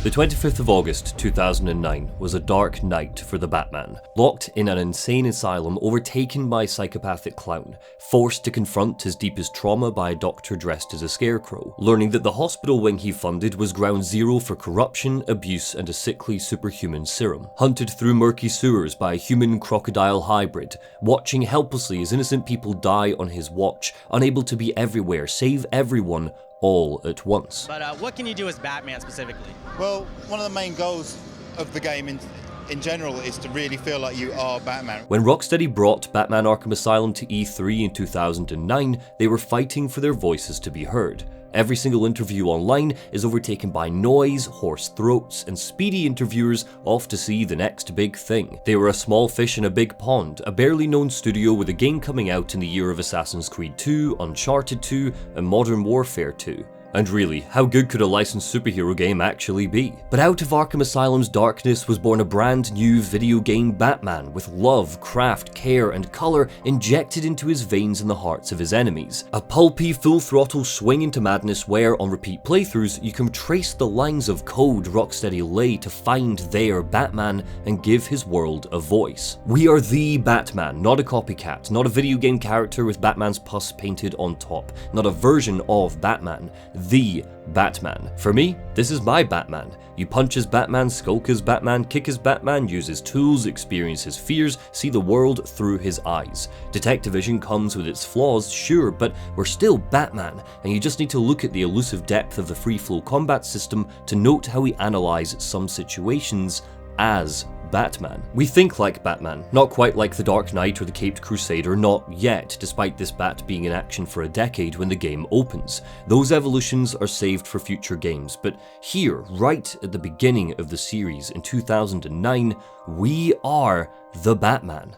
The 25th of August 2009 was a dark night for the Batman. Locked in an insane asylum overtaken by a psychopathic clown, forced to confront his deepest trauma by a doctor dressed as a scarecrow, learning that the hospital wing he funded was ground zero for corruption, abuse and a sickly superhuman serum, hunted through murky sewers by a human-crocodile hybrid, watching helplessly as innocent people die on his watch, unable to be everywhere, save everyone, all at once. But what can you do as Batman specifically? Well, one of the main goals of the game in general is to really feel like you are Batman. When Rocksteady brought Batman Arkham Asylum to E3 in 2009, they were fighting for their voices to be heard. Every single interview online is overtaken by noise, hoarse throats, and speedy interviewers off to see the next big thing. They were a small fish in a big pond, a barely known studio with a game coming out in the year of Assassin's Creed 2, Uncharted 2, and Modern Warfare 2. And really, how good could a licensed superhero game actually be? But out of Arkham Asylum's darkness was born a brand new video game Batman with love, craft, care, and colour injected into his veins and the hearts of his enemies. A pulpy, full-throttle swing into madness where, on repeat playthroughs, you can trace the lines of code Rocksteady lay to find their Batman and give his world a voice. We are the Batman, not a copycat, not a video game character with Batman's pus painted on top, not a version of Batman. The Batman. For me, this is my Batman. You punch as Batman, skulk as Batman, kick as Batman, use his tools, experience his fears, see the world through his eyes. Detective vision comes with its flaws, sure, but we're still Batman, and you just need to look at the elusive depth of the free-flow combat system to note how we analyze some situations as Batman. We think like Batman, not quite like the Dark Knight or the Caped Crusader, not yet, despite this Bat being in action for a decade when the game opens. Those evolutions are saved for future games, but here, right at the beginning of the series in 2009, we are the Batman.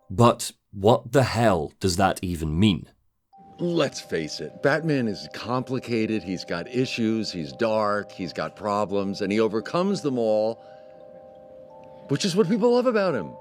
But what the hell does that even mean? Let's face it, Batman is complicated, he's got issues, he's dark, he's got problems, and he overcomes them all, which is what people love about him.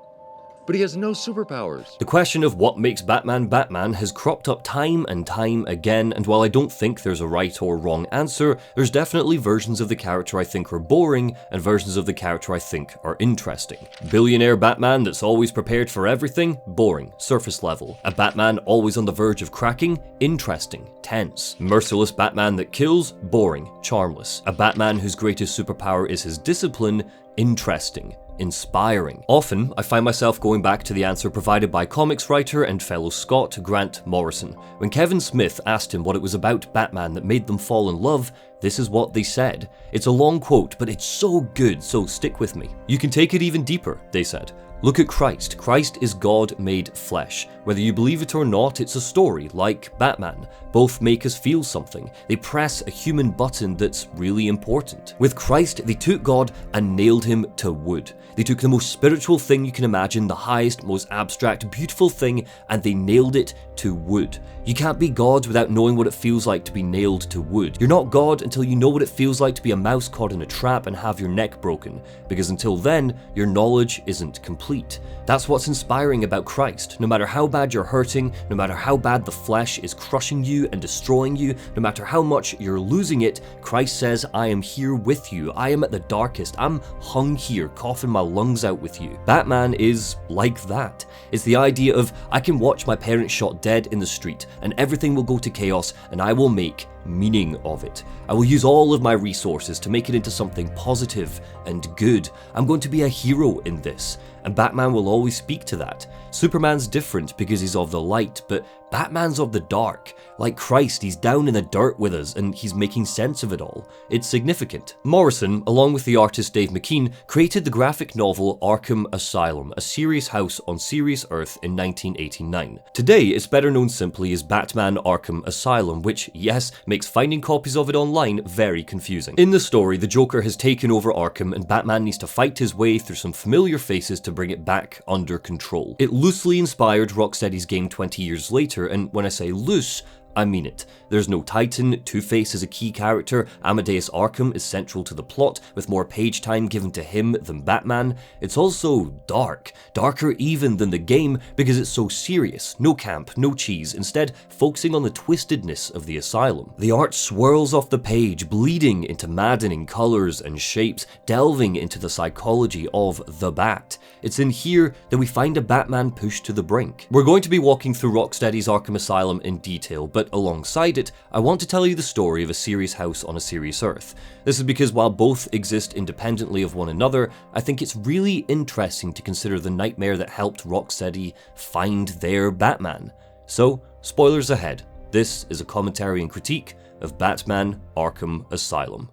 But he has no superpowers. The question of what makes Batman Batman has cropped up time and time again, and while I don't think there's a right or wrong answer, there's definitely versions of the character I think are boring, and versions of the character I think are interesting. Billionaire Batman that's always prepared for everything? Boring, surface level. A Batman always on the verge of cracking? Interesting, tense. Merciless Batman that kills? Boring, charmless. A Batman whose greatest superpower is his discipline? Interesting, inspiring. Often, I find myself going back to the answer provided by comics writer and fellow Scot Grant Morrison. When Kevin Smith asked him what it was about Batman that made them fall in love, this is what they said. It's a long quote, but it's so good, so stick with me. You can take it even deeper, they said. Look at Christ. Christ is God made flesh. Whether you believe it or not, it's a story, like Batman. Both make us feel something. They press a human button that's really important. With Christ, they took God and nailed him to wood. They took the most spiritual thing you can imagine, the highest, most abstract, beautiful thing, and they nailed it to wood. You can't be God without knowing what it feels like to be nailed to wood. You're not God until you know what it feels like to be a mouse caught in a trap and have your neck broken, because until then, your knowledge isn't complete. That's what's inspiring about Christ. No matter how bad you're hurting, no matter how bad the flesh is crushing you and destroying you, no matter how much you're losing it, Christ says, I am here with you. I am at the darkest. I'm hung here, coughing my lungs out with you. Batman is like that. It's the idea of, I can watch my parents shot dead in the street, and everything will go to chaos, and I will make meaning of it. I will use all of my resources to make it into something positive and good. I'm going to be a hero in this, and Batman will always speak to that. Superman's different because he's of the light, but Batman's of the dark. Like Christ, he's down in the dirt with us, and he's making sense of it all. It's significant. Morrison, along with the artist Dave McKean, created the graphic novel Arkham Asylum, a serious house on serious Earth in 1989. Today, it's better known simply as Batman Arkham Asylum, which, yes, makes finding copies of it online very confusing. In the story, the Joker has taken over Arkham, and Batman needs to fight his way through some familiar faces to bring it back under control. It loosely inspired Rocksteady's game 20 years later, and when I say loose, I mean it. There's no Titan, Two-Face is a key character, Amadeus Arkham is central to the plot, with more page time given to him than Batman. It's also dark, darker even than the game because it's so serious, no camp, no cheese, instead focusing on the twistedness of the asylum. The art swirls off the page, bleeding into maddening colours and shapes, delving into the psychology of the Bat. It's in here that we find a Batman pushed to the brink. We're going to be walking through Rocksteady's Arkham Asylum in detail, but alongside it, I want to tell you the story of a serious house on a serious Earth. This is because while both exist independently of one another, I think it's really interesting to consider the nightmare that helped Rocksteady find their Batman. So, spoilers ahead. This is a commentary and critique of Batman Arkham Asylum.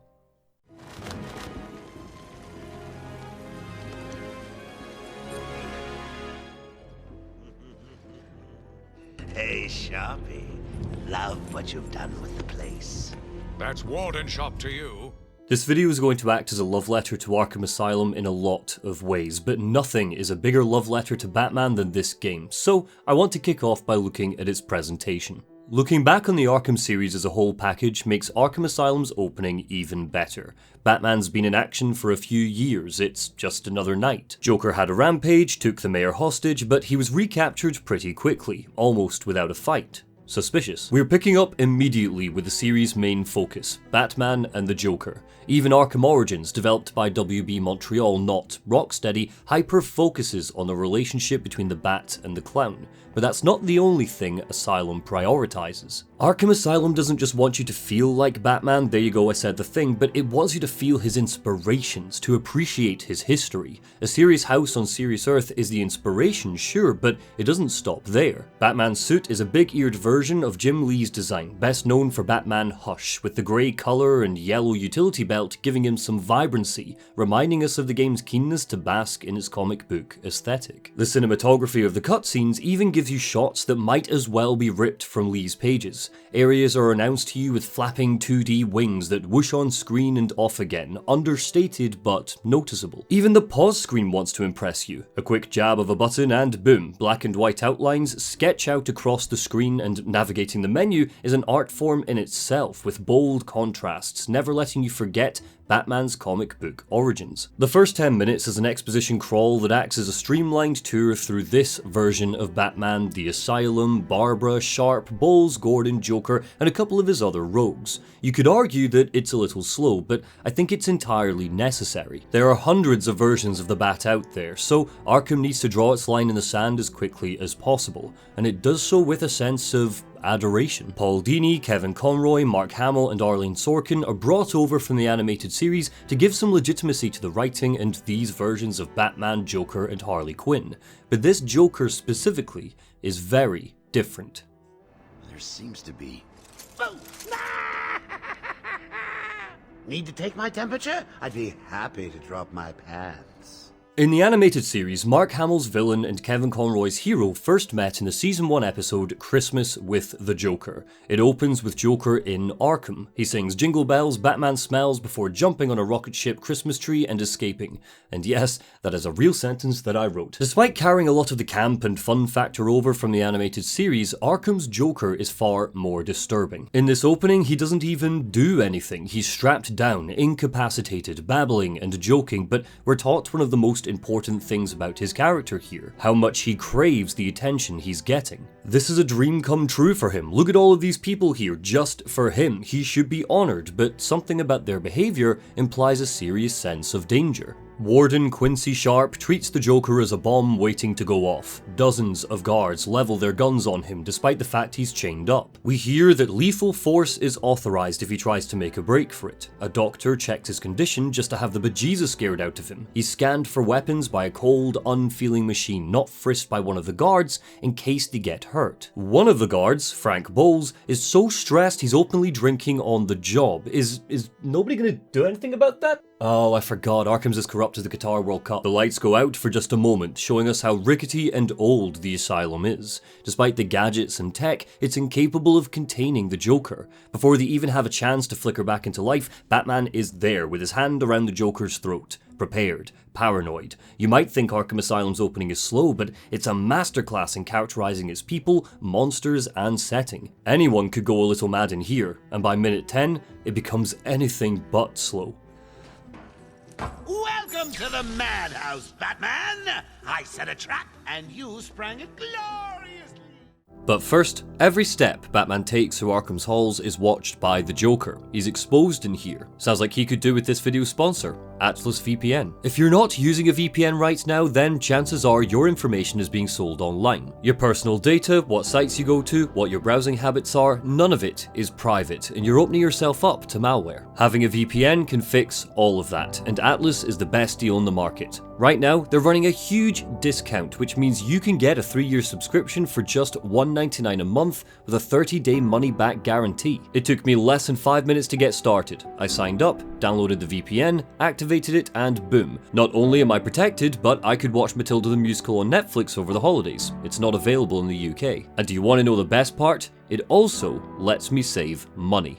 Hey, Sharpe. Love what you've done with the place. That's Warden Shop to you. This video is going to act as a love letter to Arkham Asylum in a lot of ways, but nothing is a bigger love letter to Batman than this game, so I want to kick off by looking at its presentation. Looking back on the Arkham series as a whole package makes Arkham Asylum's opening even better. Batman's been in action for a few years, it's just another night. Joker had a rampage, took the mayor hostage, but he was recaptured pretty quickly, almost without a fight. Suspicious. We're picking up immediately with the series' main focus, Batman and the Joker. Even Arkham Origins, developed by WB Montreal, not Rocksteady, hyper-focuses on the relationship between the Bat and the Clown. But that's not the only thing Asylum prioritizes. Arkham Asylum doesn't just want you to feel like Batman, there you go, I said the thing, but it wants you to feel his inspirations, to appreciate his history. A serious house on serious Earth is the inspiration, sure, but it doesn't stop there. Batman's suit is a big-eared version of Jim Lee's design, best known for Batman Hush, with the grey colour and yellow utility belt giving him some vibrancy, reminding us of the game's keenness to bask in its comic book aesthetic. The cinematography of the cutscenes even gives you shots that might as well be ripped from Lee's pages. Areas are announced to you with flapping 2D wings that whoosh on screen and off again, understated but noticeable. Even the pause screen wants to impress you. A quick jab of a button and boom, black and white outlines sketch out across the screen, and navigating the menu is an art form in itself with bold contrasts, never letting you forget Batman's comic book origins. The first 10 minutes is an exposition crawl that acts as a streamlined tour through this version of Batman, the Asylum, Barbara, Sharpe, Bowles, Gordon, Joker, and a couple of his other rogues. You could argue that it's a little slow, but I think it's entirely necessary. There are hundreds of versions of the Bat out there, so Arkham needs to draw its line in the sand as quickly as possible, and it does so with a sense of adoration. Paul Dini, Kevin Conroy, Mark Hamill, and Arlene Sorkin are brought over from the animated series to give some legitimacy to the writing and these versions of Batman, Joker, and Harley Quinn. But this Joker specifically is very different. There seems to be... Oh. Need to take my temperature? I'd be happy to drop my pants. In the animated series, Mark Hamill's villain and Kevin Conroy's hero first met in the Season 1 episode Christmas with the Joker. It opens with Joker in Arkham. He sings Jingle Bells, Batman Smells before jumping on a rocket ship Christmas tree and escaping. And yes, that is a real sentence that I wrote. Despite carrying a lot of the camp and fun factor over from the animated series, Arkham's Joker is far more disturbing. In this opening, he doesn't even do anything. He's strapped down, incapacitated, babbling and joking, but we're taught one of the most important things about his character here, how much he craves the attention he's getting. This is a dream come true for him. Look at all of these people here just for him. He should be honoured, but something about their behaviour implies a serious sense of danger. Warden Quincy Sharpe treats the Joker as a bomb waiting to go off. Dozens of guards level their guns on him despite the fact he's chained up. We hear that lethal force is authorized if he tries to make a break for it. A doctor checks his condition just to have the bejesus scared out of him. He's scanned for weapons by a cold, unfeeling machine, not frisked by one of the guards in case they get hurt. One of the guards, Frank Bowles, is so stressed he's openly drinking on the job. Is nobody gonna do anything about that? Oh, I forgot, Arkham's as corrupt as the Qatar World Cup. The lights go out for just a moment, showing us how rickety and old the asylum is. Despite the gadgets and tech, it's incapable of containing the Joker. Before they even have a chance to flicker back into life, Batman is there with his hand around the Joker's throat. Prepared, paranoid. You might think Arkham Asylum's opening is slow, but it's a masterclass in characterizing its people, monsters, and setting. Anyone could go a little mad in here, and by minute 10, it becomes anything but slow. Welcome to the madhouse, Batman! I set a trap, and you sprang it gloriously. But first, every step Batman takes through Arkham's halls is watched by the Joker. He's exposed in here. Sounds like he could do with this video's sponsor, Atlas VPN. If you're not using a VPN right now, then chances are your information is being sold online. Your personal data, what sites you go to, what your browsing habits are, none of it is private, and you're opening yourself up to malware. Having a VPN can fix all of that, and Atlas is the best deal on the market. Right now, they're running a huge discount, which means you can get a 3-year subscription for just $1.99 a month with a 30-day money-back guarantee. It took me less than 5 minutes to get started. I signed up, downloaded the VPN, activated it, and boom. Not only am I protected, but I could watch Matilda the Musical on Netflix over the holidays. It's not available in the UK. And do you want to know the best part? It also lets me save money.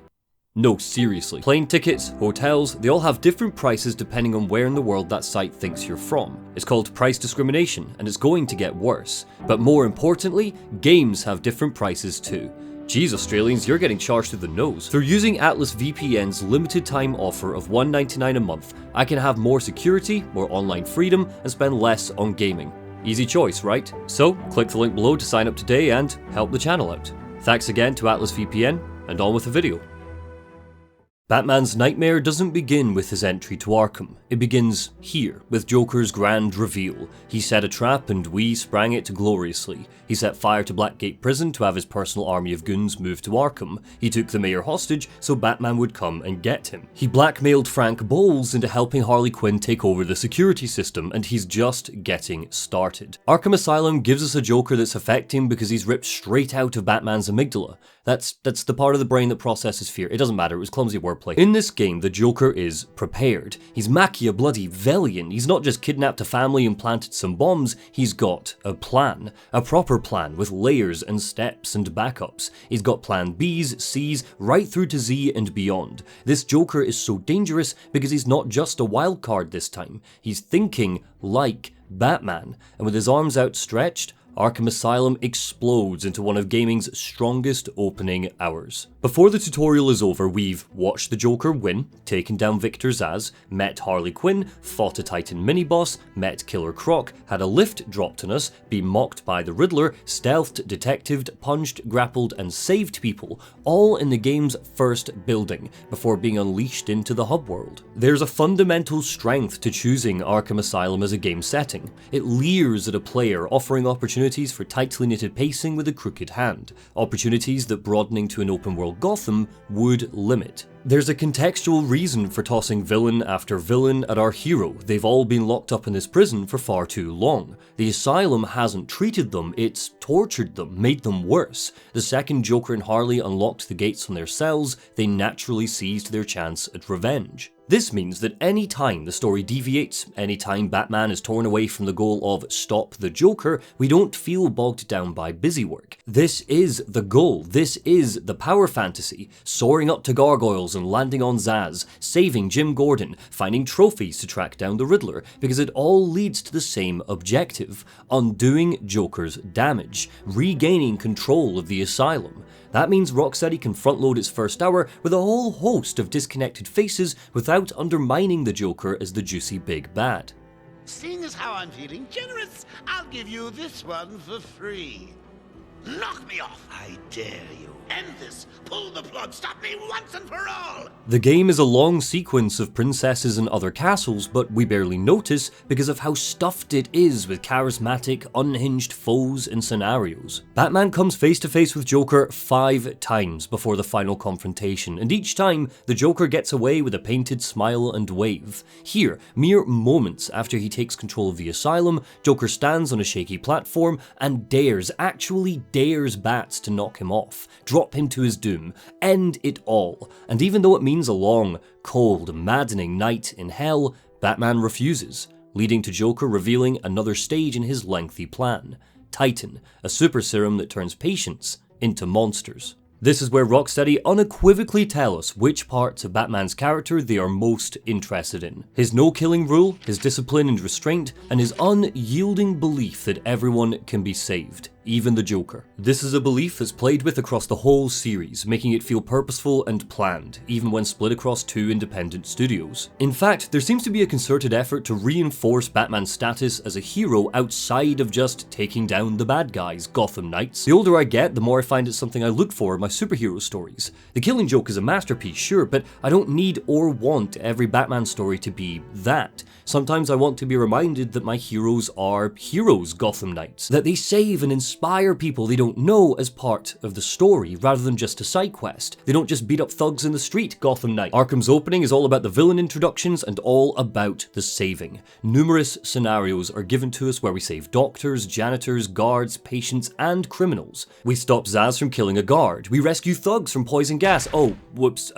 No, seriously. Plane tickets, hotels, they all have different prices depending on where in the world that site thinks you're from. It's called price discrimination, and it's going to get worse. But more importantly, games have different prices too. Geez, Australians, you're getting charged through the nose. Through using Atlas VPN's limited time offer of $1.99 a month, I can have more security, more online freedom, and spend less on gaming. Easy choice, right? So, click the link below to sign up today and help the channel out. Thanks again to Atlas VPN, and on with the video. Batman's nightmare doesn't begin with his entry to Arkham. It begins here, with Joker's grand reveal. He set a trap and we sprang it gloriously. He set fire to Blackgate Prison to have his personal army of goons move to Arkham. He took the mayor hostage so Batman would come and get him. He blackmailed Frank Bowles into helping Harley Quinn take over the security system, and he's just getting started. Arkham Asylum gives us a Joker that's affecting because he's ripped straight out of Batman's amygdala. That's the part of the brain that processes fear. It doesn't matter, it was clumsy wordplay. In this game, the Joker is prepared. He's Machiavellian. He's not just kidnapped a family and planted some bombs, he's got a plan. A proper plan with layers and steps and backups. He's got plan Bs, Cs, right through to Z and beyond. This Joker is so dangerous because he's not just a wild card this time. He's thinking like Batman, and with his arms outstretched, Arkham Asylum explodes into one of gaming's strongest opening hours. Before the tutorial is over, we've watched the Joker win, taken down Victor Zsasz, met Harley Quinn, fought a Titan mini-boss, met Killer Croc, had a lift dropped on us, been mocked by the Riddler, stealthed, detectived, punched, grappled, and saved people, all in the game's first building, before being unleashed into the hub world. There's a fundamental strength to choosing Arkham Asylum as a game setting. It leers at a player, offering opportunities for tightly knitted pacing with a crooked hand, opportunities that broadening to an open world Gotham would limit. There's a contextual reason for tossing villain after villain at our hero. They've all been locked up in this prison for far too long. The asylum hasn't treated them, it's tortured them, made them worse. The second Joker and Harley unlocked the gates on their cells, they naturally seized their chance at revenge. This means that any time the story deviates, any time Batman is torn away from the goal of stop the Joker, we don't feel bogged down by busywork. This is the goal, this is the power fantasy, soaring up to gargoyles and landing on Zsasz, saving Jim Gordon, finding trophies to track down the Riddler, because it all leads to the same objective, undoing Joker's damage, regaining control of the asylum. That means Rocksteady can front-load its first hour with a whole host of disconnected faces without undermining the Joker as the juicy big bad. Seeing as how I'm feeling generous, I'll give you this one for free. Knock me off, I dare you. End this. Pull the plug. Stop me once and for all. The game is a long sequence of princesses and other castles, but we barely notice because of how stuffed it is with charismatic, unhinged foes and scenarios. Batman comes face to face with Joker 5 times before the final confrontation, and each time the Joker gets away with a painted smile and wave. Here, mere moments after he takes control of the asylum, Joker stands on a shaky platform and dares, actually dares bats to knock him off, drop him to his doom, end it all. And even though it means a long, cold, maddening night in hell, Batman refuses, leading to Joker revealing another stage in his lengthy plan: Titan, a super serum that turns patients into monsters. This is where Rocksteady unequivocally tell us which parts of Batman's character they are most interested in. His no-killing rule, his discipline and restraint, and his unyielding belief that everyone can be saved, even the Joker. This is a belief that's played with across the whole series, making it feel purposeful and planned, even when split across two independent studios. In fact, there seems to be a concerted effort to reinforce Batman's status as a hero outside of just taking down the bad guys, Gotham Knights. The older I get, the more I find it something I look for in my superhero stories. The Killing Joke is a masterpiece, sure, but I don't need or want every Batman story to be that. Sometimes I want to be reminded that my heroes are heroes, Gotham Knights, that they save and inspire people they don't know as part of the story, rather than just a side quest. They don't just beat up thugs in the street, Gotham Knight. Arkham's opening is all about the villain introductions and all about the saving. Numerous scenarios are given to us where we save doctors, janitors, guards, patients, and criminals. We stop Zsasz from killing a guard. We rescue thugs from poison gas. Oh, whoops,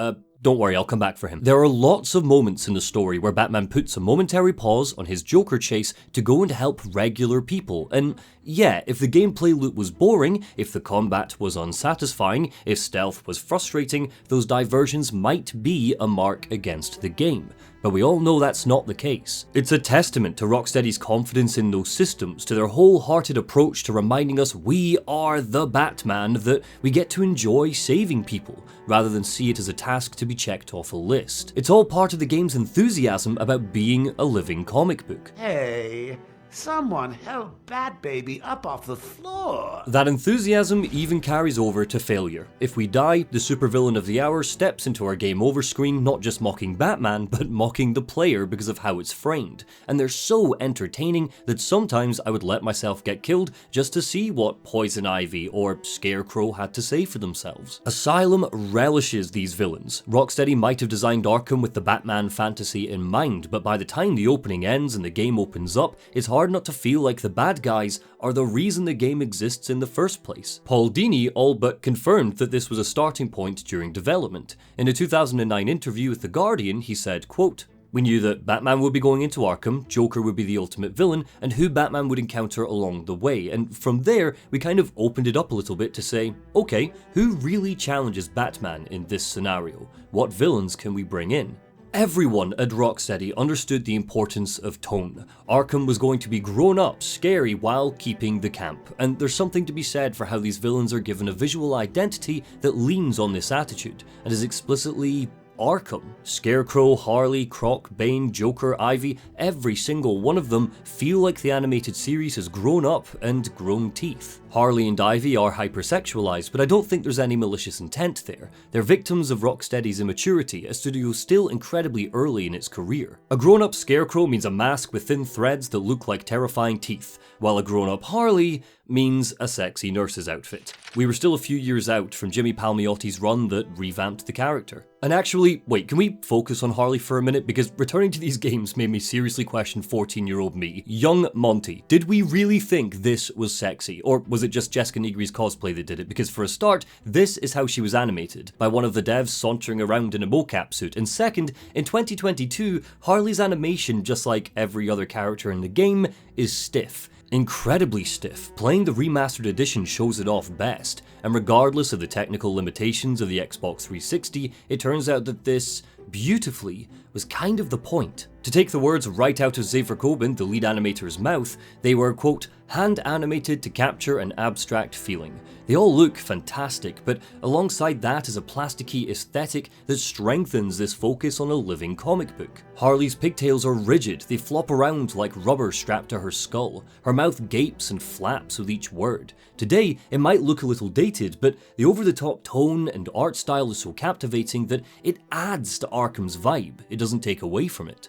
don't worry, I'll come back for him. There are lots of moments in the story where Batman puts a momentary pause on his Joker chase to go and help regular people, and yeah, if the gameplay loop was boring, if the combat was unsatisfying, if stealth was frustrating, those diversions might be a mark against the game. But we all know that's not the case. It's a testament to Rocksteady's confidence in those systems, to their wholehearted approach to reminding us we are the Batman, that we get to enjoy saving people, rather than see it as a task to be checked off a list. It's all part of the game's enthusiasm about being a living comic book. Hey, someone help Bat Baby up off the floor. That enthusiasm even carries over to failure. If we die, the supervillain of the hour steps into our game over screen not just mocking Batman, but mocking the player because of how it's framed. And they're so entertaining that sometimes I would let myself get killed just to see what Poison Ivy or Scarecrow had to say for themselves. Asylum relishes these villains. Rocksteady might have designed Arkham with the Batman fantasy in mind, but by the time the opening ends and the game opens up, it's hard not to feel like the bad guys are the reason the game exists in the first place. Paul Dini all but confirmed that this was a starting point during development. In a 2009 interview with The Guardian, he said, quote, "We knew that Batman would be going into Arkham, Joker would be the ultimate villain, and who Batman would encounter along the way, and from there, we kind of opened it up a little bit to say, okay, who really challenges Batman in this scenario? What villains can we bring in?" Everyone at Rocksteady understood the importance of tone. Arkham was going to be grown up, scary, while keeping the camp, and there's something to be said for how these villains are given a visual identity that leans on this attitude, and is explicitly Arkham. Scarecrow, Harley, Croc, Bane, Joker, Ivy, every single one of them feel like the animated series has grown up and grown teeth. Harley and Ivy are hypersexualized, but I don't think there's any malicious intent there. They're victims of Rocksteady's immaturity, a studio still incredibly early in its career. A grown-up Scarecrow means a mask with thin threads that look like terrifying teeth, while a grown-up Harley means a sexy nurse's outfit. We were still a few years out from Jimmy Palmiotti's run that revamped the character. And actually, wait, can we focus on Harley for a minute? Because returning to these games made me seriously question 14-year-old me. Young Monty, did we really think this was sexy? Or was it just Jessica Nigri's cosplay that did it? Because for a start, this is how she was animated, by one of the devs sauntering around in a mocap suit. And second, in 2022, Harley's animation, just like every other character in the game, is stiff. Incredibly stiff. Playing the remastered edition shows it off best, and regardless of the technical limitations of the Xbox 360, it turns out that this, beautifully, was kind of the point. To take the words right out of Xavier Coben, the lead animator's mouth, they were, quote, hand animated to capture an abstract feeling. They all look fantastic, but alongside that is a plasticky aesthetic that strengthens this focus on a living comic book. Harley's pigtails are rigid, they flop around like rubber strapped to her skull. Her mouth gapes and flaps with each word. Today, it might look a little dated, but the over-the-top tone and art style is so captivating that it adds to Arkham's vibe. It doesn't take away from it.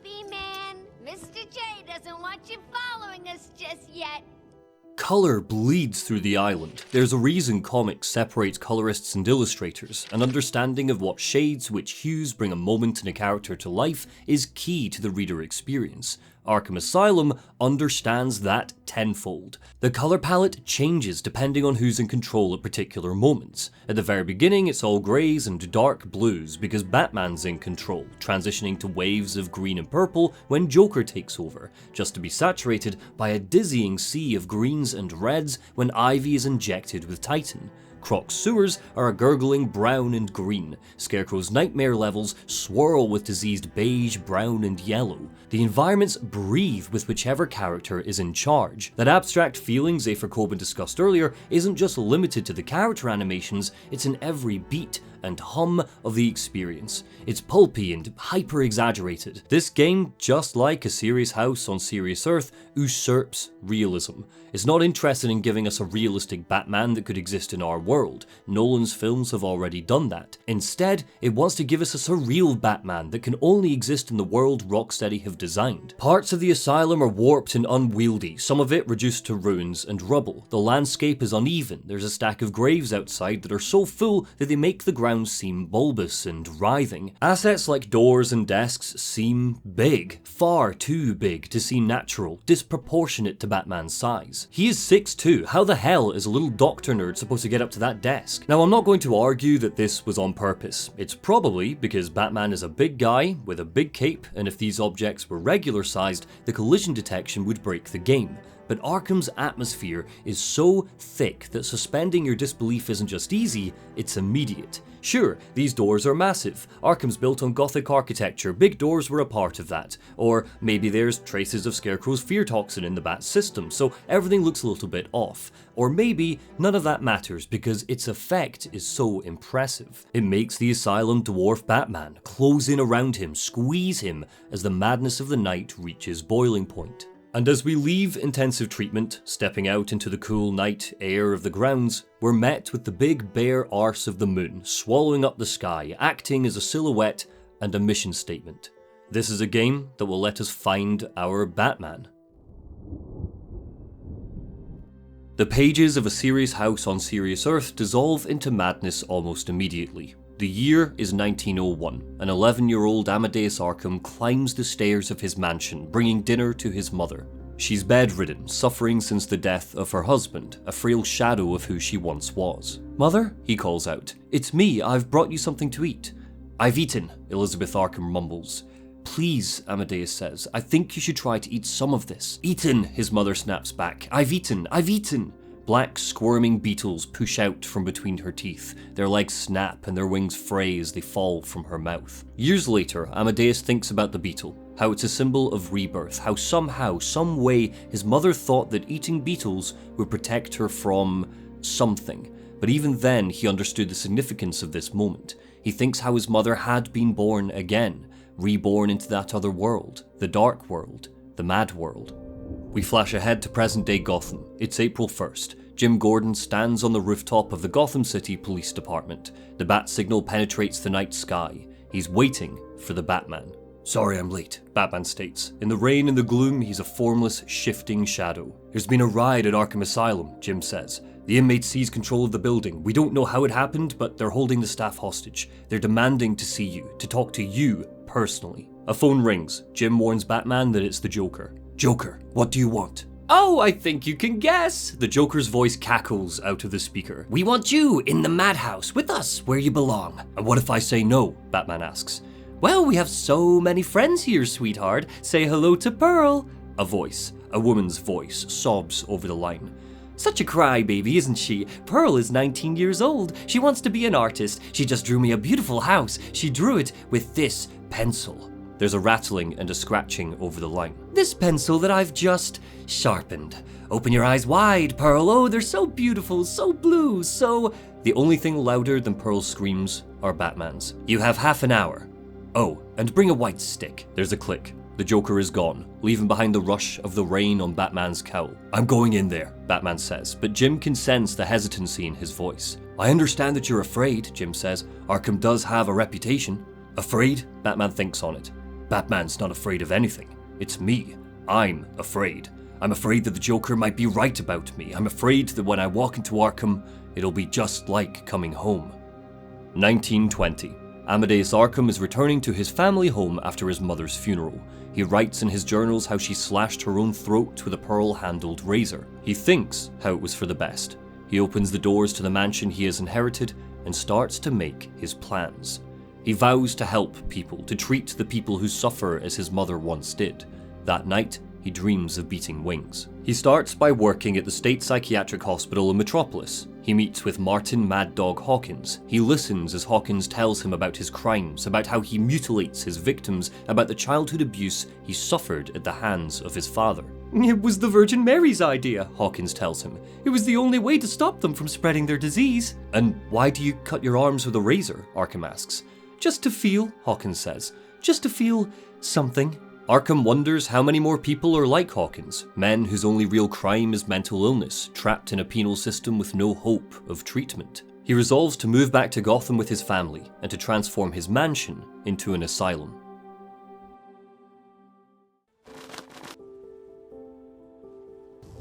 B-Man, Mr. J doesn't want you following us just yet. Color bleeds through the island. There's a reason comics separate colorists and illustrators. An understanding of what shades, which hues bring a moment and a character to life is key to the reader experience. Arkham Asylum understands that tenfold. The colour palette changes depending on who's in control at particular moments. At the very beginning it's all greys and dark blues because Batman's in control, transitioning to waves of green and purple when Joker takes over, just to be saturated by a dizzying sea of greens and reds when Ivy is injected with Titan. Croc's sewers are a gurgling brown and green. Scarecrow's nightmare levels swirl with diseased beige, brown and yellow. The environments breathe with whichever character is in charge. That abstract feeling Zephyr Coben discussed earlier isn't just limited to the character animations, it's in every beat and hum of the experience. It's pulpy and hyper-exaggerated. This game, just like A Serious House on Serious Earth, usurps realism. It's not interested in giving us a realistic Batman that could exist in our world. Nolan's films have already done that. Instead, it wants to give us a surreal Batman that can only exist in the world Rocksteady have designed. Parts of the asylum are warped and unwieldy, some of it reduced to ruins and rubble. The landscape is uneven. There's a stack of graves outside that are so full that they make the ground seem bulbous and writhing. Assets like doors and desks seem big, far too big to seem natural, disproportionate to Batman's size. He is 6'2", how the hell is a little doctor nerd supposed to get up to that desk? Now I'm not going to argue that this was on purpose. It's probably because Batman is a big guy with a big cape, and if these objects were regular sized, the collision detection would break the game. But Arkham's atmosphere is so thick that suspending your disbelief isn't just easy, it's immediate. Sure, these doors are massive. Arkham's built on Gothic architecture, big doors were a part of that. Or maybe there's traces of Scarecrow's fear toxin in the Bat system, so everything looks a little bit off. Or maybe none of that matters because its effect is so impressive. It makes the asylum dwarf Batman, close in around him, squeeze him as the madness of the night reaches boiling point. And as we leave intensive treatment, stepping out into the cool night air of the grounds, we're met with the big bare arse of the moon swallowing up the sky, acting as a silhouette and a mission statement. This is a game that will let us find our Batman. The pages of A Serious House on Serious Earth dissolve into madness almost immediately. The year is 1901. An 11-year-old Amadeus Arkham climbs the stairs of his mansion, bringing dinner to his mother. She's bedridden, suffering since the death of her husband, a frail shadow of who she once was. "Mother?" he calls out. "It's me, I've brought you something to eat." "I've eaten," Elizabeth Arkham mumbles. "Please," Amadeus says, "I think you should try to eat some of this." "Eaten," his mother snaps back. I've eaten." Black, squirming beetles push out from between her teeth. Their legs snap and their wings fray as they fall from her mouth. Years later, Amadeus thinks about the beetle, how it's a symbol of rebirth, how somehow, some way, his mother thought that eating beetles would protect her from something. But even then, he understood the significance of this moment. He thinks how his mother had been born again, reborn into that other world, the dark world, the mad world. We flash ahead to present-day Gotham. It's April 1st. Jim Gordon stands on the rooftop of the Gotham City Police Department. The bat signal penetrates the night sky. He's waiting for the Batman. "Sorry I'm late," Batman states. In the rain and the gloom, he's a formless, shifting shadow. "There's been a riot at Arkham Asylum," Jim says. "The inmates seized control of the building. We don't know how it happened, but they're holding the staff hostage. They're demanding to see you, to talk to you personally." A phone rings. Jim warns Batman that it's the Joker. "Joker, what do you want?" "Oh, I think you can guess." The Joker's voice cackles out of the speaker. "We want you in the madhouse with us where you belong." "And what if I say no?" Batman asks. "Well, we have so many friends here, sweetheart. Say hello to Pearl." A woman's voice, sobs over the line. "Such a crybaby, isn't she? Pearl is 19 years old. She wants to be an artist. She just drew me a beautiful house. She drew it with this pencil." There's a rattling and a scratching over the line. "This pencil that I've just sharpened. Open your eyes wide, Pearl. Oh, they're so beautiful, so blue, so..." The only thing louder than Pearl's screams are Batman's. "You have half an hour. Oh, and bring a white stick." There's a click. The Joker is gone, leaving behind the rush of the rain on Batman's cowl. "I'm going in there," Batman says, but Jim can sense the hesitancy in his voice. "I understand that you're afraid," Jim says. "Arkham does have a reputation." "Afraid?" Batman thinks on it. "Batman's not afraid of anything. It's me. I'm afraid. I'm afraid that the Joker might be right about me. I'm afraid that when I walk into Arkham, it'll be just like coming home." 1920. Amadeus Arkham is returning to his family home after his mother's funeral. He writes in his journals how she slashed her own throat with a pearl-handled razor. He thinks how it was for the best. He opens the doors to the mansion he has inherited and starts to make his plans. He vows to help people, to treat the people who suffer as his mother once did. That night, he dreams of beating wings. He starts by working at the State Psychiatric Hospital in Metropolis. He meets with Martin Mad Dog Hawkins. He listens as Hawkins tells him about his crimes, about how he mutilates his victims, about the childhood abuse he suffered at the hands of his father. "It was the Virgin Mary's idea," Hawkins tells him. "It was the only way to stop them from spreading their disease." "And why do you cut your arms with a razor?" Arkham asks. "Just to feel," Hawkins says. "Just to feel something." Arkham wonders how many more people are like Hawkins, men whose only real crime is mental illness, trapped in a penal system with no hope of treatment. He resolves to move back to Gotham with his family and to transform his mansion into an asylum.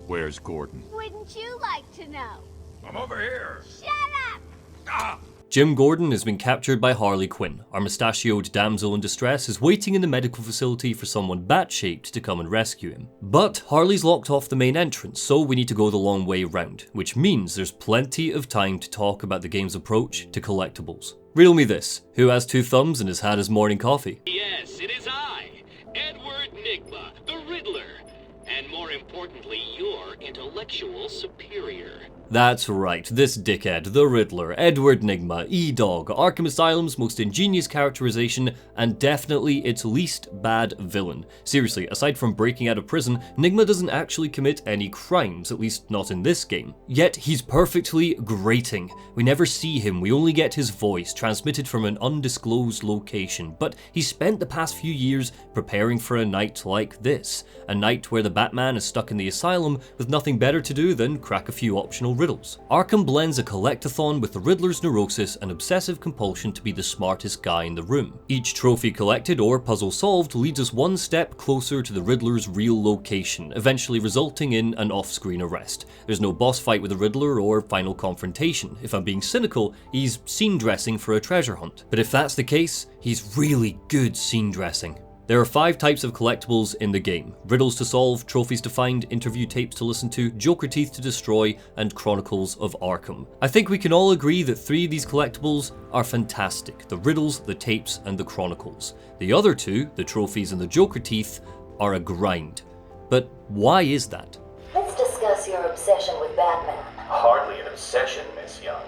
Where's Gordon? Wouldn't you like to know? I'm over here. Shut up! Ah! Jim Gordon has been captured by Harley Quinn. Our mustachioed damsel in distress is waiting in the medical facility for someone bat-shaped to come and rescue him. But Harley's locked off the main entrance, so we need to go the long way round, which means there's plenty of time to talk about the game's approach to collectibles. Riddle me this: who has 2 thumbs and has had his morning coffee? Yes, it is I, Edward Nigma, the Riddler, and more importantly, your intellectual superior. That's right, this dickhead, the Riddler, Edward Nigma, E-Dog, Arkham Asylum's most ingenious characterization, and definitely its least bad villain. Seriously, aside from breaking out of prison, Nigma doesn't actually commit any crimes, at least not in this game. Yet he's perfectly grating. We never see him, we only get his voice, transmitted from an undisclosed location, but he spent the past few years preparing for a night like this. A night where the Batman is stuck in the asylum with nothing better to do than crack a few optional riddles. Arkham blends a collectathon with the Riddler's neurosis and obsessive compulsion to be the smartest guy in the room. Each trophy collected or puzzle solved leads us one step closer to the Riddler's real location, eventually resulting in an off-screen arrest. There's no boss fight with the Riddler or final confrontation. If I'm being cynical, he's scene dressing for a treasure hunt. But if that's the case, he's really good scene dressing. There are 5 types of collectibles in the game: riddles to solve, trophies to find, interview tapes to listen to, Joker teeth to destroy, and Chronicles of Arkham. I think we can all agree that 3 of these collectibles are fantastic: the riddles, the tapes, and the Chronicles. The other 2, the trophies and the Joker teeth, are a grind. But why is that? Let's discuss your obsession with Batman. Hardly an obsession, Miss Young.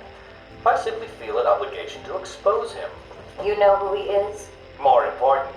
I simply feel an obligation to expose him. You know who he is? More important,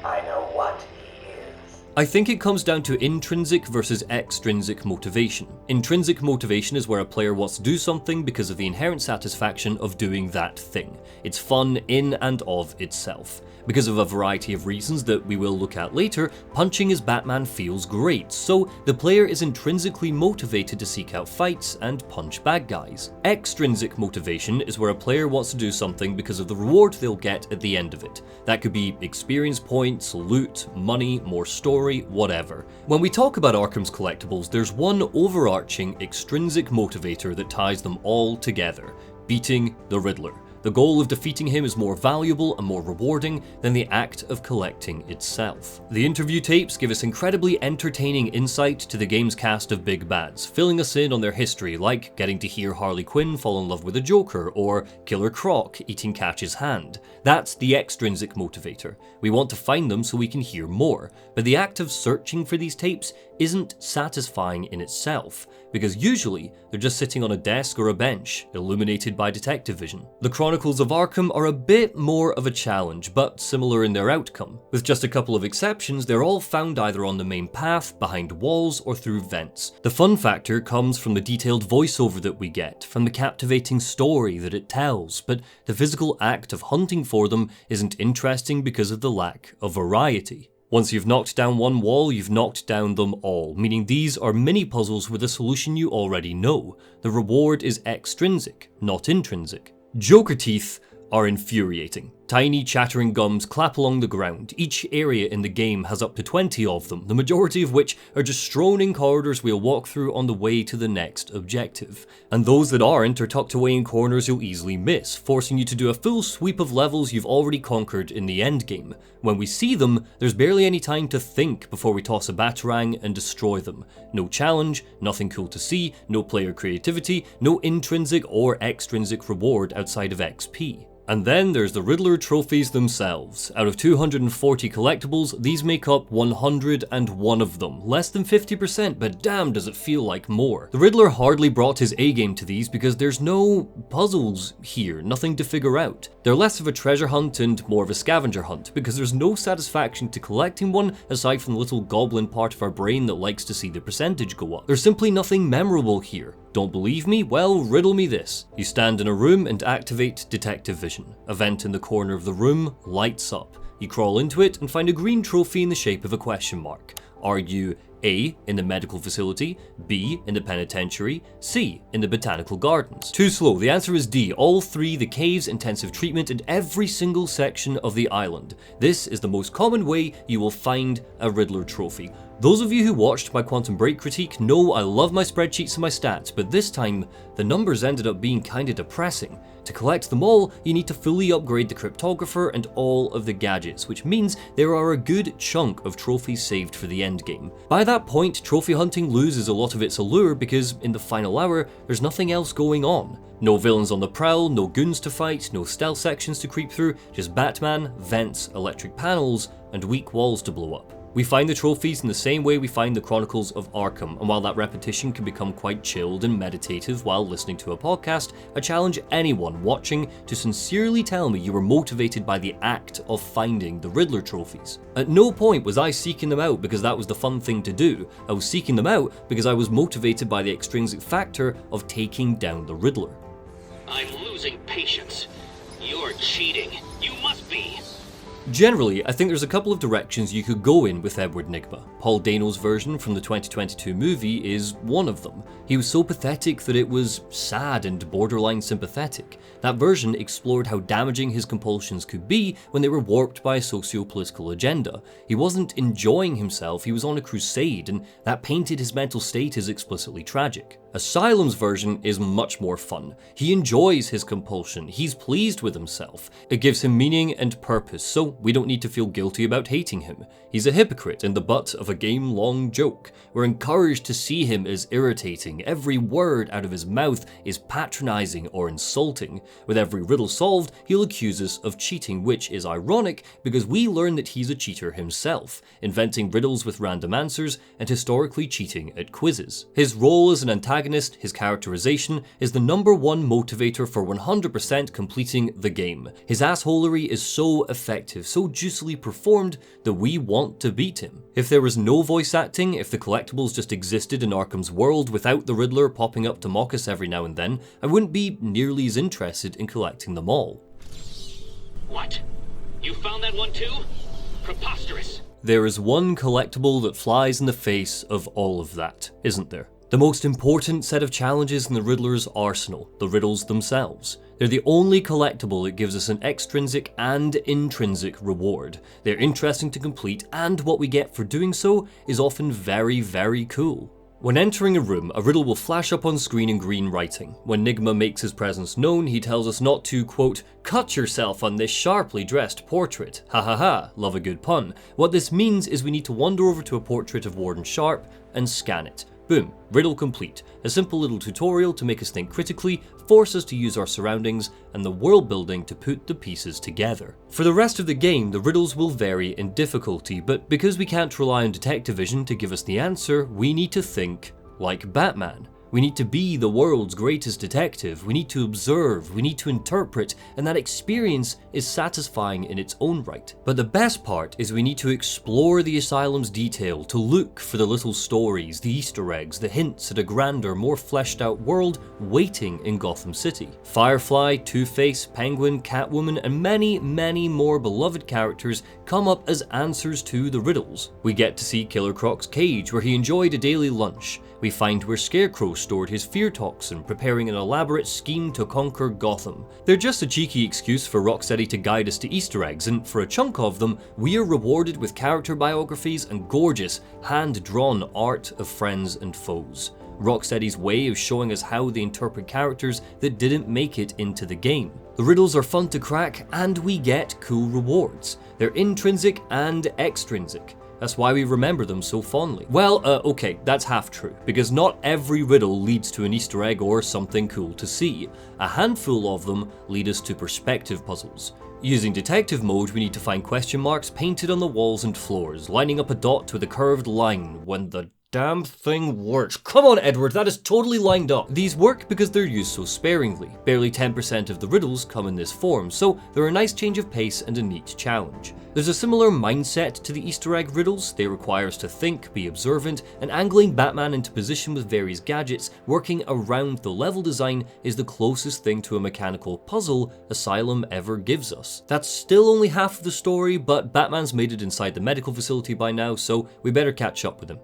I know what he is. I think it comes down to intrinsic versus extrinsic motivation. Intrinsic motivation is where a player wants to do something because of the inherent satisfaction of doing that thing. It's fun in and of itself. Because of a variety of reasons that we will look at later, punching as Batman feels great, so the player is intrinsically motivated to seek out fights and punch bad guys. Extrinsic motivation is where a player wants to do something because of the reward they'll get at the end of it. That could be experience points, loot, money, more story, whatever. When we talk about Arkham's collectibles, there's one overarching extrinsic motivator that ties them all together: beating the Riddler. The goal of defeating him is more valuable and more rewarding than the act of collecting itself. The interview tapes give us incredibly entertaining insight to the game's cast of big bads, filling us in on their history, like getting to hear Harley Quinn fall in love with the Joker, or Killer Croc eating Catch's hand. That's the extrinsic motivator. We want to find them so we can hear more, but the act of searching for these tapes isn't satisfying in itself, because usually they're just sitting on a desk or a bench, illuminated by detective vision. The Chronicles of Arkham are a bit more of a challenge, but similar in their outcome. With just a couple of exceptions, they're all found either on the main path, behind walls, or through vents. The fun factor comes from the detailed voiceover that we get, from the captivating story that it tells, but the physical act of hunting for them isn't interesting because of the lack of variety. Once you've knocked down one wall, you've knocked down them all, meaning these are mini-puzzles with a solution you already know. The reward is extrinsic, not intrinsic. Joker teeth are infuriating. Tiny chattering gums clap along the ground. Each area in the game has up to 20 of them, the majority of which are just strewn in corridors we'll walk through on the way to the next objective. And those that aren't are tucked away in corners you'll easily miss, forcing you to do a full sweep of levels you've already conquered in the endgame. When we see them, there's barely any time to think before we toss a batarang and destroy them. No challenge, nothing cool to see, no player creativity, no intrinsic or extrinsic reward outside of XP. And then there's the Riddler trophies themselves. Out of 240 collectibles, these make up 101 of them. Less than 50%, but damn does it feel like more. The Riddler hardly brought his A-game to these because there's no puzzles here, nothing to figure out. They're less of a treasure hunt and more of a scavenger hunt, because there's no satisfaction to collecting one aside from the little goblin part of our brain that likes to see the percentage go up. There's simply nothing memorable here. Don't believe me? Well, riddle me this. You stand in a room and activate detective vision. A vent in the corner of the room lights up. You crawl into it and find a green trophy in the shape of a question mark. Are you A, in the medical facility, B, in the penitentiary, C, in the botanical gardens? Too slow, the answer is D, all three, the caves, intensive treatment, and every single section of the island. This is the most common way you will find a Riddler trophy. Those of you who watched my Quantum Break critique know I love my spreadsheets and my stats, but this time, the numbers ended up being kinda depressing. To collect them all, you need to fully upgrade the cryptographer and all of the gadgets, which means there are a good chunk of trophies saved for the endgame. By that point, trophy hunting loses a lot of its allure because in the final hour, there's nothing else going on. No villains on the prowl, no goons to fight, no stealth sections to creep through, just Batman, vents, electric panels, and weak walls to blow up. We find the trophies in the same way we find the Chronicles of Arkham, and while that repetition can become quite chilled and meditative while listening to a podcast, I challenge anyone watching to sincerely tell me you were motivated by the act of finding the Riddler trophies. At no point was I seeking them out because that was the fun thing to do. I was seeking them out because I was motivated by the extrinsic factor of taking down the Riddler. I'm losing patience. You're cheating. You must be. Generally, I think there's a couple of directions you could go in with Edward Nygma. Paul Dano's version from the 2022 movie is one of them. He was so pathetic that it was sad and borderline sympathetic. That version explored how damaging his compulsions could be when they were warped by a socio-political agenda. He wasn't enjoying himself, he was on a crusade, and that painted his mental state as explicitly tragic. Asylum's version is much more fun. He enjoys his compulsion, he's pleased with himself. It gives him meaning and purpose, so we don't need to feel guilty about hating him. He's a hypocrite and the butt of a game-long joke. We're encouraged to see him as irritating. Every word out of his mouth is patronizing or insulting. With every riddle solved, he'll accuse us of cheating, which is ironic because we learn that he's a cheater himself, inventing riddles with random answers and historically cheating at quizzes. His role as an antagonist, his characterization, is the #1 motivator for 100% completing the game. His assholery is so effective, so juicily performed, that we want to beat him. If there was no voice acting, if the collectibles just existed in Arkham's world without the Riddler popping up to mock us every now and then, I wouldn't be nearly as interested in collecting them all. What? You found that one too? Preposterous. There is one collectible that flies in the face of all of that, isn't there? The most important set of challenges in the Riddler's arsenal, the riddles themselves. They're the only collectible that gives us an extrinsic and intrinsic reward. They're interesting to complete, and what we get for doing so is often very, very cool. When entering a room, a riddle will flash up on screen in green writing. When Nygma makes his presence known, he tells us not to, quote, cut yourself on this sharply dressed portrait. Ha ha ha, love a good pun. What this means is we need to wander over to a portrait of Warden Sharpe and scan it. Boom, riddle complete. A simple little tutorial to make us think critically, force us to use our surroundings and the world building to put the pieces together. For the rest of the game, the riddles will vary in difficulty, but because we can't rely on detective vision to give us the answer, we need to think like Batman. We need to be the world's greatest detective, we need to observe, we need to interpret, and that experience is satisfying in its own right. But the best part is we need to explore the asylum's detail, to look for the little stories, the Easter eggs, the hints at a grander, more fleshed out world waiting in Gotham City. Firefly, Two-Face, Penguin, Catwoman, and many, many more beloved characters come up as answers to the riddles. We get to see Killer Croc's cage, where he enjoyed a daily lunch. We find where Scarecrow stored his fear toxin, preparing an elaborate scheme to conquer Gotham. They're just a cheeky excuse for Rocksteady to guide us to Easter eggs, and for a chunk of them, we are rewarded with character biographies and gorgeous, hand-drawn art of friends and foes. Rocksteady's way of showing us how they interpret characters that didn't make it into the game. The riddles are fun to crack, and we get cool rewards. They're intrinsic and extrinsic. That's why we remember them so fondly. Well, okay, that's half true, because not every riddle leads to an Easter egg or something cool to see. A handful of them lead us to perspective puzzles. Using detective mode, we need to find question marks painted on the walls and floors, lining up a dot with a curved line when the damn thing works. Come on, Edward, that is totally lined up. These work because they're used so sparingly. Barely 10% of the riddles come in this form, so they're a nice change of pace and a neat challenge. There's a similar mindset to the Easter egg riddles. They require us to think, be observant, and angling Batman into position with various gadgets working around the level design is the closest thing to a mechanical puzzle Asylum ever gives us. That's still only half of the story, but Batman's made it inside the medical facility by now, so we better catch up with him.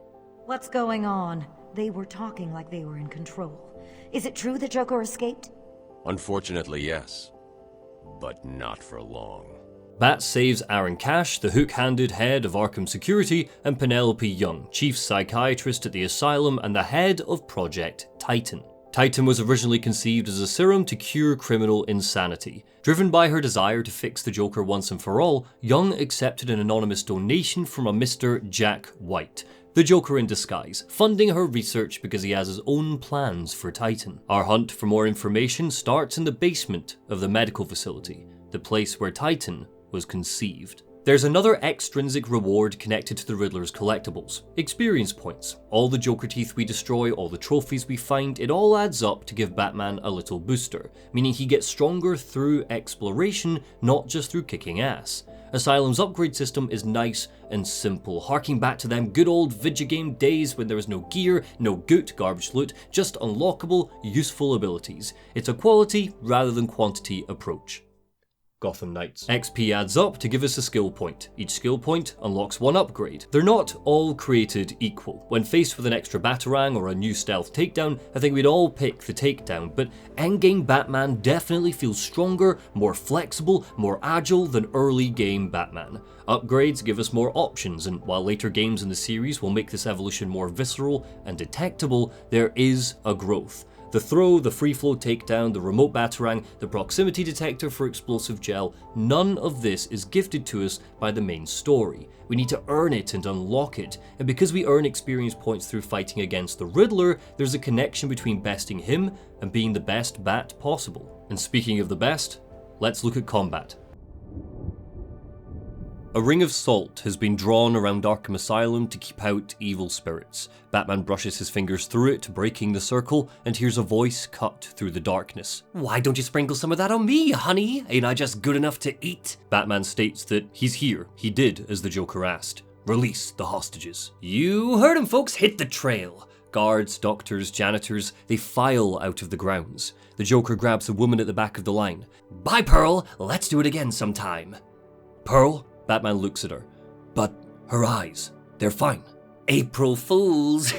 What's going on? They were talking like they were in control. Is it true the Joker escaped? Unfortunately, yes. But not for long. Bat saves Aaron Cash, the hook-handed head of Arkham Security, and Penelope Young, chief psychiatrist at the Asylum and the head of Project Titan. Titan was originally conceived as a serum to cure criminal insanity. Driven by her desire to fix the Joker once and for all, Young accepted an anonymous donation from a Mr. Jack White, the Joker in disguise, funding her research because he has his own plans for Titan. Our hunt for more information starts in the basement of the medical facility, the place where Titan was conceived. There's another extrinsic reward connected to the Riddler's collectibles. Experience points. All the Joker teeth we destroy, all the trophies we find, it all adds up to give Batman a little booster, meaning he gets stronger through exploration, not just through kicking ass. Asylum's upgrade system is nice and simple, harking back to them good old video game days when there was no gear, no goot, garbage loot, just unlockable, useful abilities. It's a quality rather than quantity approach. Gotham Knights. XP adds up to give us a skill point. Each skill point unlocks one upgrade. They're not all created equal. When faced with an extra Batarang or a new stealth takedown, I think we'd all pick the takedown, but endgame Batman definitely feels stronger, more flexible, more agile than early game Batman. Upgrades give us more options, and while later games in the series will make this evolution more visceral and detectable, there is a growth. The throw, the free flow takedown, the remote Batarang, the proximity detector for explosive gel, none of this is gifted to us by the main story. We need to earn it and unlock it, and because we earn experience points through fighting against the Riddler, there's a connection between besting him and being the best Bat possible. And speaking of the best, let's look at combat. A ring of salt has been drawn around Arkham Asylum to keep out evil spirits. Batman brushes his fingers through it, breaking the circle, and hears a voice cut through the darkness. "Why don't you sprinkle some of that on me, honey? Ain't I just good enough to eat?" Batman states that he's here. He did as the Joker asked. "Release the hostages." You heard him, folks. Hit the trail. Guards, doctors, janitors, they file out of the grounds. The Joker grabs a woman at the back of the line. "Bye, Pearl. Let's do it again sometime." "Pearl?" Batman looks at her. "But her eyes, they're fine." April Fools.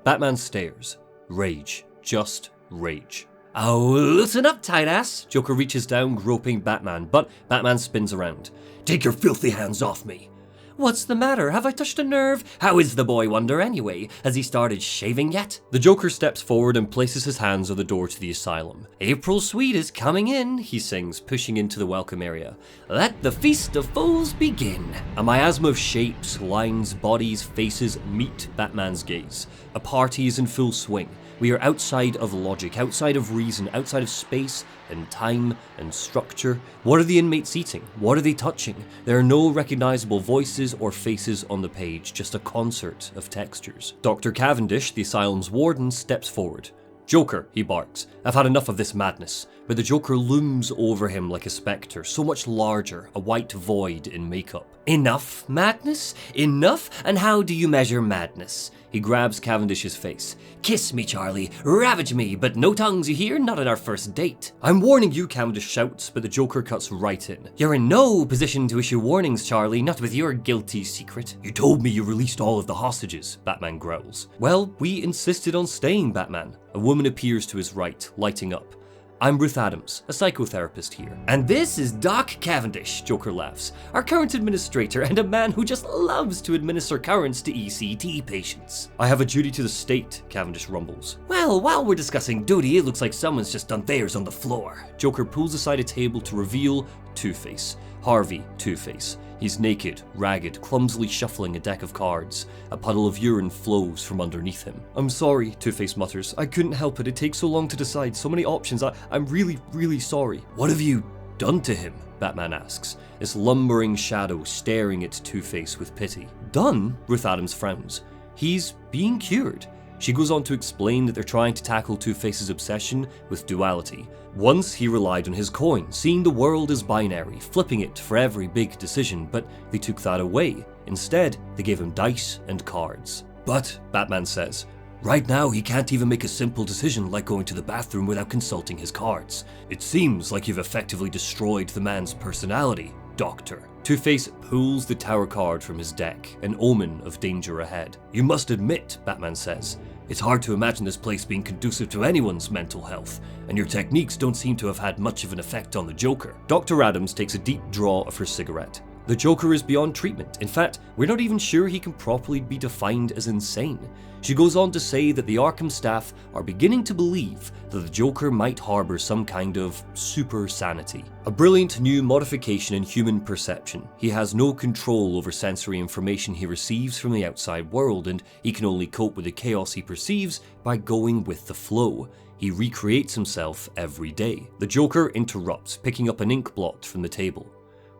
Batman stares. Rage. Just rage. "Oh, loosen up, tight ass." Joker reaches down, groping Batman, but Batman spins around. "Take your filthy hands off me." "What's the matter? Have I touched a nerve? How is the boy wonder anyway? Has he started shaving yet?" The Joker steps forward and places his hands on the door to the asylum. "April Sweet is coming in," he sings, pushing into the welcome area. "Let the feast of fools begin." A miasma of shapes, lines, bodies, faces meet Batman's gaze. A party is in full swing. We are outside of logic, outside of reason, outside of space and time and structure. What are the inmates eating? What are they touching? There are no recognizable voices or faces on the page, just a concert of textures. Dr. Cavendish, the asylum's warden, steps forward. "Joker," he barks, "I've had enough of this madness. but the Joker looms over him like a spectre, so much larger, a white void in makeup. Enough, madness? Enough? And how do you measure madness? He grabs Cavendish's face. Kiss me, Charlie. Ravage me, but no tongues, you hear? Not at our first date. I'm warning you, Cavendish shouts, but the Joker cuts right in. You're in no position to issue warnings, Charlie, not with your guilty secret. You told me you released all of the hostages, Batman growls. Well, we insisted on staying, Batman. A woman appears to his right, lighting up. I'm Ruth Adams, a psychotherapist here. And this is Doc Cavendish, Joker laughs, our current administrator and a man who just loves to administer currents to ECT patients. I have a duty to the state, Cavendish rumbles. Well, while we're discussing duty, it looks like someone's just done theirs on the floor. Joker pulls aside a table to reveal Two-Face. Harvey Two-Face. He's naked, ragged, clumsily shuffling a deck of cards. A puddle of urine flows from underneath him. I'm sorry, Two-Face mutters. I couldn't help it. It takes so long to decide. So many options. I'm really, really sorry. What have you done to him? Batman asks. This lumbering shadow staring at Two-Face with pity. Done? Ruth Adams frowns. He's being cured. She goes on to explain that they're trying to tackle Two-Face's obsession with duality. Once he relied on his coin, seeing the world as binary, flipping it for every big decision, but they took that away. Instead, they gave him dice and cards. But, Batman says, right now he can't even make a simple decision like going to the bathroom without consulting his cards. It seems like you've effectively destroyed the man's personality, Doctor. Two-Face pulls the tower card from his deck, an omen of danger ahead. You must admit, Batman says, it's hard to imagine this place being conducive to anyone's mental health, and your techniques don't seem to have had much of an effect on the Joker. Dr. Adams takes a deep draw of her cigarette. The Joker is beyond treatment. In fact, we're not even sure he can properly be defined as insane. She goes on to say that the Arkham staff are beginning to believe that the Joker might harbour some kind of super sanity. A brilliant new modification in human perception. He has no control over sensory information he receives from the outside world, and he can only cope with the chaos he perceives by going with the flow. He recreates himself every day. The Joker interrupts, picking up an ink blot from the table.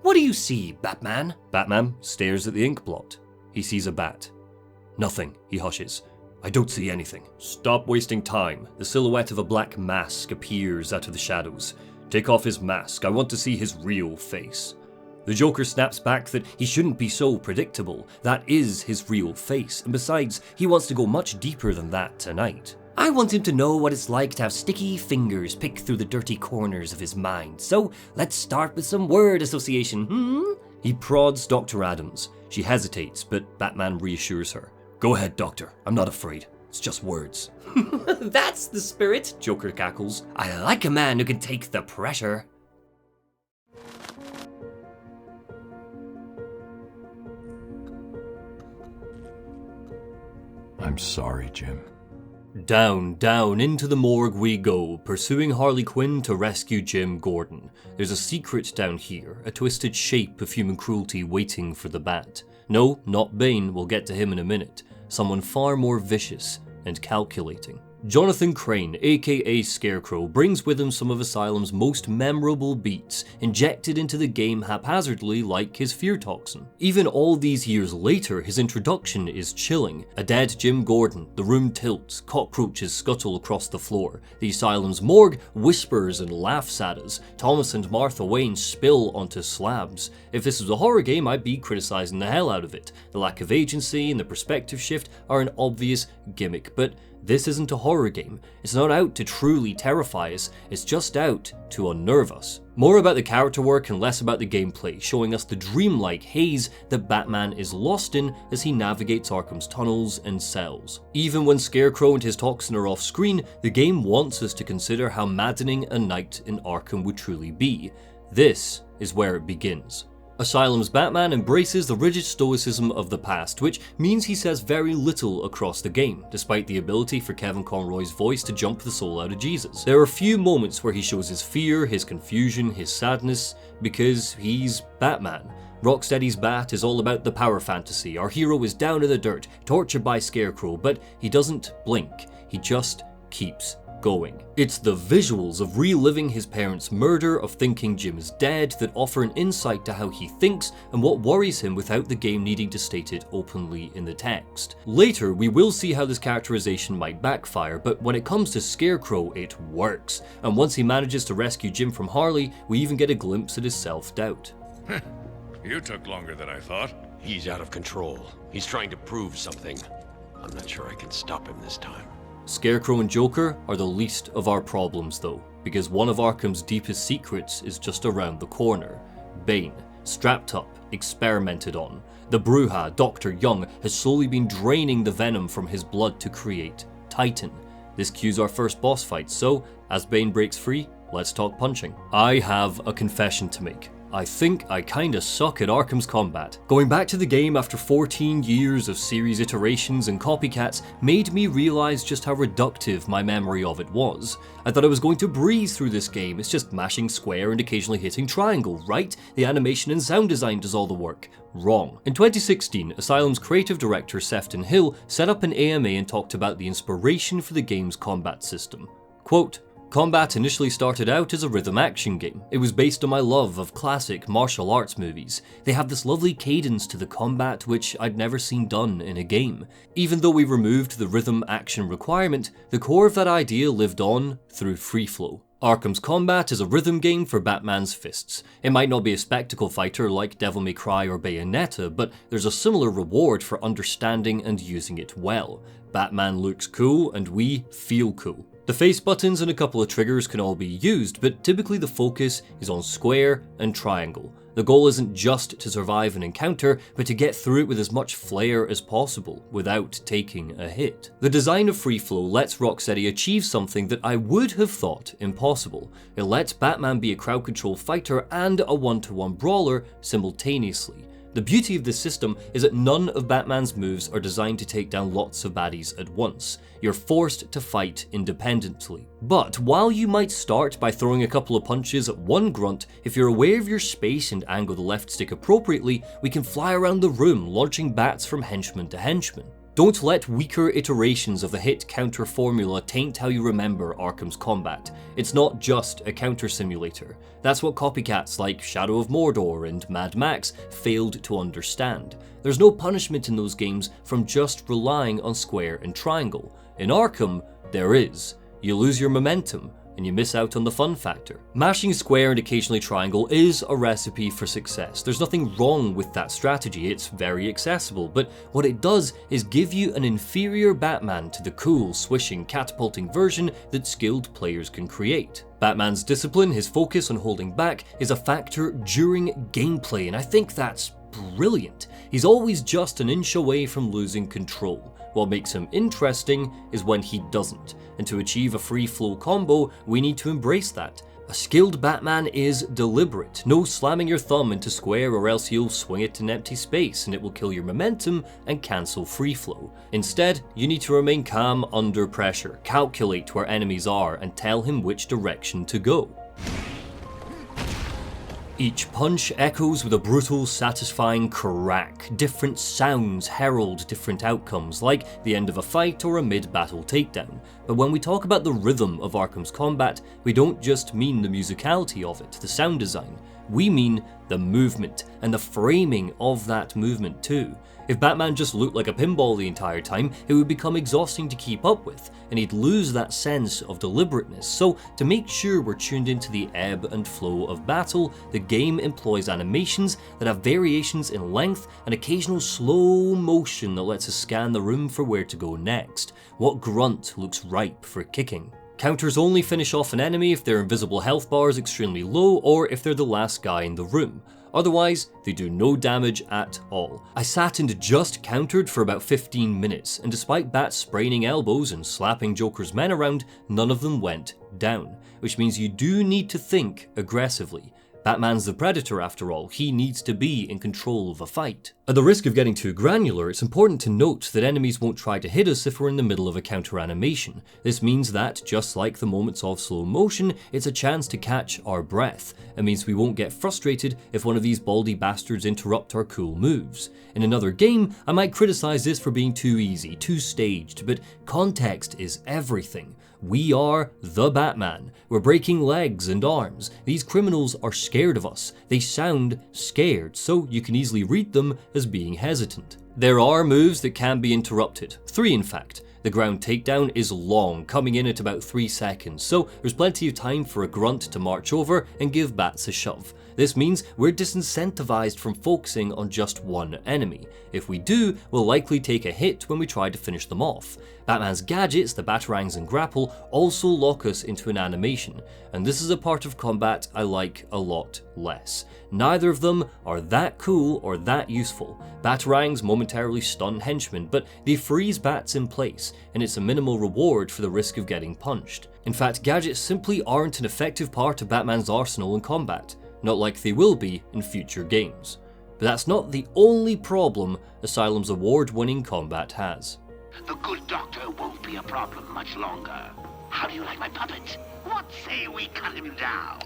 What do you see, Batman? Batman stares at the ink blot. He sees a bat. Nothing, he hushes. I don't see anything. Stop wasting time. The silhouette of a black mask appears out of the shadows. Take off his mask. I want to see his real face. The Joker snaps back that he shouldn't be so predictable. That is his real face, and besides, he wants to go much deeper than that tonight. I want him to know what it's like to have sticky fingers pick through the dirty corners of his mind. So, let's start with some word association, He prods Dr. Adams. She hesitates, but Batman reassures her. Go ahead, Doctor. I'm not afraid. It's just words. That's the spirit, Joker cackles. I like a man who can take the pressure. I'm sorry, Jim. Down, down, into the morgue we go, pursuing Harley Quinn to rescue Jim Gordon. There's a secret down here, a twisted shape of human cruelty waiting for the Bat. No, not Bane, we'll get to him in a minute. Someone far more vicious and calculating. Jonathan Crane, aka Scarecrow, brings with him some of Asylum's most memorable beats, injected into the game haphazardly like his fear toxin. Even all these years later, his introduction is chilling. A dead Jim Gordon, the room tilts, cockroaches scuttle across the floor, the Asylum's morgue whispers and laughs at us, Thomas and Martha Wayne spill onto slabs. If this was a horror game, I'd be criticising the hell out of it. The lack of agency and the perspective shift are an obvious gimmick, but this isn't a horror game. It's not out to truly terrify us, it's just out to unnerve us. More about the character work and less about the gameplay, showing us the dreamlike haze that Batman is lost in as he navigates Arkham's tunnels and cells. Even when Scarecrow and his toxin are off screen, the game wants us to consider how maddening a night in Arkham would truly be. This is where it begins. Asylum's Batman embraces the rigid stoicism of the past, which means he says very little across the game, despite the ability for Kevin Conroy's voice to jump the soul out of Jesus. There are few moments where he shows his fear, his confusion, his sadness, because he's Batman. Rocksteady's Bat is all about the power fantasy. Our hero is down in the dirt, tortured by Scarecrow, but he doesn't blink. He just keeps going. It's the visuals of reliving his parents' murder, of thinking Jim is dead, that offer an insight to how he thinks and what worries him without the game needing to state it openly in the text. Later, we will see how this characterization might backfire, but when it comes to Scarecrow, it works. And once he manages to rescue Jim from Harley, we even get a glimpse at his self-doubt. You took longer than I thought. He's out of control. He's trying to prove something. I'm not sure I can stop him this time. Scarecrow and Joker are the least of our problems though, because one of Arkham's deepest secrets is just around the corner. Bane, strapped up, experimented on. The Bruja, Dr. Young, has slowly been draining the venom from his blood to create Titan. This cues our first boss fight, so as Bane breaks free, let's talk punching. I have a confession to make. I think I kinda suck at Arkham's combat. Going back to the game after 14 years of series iterations and copycats made me realise just how reductive my memory of it was. I thought I was going to breeze through this game, it's just mashing square and occasionally hitting triangle, right? The animation and sound design does all the work. Wrong. In 2016, Asylum's creative director Sefton Hill set up an AMA and talked about the inspiration for the game's combat system. Quote, "Combat initially started out as a rhythm action game. It was based on my love of classic martial arts movies. They have this lovely cadence to the combat which I'd never seen done in a game. Even though we removed the rhythm action requirement, the core of that idea lived on through free flow. Arkham's combat is a rhythm game for Batman's fists. It might not be a spectacle fighter like Devil May Cry or Bayonetta, but there's a similar reward for understanding and using it well. Batman looks cool and we feel cool. The face buttons and a couple of triggers can all be used, but typically the focus is on square and triangle. The goal isn't just to survive an encounter, but to get through it with as much flair as possible, without taking a hit. The design of Free Flow lets Rocksteady achieve something that I would have thought impossible. It lets Batman be a crowd control fighter and a one-to-one brawler simultaneously. The beauty of this system is that none of Batman's moves are designed to take down lots of baddies at once. You're forced to fight independently. But while you might start by throwing a couple of punches at one grunt, if you're aware of your space and angle the left stick appropriately, we can fly around the room, launching bats from henchman to henchman. Don't let weaker iterations of the hit-counter formula taint how you remember Arkham's combat. It's not just a counter simulator. That's what copycats like Shadow of Mordor and Mad Max failed to understand. There's no punishment in those games from just relying on square and triangle. In Arkham, there is. You lose your momentum, and you miss out on the fun factor. Mashing square and occasionally triangle is a recipe for success. There's nothing wrong with that strategy, it's very accessible, but what it does is give you an inferior Batman to the cool, swishing, catapulting version that skilled players can create. Batman's discipline, his focus on holding back, is a factor during gameplay, and I think that's brilliant. He's always just an inch away from losing control. What makes him interesting is when he doesn't, and to achieve a free flow combo, we need to embrace that. A skilled Batman is deliberate, no slamming your thumb into square or else you'll swing it in empty space and it will kill your momentum and cancel free flow. Instead, you need to remain calm under pressure, calculate where enemies are and tell him which direction to go. Each punch echoes with a brutal, satisfying crack. Different sounds herald different outcomes, like the end of a fight or a mid-battle takedown. But when we talk about the rhythm of Arkham's combat, we don't just mean the musicality of it, the sound design. We mean the movement, and the framing of that movement too. If Batman just looked like a pinball the entire time, it would become exhausting to keep up with, and he'd lose that sense of deliberateness. So, to make sure we're tuned into the ebb and flow of battle, the game employs animations that have variations in length and occasional slow motion that lets us scan the room for where to go next. What grunt looks ripe for kicking? Counters only finish off an enemy if their invisible health bar is extremely low or if they're the last guy in the room. Otherwise, they do no damage at all. I sat and just countered for about 15 minutes, and despite Bat spraining elbows and slapping Joker's men around, none of them went down, which means you do need to think aggressively. Batman's the Predator after all, he needs to be in control of a fight. At the risk of getting too granular, it's important to note that enemies won't try to hit us if we're in the middle of a counter animation. This means that, just like the moments of slow motion, it's a chance to catch our breath. It means we won't get frustrated if one of these baldy bastards interrupt our cool moves. In another game, I might criticize this for being too easy, too staged, but context is everything. We are the Batman. We're breaking legs and arms. These criminals are scared of us. They sound scared, so you can easily read them as being hesitant. There are moves that can be interrupted. 3 in fact. The ground takedown is long, coming in at about 3 seconds, so there's plenty of time for a grunt to march over and give Bats a shove. This means we're disincentivized from focusing on just one enemy. If we do, we'll likely take a hit when we try to finish them off. Batman's gadgets, the Batarangs and Grapple, also lock us into an animation, and this is a part of combat I like a lot less. Neither of them are that cool or that useful. Batarangs momentarily stun henchmen, but they freeze bats in place, and it's a minimal reward for the risk of getting punched. In fact, gadgets simply aren't an effective part of Batman's arsenal in combat, not like they will be in future games. But that's not the only problem Asylum's award-winning combat has. The good doctor won't be a problem much longer. How do you like my puppet? What say we cut him down?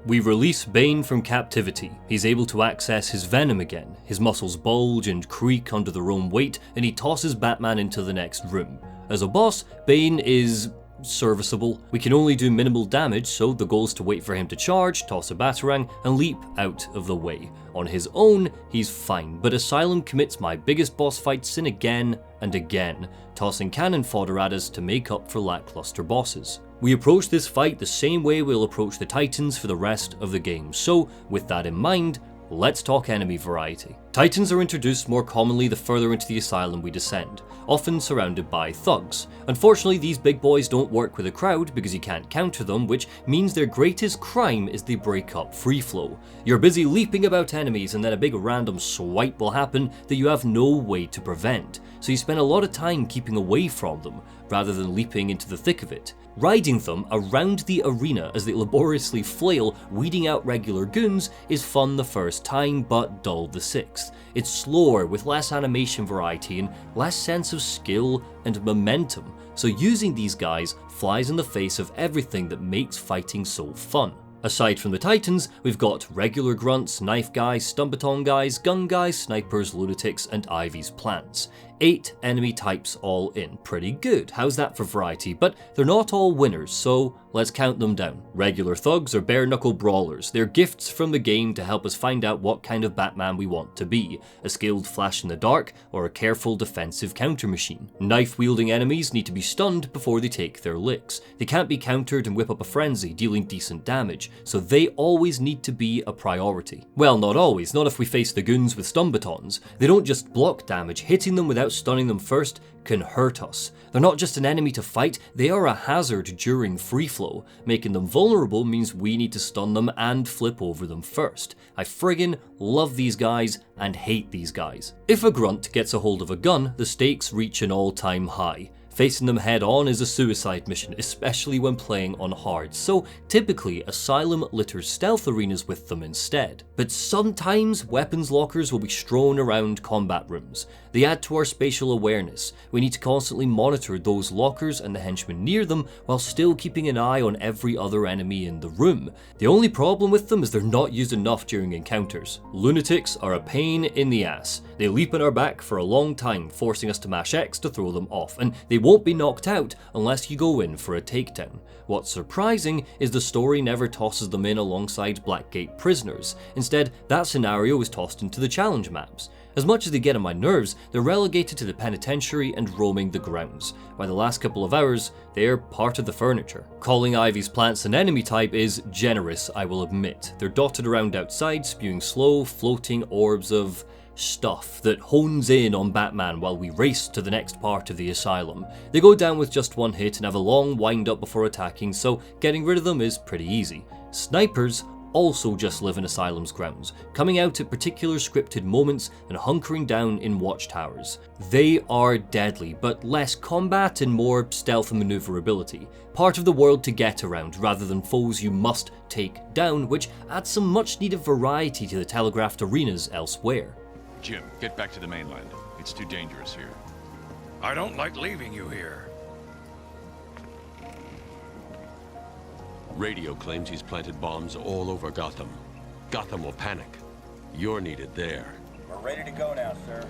We release Bane from captivity. He's able to access his venom again. His muscles bulge and creak under their own weight, and he tosses Batman into the next room. As a boss, Bane is serviceable. We can only do minimal damage, so the goal is to wait for him to charge, toss a Batarang, and leap out of the way. On his own, he's fine, but Asylum commits my biggest boss fight sin again and again, tossing cannon fodder at us to make up for lackluster bosses. We approach this fight the same way we'll approach the Titans for the rest of the game, so with that in mind, let's talk enemy variety. Titans are introduced more commonly the further into the Asylum we descend, often surrounded by thugs. Unfortunately, these big boys don't work with a crowd because you can't counter them, which means their greatest crime is they break up free flow. You're busy leaping about enemies and then a big random swipe will happen that you have no way to prevent, so you spend a lot of time keeping away from them, rather than leaping into the thick of it. Riding them around the arena as they laboriously flail, weeding out regular goons, is fun the first time, but dull the sixth. It's slower, with less animation variety and less sense of skill and momentum, so using these guys flies in the face of everything that makes fighting so fun. Aside from the Titans, we've got regular grunts, knife guys, stun baton guys, gun guys, snipers, lunatics, and Ivy's plants. 8 enemy types all in. Pretty good, how's that for variety? But they're not all winners, so let's count them down. Regular thugs are bare-knuckle brawlers. They're gifts from the game to help us find out what kind of Batman we want to be. A skilled flash in the dark, or a careful defensive counter machine. Knife-wielding enemies need to be stunned before they take their licks. They can't be countered and whip up a frenzy, dealing decent damage, so they always need to be a priority. Well, not always, not if we face the goons with stun batons. They don't just block damage, hitting them without stunning them first can hurt us. They're not just an enemy to fight, they are a hazard during free flow. Making them vulnerable means we need to stun them and flip over them first. I friggin' love these guys and hate these guys. If a grunt gets a hold of a gun, the stakes reach an all-time high. Facing them head on is a suicide mission, especially when playing on hard, so typically Asylum litters stealth arenas with them instead. But sometimes weapons lockers will be strewn around combat rooms. They add to our spatial awareness. We need to constantly monitor those lockers and the henchmen near them while still keeping an eye on every other enemy in the room. The only problem with them is they're not used enough during encounters. Lunatics are a pain in the ass. They leap on our back for a long time, forcing us to mash X to throw them off, and they won't be knocked out unless you go in for a takedown. What's surprising is the story never tosses them in alongside Blackgate prisoners. Instead, that scenario is tossed into the challenge maps. As much as they get on my nerves, they're relegated to the penitentiary and roaming the grounds. By the last couple of hours, they're part of the furniture. Calling Ivy's plants an enemy type is generous, I will admit. They're dotted around outside, spewing slow, floating orbs of stuff that hones in on Batman while we race to the next part of the Asylum. They go down with just one hit and have a long wind up before attacking, so getting rid of them is pretty easy. Snipers also just live in Asylum's grounds, coming out at particular scripted moments and hunkering down in watchtowers. They are deadly, but less combat and more stealth and maneuverability. Part of the world to get around rather than foes you must take down, which adds some much needed variety to the telegraphed arenas elsewhere. Jim, get back to the mainland. It's too dangerous here. I don't like leaving you here. Radio claims he's planted bombs all over Gotham. Gotham will panic. You're needed there. We're ready to go now, sir.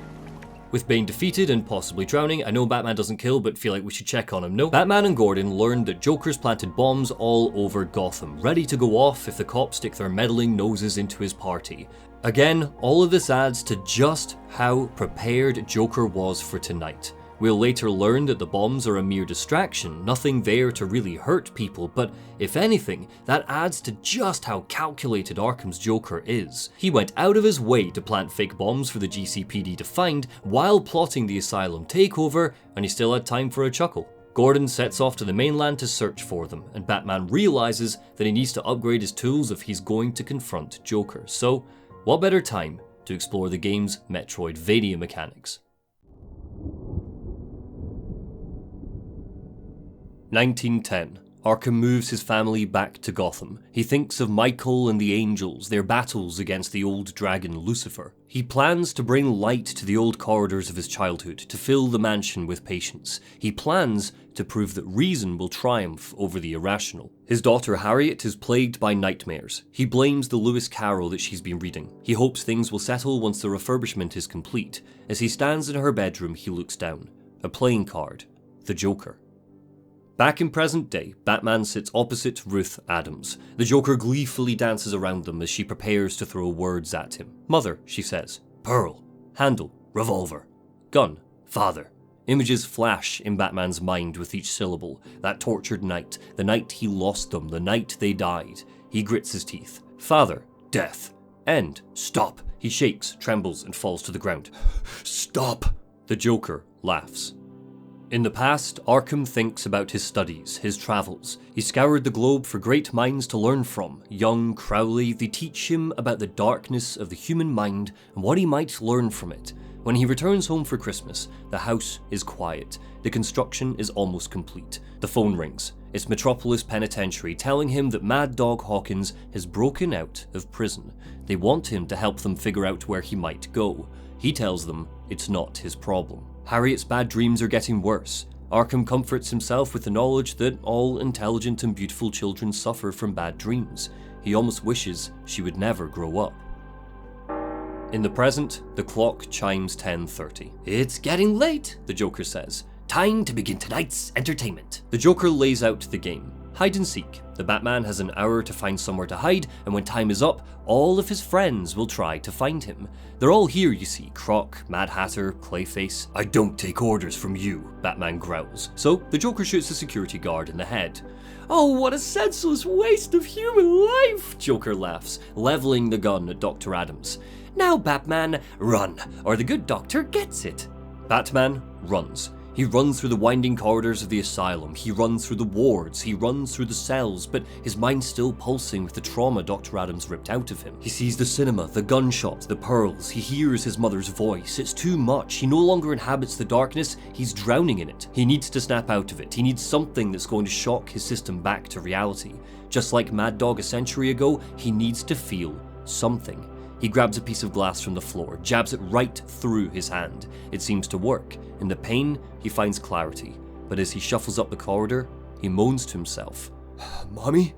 With Bane defeated and possibly drowning, I know Batman doesn't kill, but feel like we should check on him, no? Batman and Gordon learned that Joker's planted bombs all over Gotham, ready to go off if the cops stick their meddling noses into his party. Again, all of this adds to just how prepared Joker was for tonight. We'll later learn that the bombs are a mere distraction, nothing there to really hurt people, but if anything, that adds to just how calculated Arkham's Joker is. He went out of his way to plant fake bombs for the GCPD to find while plotting the Asylum takeover, and he still had time for a chuckle. Gordon sets off to the mainland to search for them, and Batman realizes that he needs to upgrade his tools if he's going to confront Joker. So, what better time to explore the game's Metroidvania mechanics? 1910. Arkham moves his family back to Gotham. He thinks of Michael and the Angels, their battles against the old dragon Lucifer. He plans to bring light to the old corridors of his childhood, to fill the mansion with patience. He plans to prove that reason will triumph over the irrational. His daughter Harriet is plagued by nightmares. He blames the Lewis Carroll that she's been reading. He hopes things will settle once the refurbishment is complete. As he stands in her bedroom, he looks down. A playing card. The Joker. Back in present day, Batman sits opposite Ruth Adams. The Joker gleefully dances around them as she prepares to throw words at him. Mother, she says. Pearl. Handle. Revolver. Gun. Father. Images flash in Batman's mind with each syllable. That tortured night. The night he lost them. The night they died. He grits his teeth. Father. Death. End. Stop. He shakes, trembles, and falls to the ground. Stop. The Joker laughs. In the past, Arkham thinks about his studies, his travels. He scoured the globe for great minds to learn from. Young Crowley, they teach him about the darkness of the human mind and what he might learn from it. When he returns home for Christmas, the house is quiet. The construction is almost complete. The phone rings. It's Metropolis Penitentiary telling him that Mad Dog Hawkins has broken out of prison. They want him to help them figure out where he might go. He tells them it's not his problem. Harriet's bad dreams are getting worse. Arkham comforts himself with the knowledge that all intelligent and beautiful children suffer from bad dreams. He almost wishes she would never grow up. In the present, the clock chimes 10:30. It's getting late, the Joker says. Time to begin tonight's entertainment. The Joker lays out the game. Hide and seek. The Batman has an hour to find somewhere to hide, and when time is up, all of his friends will try to find him. They're all here, you see. Croc, Mad Hatter, Clayface. I don't take orders from you, Batman growls. So, the Joker shoots the security guard in the head. Oh, what a senseless waste of human life, Joker laughs, leveling the gun at Dr. Adams. Now, Batman, run, or the good doctor gets it. Batman runs. He runs through the winding corridors of the asylum, he runs through the wards, he runs through the cells, but his mind's still pulsing with the trauma Dr. Adams ripped out of him. He sees the cinema, the gunshots, the pearls, he hears his mother's voice. It's too much. He no longer inhabits the darkness, he's drowning in it. He needs to snap out of it. He needs something that's going to shock his system back to reality. Just like Mad Dog a century ago, he needs to feel something. He grabs a piece of glass from the floor, jabs it right through his hand. It seems to work. In the pain, he finds clarity. But as he shuffles up the corridor, he moans to himself. Mommy?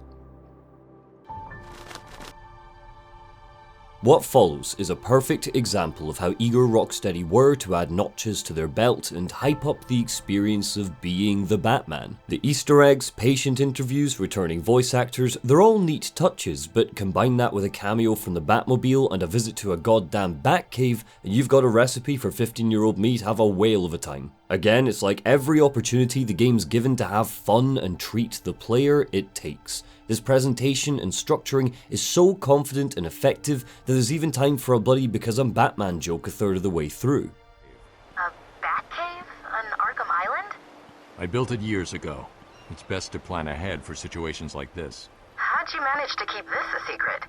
What follows is a perfect example of how eager Rocksteady were to add notches to their belt and hype up the experience of being the Batman. The Easter eggs, patient interviews, returning voice actors, they're all neat touches, but combine that with a cameo from the Batmobile and a visit to a goddamn Batcave, and you've got a recipe for 15-year-old me to have a whale of a time. Again, it's like every opportunity the game's given to have fun and treat the player it takes. This presentation and structuring is so confident and effective that there's even time for a bloody because I'm Batman joke a third of the way through. A Batcave on Arkham Island? I built it years ago. It's best to plan ahead for situations like this. How'd you manage to keep this a secret?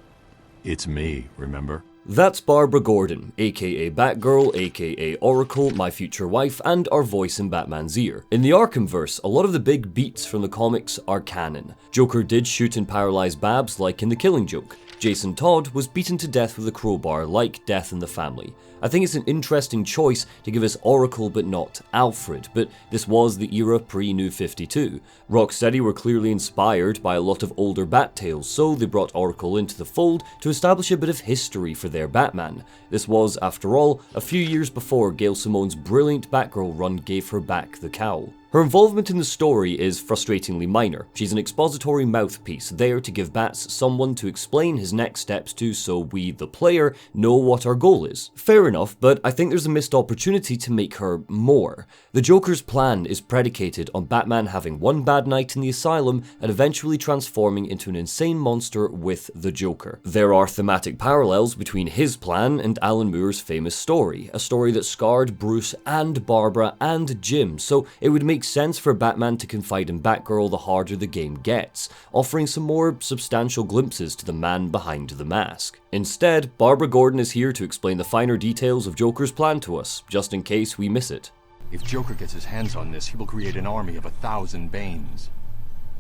It's me, remember? That's Barbara Gordon, aka Batgirl, aka Oracle, my future wife, and our voice in Batman's ear. In the Arkhamverse, a lot of the big beats from the comics are canon. Joker did shoot and paralyze Babs like in The Killing Joke. Jason Todd was beaten to death with a crowbar like Death in the Family. I think it's an interesting choice to give us Oracle but not Alfred, but this was the era pre-New 52. Rocksteady were clearly inspired by a lot of older Bat tales, so they brought Oracle into the fold to establish a bit of history for their Batman. This was, after all, a few years before Gail Simone's brilliant Batgirl run gave her back the cowl. Her involvement in the story is frustratingly minor. She's an expository mouthpiece, there to give Bats someone to explain his next steps to so we, the player, know what our goal is. Fair enough, but I think there's a missed opportunity to make her more. The Joker's plan is predicated on Batman having one bad night in the asylum and eventually transforming into an insane monster with the Joker. There are thematic parallels between his plan and Alan Moore's famous story, a story that scarred Bruce and Barbara and Jim, so it would make sense for Batman to confide in Batgirl the harder the game gets, offering some more substantial glimpses to the man behind the mask. Instead, Barbara Gordon is here to explain the finer details of Joker's plan to us, just in case we miss it. If Joker gets his hands on this, he will create an army of 1,000 Banes.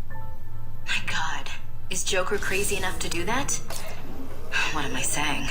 My God, is Joker crazy enough to do that? What am I saying?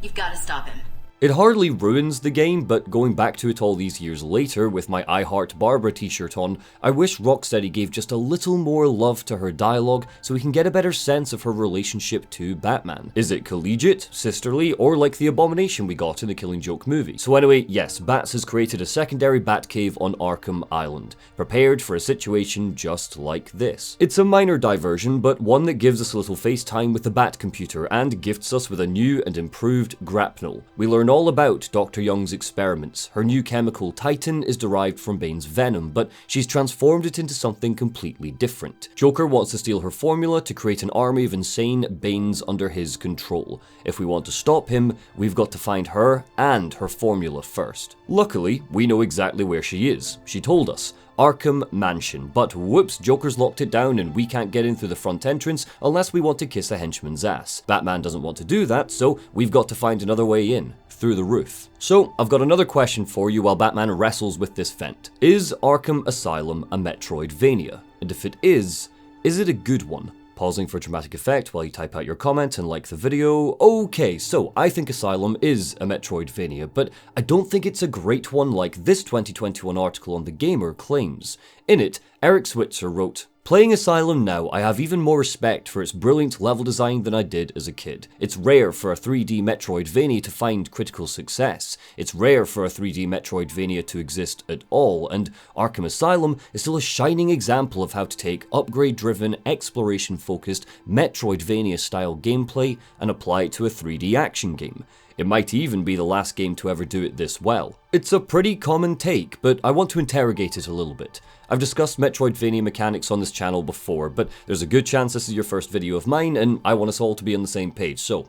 You've got to stop him. It hardly ruins the game, but going back to it all these years later with my I Heart Barbara t-shirt on, I wish Rocksteady gave just a little more love to her dialogue so we can get a better sense of her relationship to Batman. Is it collegiate, sisterly, or like the abomination we got in the Killing Joke movie? So anyway, yes, Bats has created a secondary Batcave on Arkham Island, prepared for a situation just like this. It's a minor diversion, but one that gives us a little FaceTime with the Bat computer and gifts us with a new and improved grapnel. We learn all about Dr. Young's experiments. Her new chemical Titan is derived from Bane's venom, but she's transformed it into something completely different. Joker wants to steal her formula to create an army of insane Banes under his control. If we want to stop him, we've got to find her and her formula first. Luckily, we know exactly where she is. She told us. Arkham Mansion, but whoops, Joker's locked it down and we can't get in through the front entrance unless we want to kiss a henchman's ass. Batman doesn't want to do that, so we've got to find another way in, through the roof. So, I've got another question for you while Batman wrestles with this vent. Is Arkham Asylum a Metroidvania? And if it is it a good one? Pausing for dramatic effect while you type out your comment and like the video. Okay, so I think Asylum is a Metroidvania, but I don't think it's a great one like this 2021 article on The Gamer claims. In it, Eric Switzer wrote, "Playing Asylum now, I have even more respect for its brilliant level design than I did as a kid. It's rare for a 3D Metroidvania to find critical success. It's rare for a 3D Metroidvania to exist at all, and Arkham Asylum is still a shining example of how to take upgrade-driven, exploration-focused, Metroidvania-style gameplay and apply it to a 3D action game. It might even be the last game to ever do it this well." It's a pretty common take, but I want to interrogate it a little bit. I've discussed Metroidvania mechanics on this channel before, but there's a good chance this is your first video of mine, and I want us all to be on the same page, so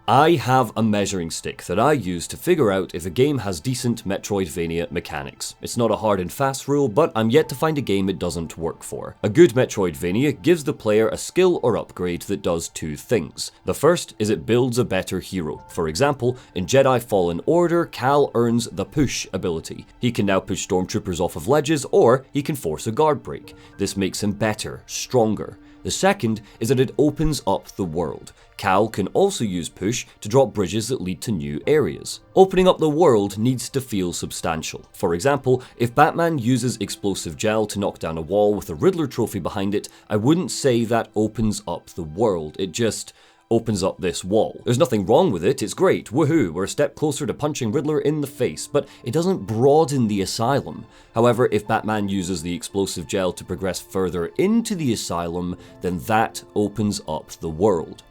I have a measuring stick that I use to figure out if a game has decent Metroidvania mechanics. It's not a hard and fast rule, but I'm yet to find a game it doesn't work for. A good Metroidvania gives the player a skill or upgrade that does two things. The first is it builds a better hero. For example, in Jedi Fallen Order, Cal earns the push ability. He can now push stormtroopers off of ledges, or he can force a guard break. This makes him better, stronger. The second is that it opens up the world. Cal can also use push to drop bridges that lead to new areas. Opening up the world needs to feel substantial. For example, if Batman uses explosive gel to knock down a wall with a Riddler trophy behind it, I wouldn't say that opens up the world. It just opens up this wall. There's nothing wrong with it, it's great, woohoo, we're a step closer to punching Riddler in the face, but it doesn't broaden the asylum. However, if Batman uses the explosive gel to progress further into the asylum, then that opens up the world.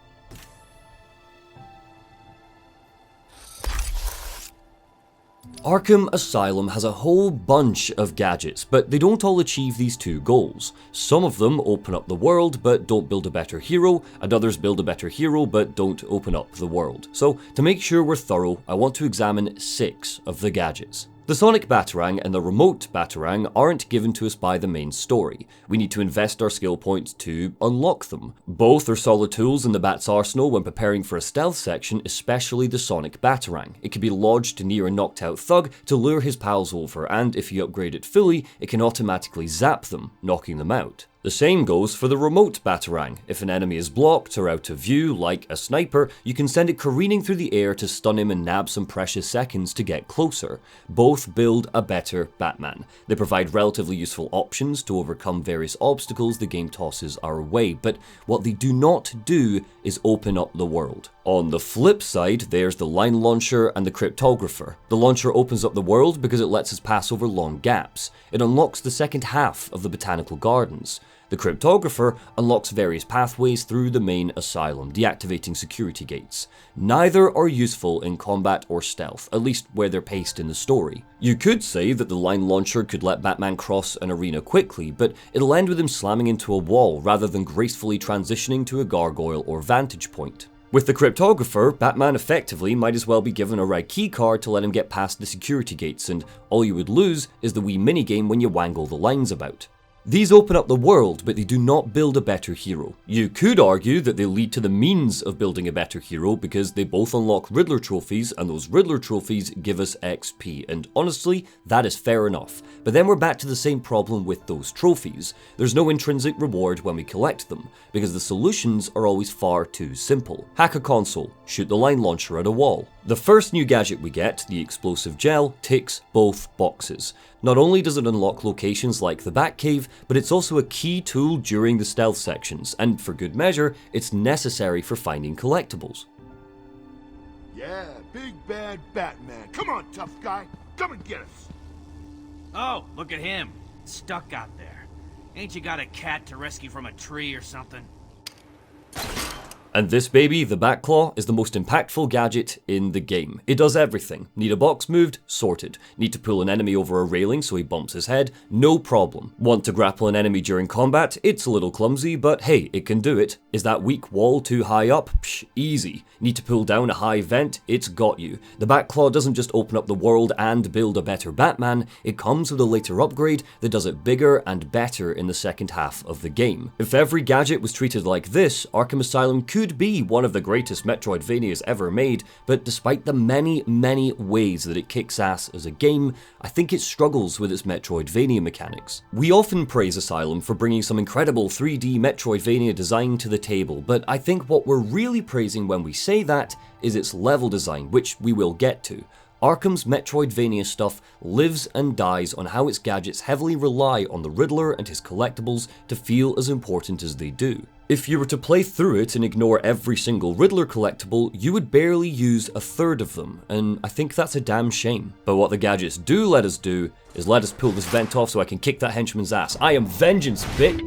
Arkham Asylum has a whole bunch of gadgets, but they don't all achieve these two goals. Some of them open up the world but don't build a better hero, and others build a better hero but don't open up the world. So, to make sure we're thorough, I want to examine 6 of the gadgets. The Sonic Batarang and the Remote Batarang aren't given to us by the main story. We need to invest our skill points to unlock them. Both are solid tools in the Bat's arsenal when preparing for a stealth section, especially the Sonic Batarang. It can be lodged near a knocked out thug to lure his pals over, and if you upgrade it fully, it can automatically zap them, knocking them out. The same goes for the remote Batarang. If an enemy is blocked or out of view, like a sniper, you can send it careening through the air to stun him and nab some precious seconds to get closer. Both build a better Batman. They provide relatively useful options to overcome various obstacles the game tosses our way, but what they do not do is open up the world. On the flip side, there's the line launcher and the cryptographer. The launcher opens up the world because it lets us pass over long gaps. It unlocks the second half of the botanical gardens. The cryptographer unlocks various pathways through the main asylum, deactivating security gates. Neither are useful in combat or stealth, at least where they're paced in the story. You could say that the line launcher could let Batman cross an arena quickly, but it'll end with him slamming into a wall rather than gracefully transitioning to a gargoyle or vantage point. With the cryptographer, Batman effectively might as well be given a red keycard to let him get past the security gates, and all you would lose is the wee minigame when you wangle the lines about. These open up the world, but they do not build a better hero. You could argue that they lead to the means of building a better hero because they both unlock Riddler trophies, and those Riddler trophies give us XP, and honestly, that is fair enough. But then we're back to the same problem with those trophies. There's no intrinsic reward when we collect them, because the solutions are always far too simple. Hack a console, shoot the line launcher at a wall. The first new gadget we get, the explosive gel, ticks both boxes. Not only does it unlock locations like the Batcave, but it's also a key tool during the stealth sections, and for good measure, it's necessary for finding collectibles. Yeah, big bad Batman. Come on, tough guy. Come and get us. Oh, look at him. Stuck out there. Ain't you got a cat to rescue from a tree or something? And this baby, the Batclaw, is the most impactful gadget in the game. It does everything. Need a box moved? Sorted. Need to pull an enemy over a railing so he bumps his head? No problem. Want to grapple an enemy during combat? It's a little clumsy, but hey, it can do it. Is that weak wall too high up? Psh, easy. Need to pull down a high vent? It's got you. The Batclaw doesn't just open up the world and build a better Batman, it comes with a later upgrade that does it bigger and better in the second half of the game. If every gadget was treated like this, Arkham Asylum could be one of the greatest Metroidvanias ever made, but despite the many ways that it kicks ass as a game, I think it struggles with its Metroidvania mechanics. We often praise Asylum for bringing some incredible 3D Metroidvania design to the table, but I think what we're really praising when we say that is its level design, which we will get to. Arkham's Metroidvania stuff lives and dies on how its gadgets heavily rely on the Riddler and his collectibles to feel as important as they do. If you were to play through it and ignore every single Riddler collectible, you would barely use a third of them, and I think that's a damn shame. But what the gadgets do let us do is let us pull this vent off so I can kick that henchman's ass. I am vengeance, bitch!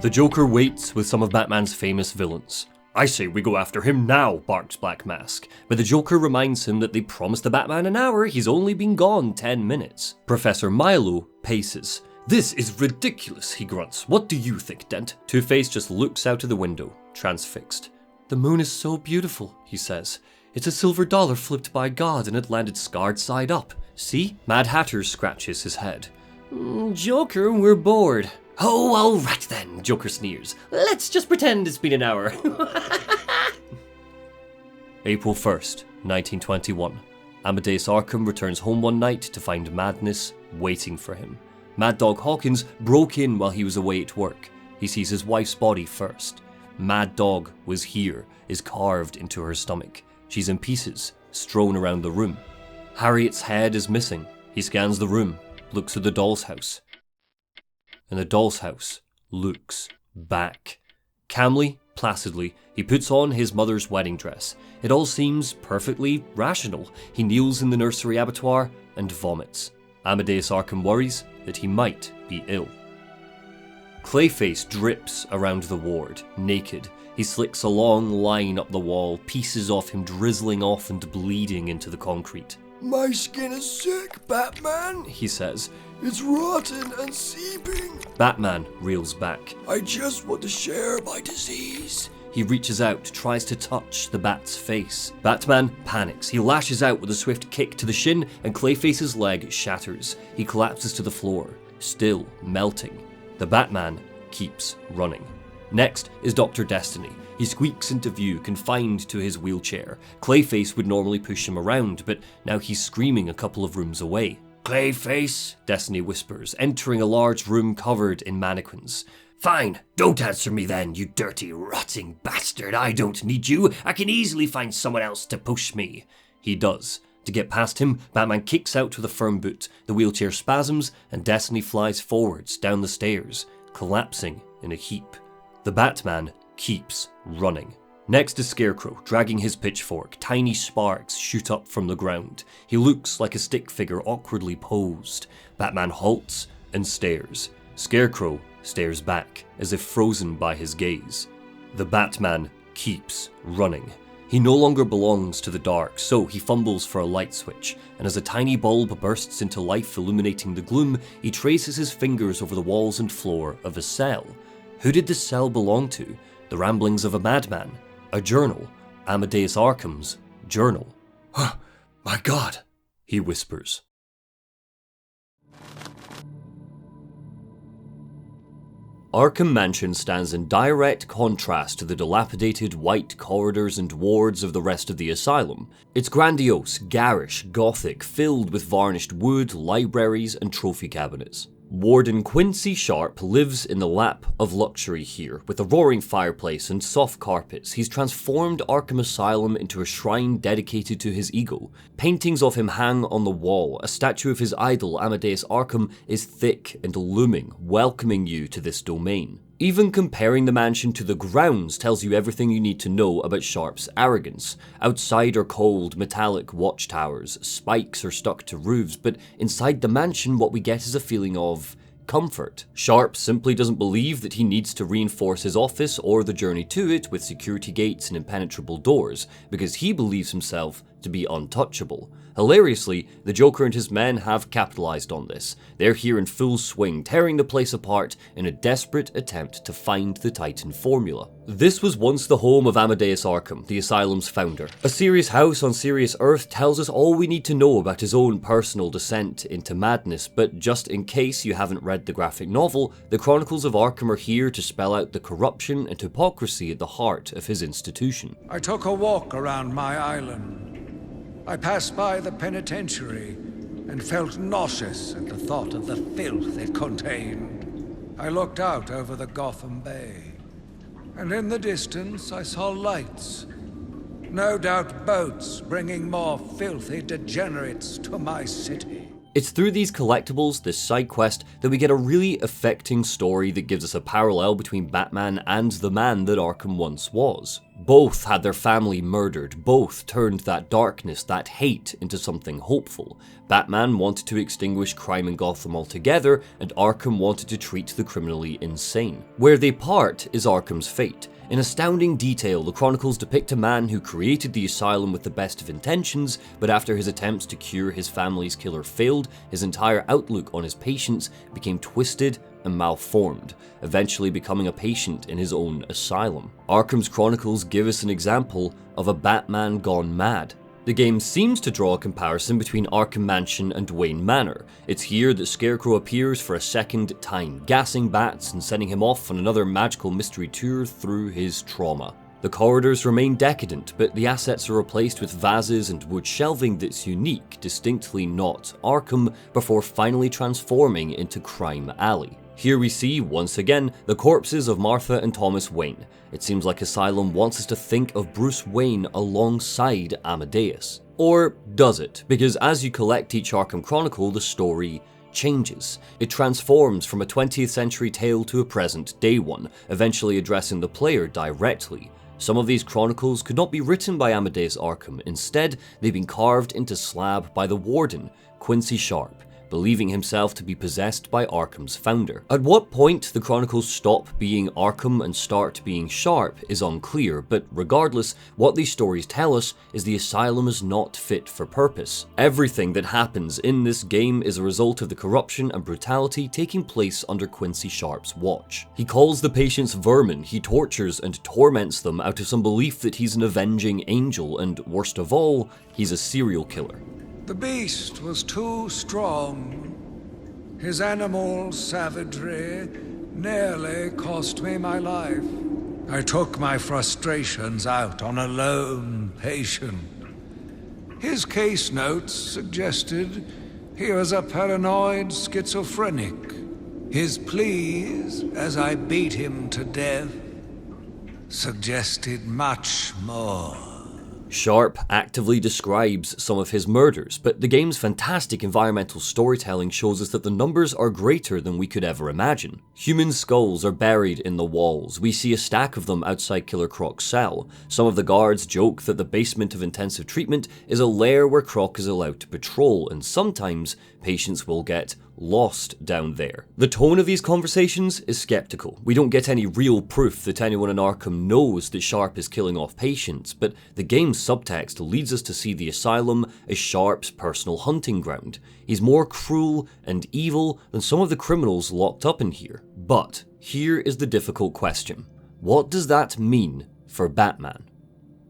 The Joker waits with some of Batman's famous villains. I say we go after him now, barks Black Mask, but the Joker reminds him that they promised the Batman an hour, he's only been gone 10 minutes. Professor Milo paces. This is ridiculous, he grunts. What do you think, Dent? Two-Face just looks out of the window, transfixed. The moon is so beautiful, he says. It's a silver dollar flipped by God and it landed scarred side up. See? Mad Hatter scratches his head. Joker, we're bored. Oh, alright then, Joker sneers. Let's just pretend it's been an hour. April 1st, 1921. Amadeus Arkham returns home one night to find madness waiting for him. Mad Dog Hawkins broke in while he was away at work. He sees his wife's body first. Mad Dog was here, is carved into her stomach. She's in pieces, strewn around the room. Harriet's head is missing. He scans the room, looks at the doll's house. And the doll's house looks back. Calmly, placidly, he puts on his mother's wedding dress. It all seems perfectly rational. He kneels in the nursery abattoir and vomits. Amadeus Arkham worries that he might be ill. Clayface drips around the ward, naked. He slicks a long line up the wall, pieces of him drizzling off and bleeding into the concrete. My skin is sick, Batman, he says. It's rotten and seeping. Batman reels back. I just want to share my disease. He reaches out, tries to touch the Bat's face. Batman panics. He lashes out with a swift kick to the shin, and Clayface's leg shatters. He collapses to the floor, still melting. The Batman keeps running. Next is Dr. Destiny. He squeaks into view, confined to his wheelchair. Clayface would normally push him around, but now he's screaming a couple of rooms away. Clayface, Destiny whispers, entering a large room covered in mannequins. Fine, don't answer me then, you dirty, rotting bastard. I don't need you. I can easily find someone else to push me. He does. To get past him, Batman kicks out with a firm boot. The wheelchair spasms, and Destiny flies forwards down the stairs, collapsing in a heap. The Batman keeps running. Next is Scarecrow, dragging his pitchfork. Tiny sparks shoot up from the ground. He looks like a stick figure awkwardly posed. Batman halts and stares. Scarecrow stares back, as if frozen by his gaze. The Batman keeps running. He no longer belongs to the dark, so he fumbles for a light switch, and as a tiny bulb bursts into life illuminating the gloom, he traces his fingers over the walls and floor of a cell. Who did this cell belong to? The ramblings of a madman? A journal? Amadeus Arkham's journal. My God, he whispers. Arkham Mansion stands in direct contrast to the dilapidated white corridors and wards of the rest of the asylum. It's grandiose, garish, gothic, filled with varnished wood, libraries, and trophy cabinets. Warden Quincy Sharpe lives in the lap of luxury here. With a roaring fireplace and soft carpets, he's transformed Arkham Asylum into a shrine dedicated to his ego. Paintings of him hang on the wall. A statue of his idol, Amadeus Arkham, is thick and looming, welcoming you to this domain. Even comparing the mansion to the grounds tells you everything you need to know about Sharpe's arrogance. Outside are cold, metallic watchtowers, spikes are stuck to roofs, but inside the mansion what we get is a feeling of comfort. Sharpe simply doesn't believe that he needs to reinforce his office or the journey to it with security gates and impenetrable doors, because he believes himself to be untouchable. Hilariously, the Joker and his men have capitalized on this. They're here in full swing, tearing the place apart in a desperate attempt to find the Titan formula. This was once the home of Amadeus Arkham, the asylum's founder. A serious house on serious Earth tells us all we need to know about his own personal descent into madness, but just in case you haven't read the graphic novel, the Chronicles of Arkham are here to spell out the corruption and hypocrisy at the heart of his institution. I took a walk around my island. I passed by the penitentiary and felt nauseous at the thought of the filth it contained. I looked out over the Gotham Bay, and in the distance I saw lights. No doubt boats bringing more filthy degenerates to my city. It's through these collectibles, this side quest, that we get a really affecting story that gives us a parallel between Batman and the man that Arkham once was. Both had their family murdered, both turned that darkness, that hate, into something hopeful. Batman wanted to extinguish crime in Gotham altogether, and Arkham wanted to treat the criminally insane. Where they part is Arkham's fate. In astounding detail, the Chronicles depict a man who created the asylum with the best of intentions, but after his attempts to cure his family's killer failed, his entire outlook on his patients became twisted and malformed, eventually becoming a patient in his own asylum. Arkham's Chronicles give us an example of a Batman gone mad. The game seems to draw a comparison between Arkham Mansion and Wayne Manor. It's here that Scarecrow appears for a second time, gassing bats and sending him off on another magical mystery tour through his trauma. The corridors remain decadent, but the assets are replaced with vases and wood shelving that's unique, distinctly not Arkham, before finally transforming into Crime Alley. Here we see, once again, the corpses of Martha and Thomas Wayne. It seems like Asylum wants us to think of Bruce Wayne alongside Amadeus. Or does it? Because as you collect each Arkham Chronicle, the story changes. It transforms from a 20th century tale to a present day one, eventually addressing the player directly. Some of these chronicles could not be written by Amadeus Arkham. Instead, they've been carved into slab by the Warden, Quincy Sharpe, believing himself to be possessed by Arkham's founder. At what point the Chronicles stop being Arkham and start being Sharpe is unclear, but regardless, what these stories tell us is the Asylum is not fit for purpose. Everything that happens in this game is a result of the corruption and brutality taking place under Quincy Sharpe's watch. He calls the patients vermin, he tortures and torments them out of some belief that he's an avenging angel, and worst of all, he's a serial killer. The beast was too strong. His animal savagery nearly cost me my life. I took my frustrations out on a lone patient. His case notes suggested He was a paranoid schizophrenic. His pleas, as I beat him to death, suggested much more. Sharpe actively describes some of his murders, but the game's fantastic environmental storytelling shows us that the numbers are greater than we could ever imagine. Human skulls are buried in the walls. We see a stack of them outside Killer Croc's cell. Some of the guards joke that the basement of intensive treatment is a lair where Croc is allowed to patrol, and sometimes patients will get lost down there. The tone of these conversations is skeptical. We don't get any real proof that anyone in Arkham knows that Sharpe is killing off patients, but the game's subtext leads us to see the asylum as Sharpe's personal hunting ground. He's more cruel and evil than some of the criminals locked up in here. But here is the difficult question. What does that mean for Batman?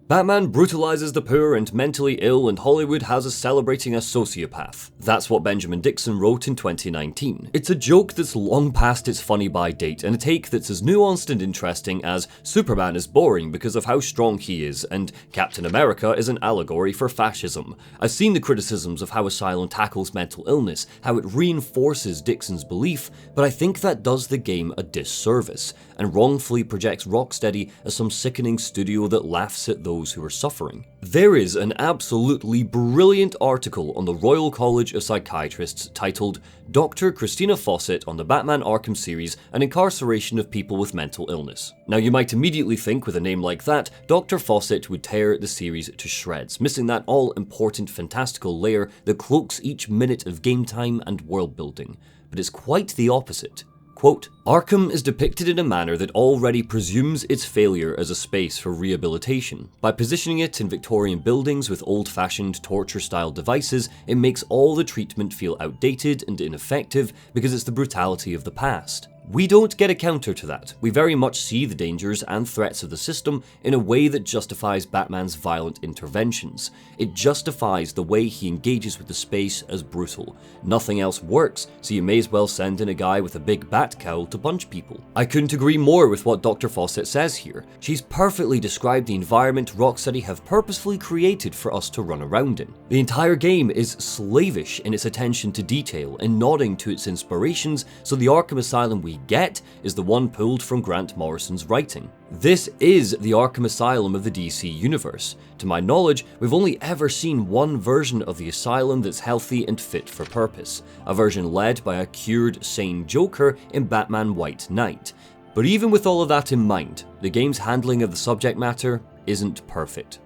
Batman brutalizes the poor and mentally ill, and Hollywood has us celebrating a sociopath. That's what Benjamin Dixon wrote in 2019. It's a joke that's long past its funny by date, and a take that's as nuanced and interesting as Superman is boring because of how strong he is, and Captain America is an allegory for fascism. I've seen the criticisms of how Asylum tackles mental illness, how it reinforces Dixon's belief, but I think that does the game a disservice, and wrongfully projects Rocksteady as some sickening studio that laughs at those who are suffering. There is an absolutely brilliant article on the Royal College of Psychiatrists titled Dr. Christina Fawcett on the Batman Arkham series and incarceration of people with mental illness. Now you might immediately think with a name like that, Dr. Fawcett would tear the series to shreds, missing that all-important fantastical layer that cloaks each minute of game time and world building. But it's quite the opposite. Quote, Arkham is depicted in a manner that already presumes its failure as a space for rehabilitation. By positioning it in Victorian buildings with old-fashioned torture-style devices, it makes all the treatment feel outdated and ineffective because it's the brutality of the past. We don't get a counter to that. We very much see the dangers and threats of the system in a way that justifies Batman's violent interventions. It justifies the way he engages with the space as brutal. Nothing else works, so you may as well send in a guy with a big bat cowl to punch people. I couldn't agree more with what Dr. Fawcett says here. She's perfectly described the environment Rocksteady have purposefully created for us to run around in. The entire game is slavish in its attention to detail and nodding to its inspirations, so the Arkham Asylum we get is the one pulled from Grant Morrison's writing. This is the Arkham Asylum of the DC universe. To my knowledge, we've only ever seen one version of the asylum that's healthy and fit for purpose, a version led by a cured, sane Joker in Batman White Knight. But even with all of that in mind, the game's handling of the subject matter isn't perfect.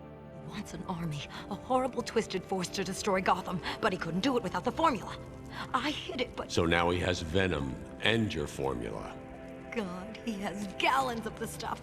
He wants an army, a horrible twisted force to destroy Gotham, but he couldn't do it without the formula. I hid it, but... So now he has Venom and your formula. God, he has gallons of the stuff.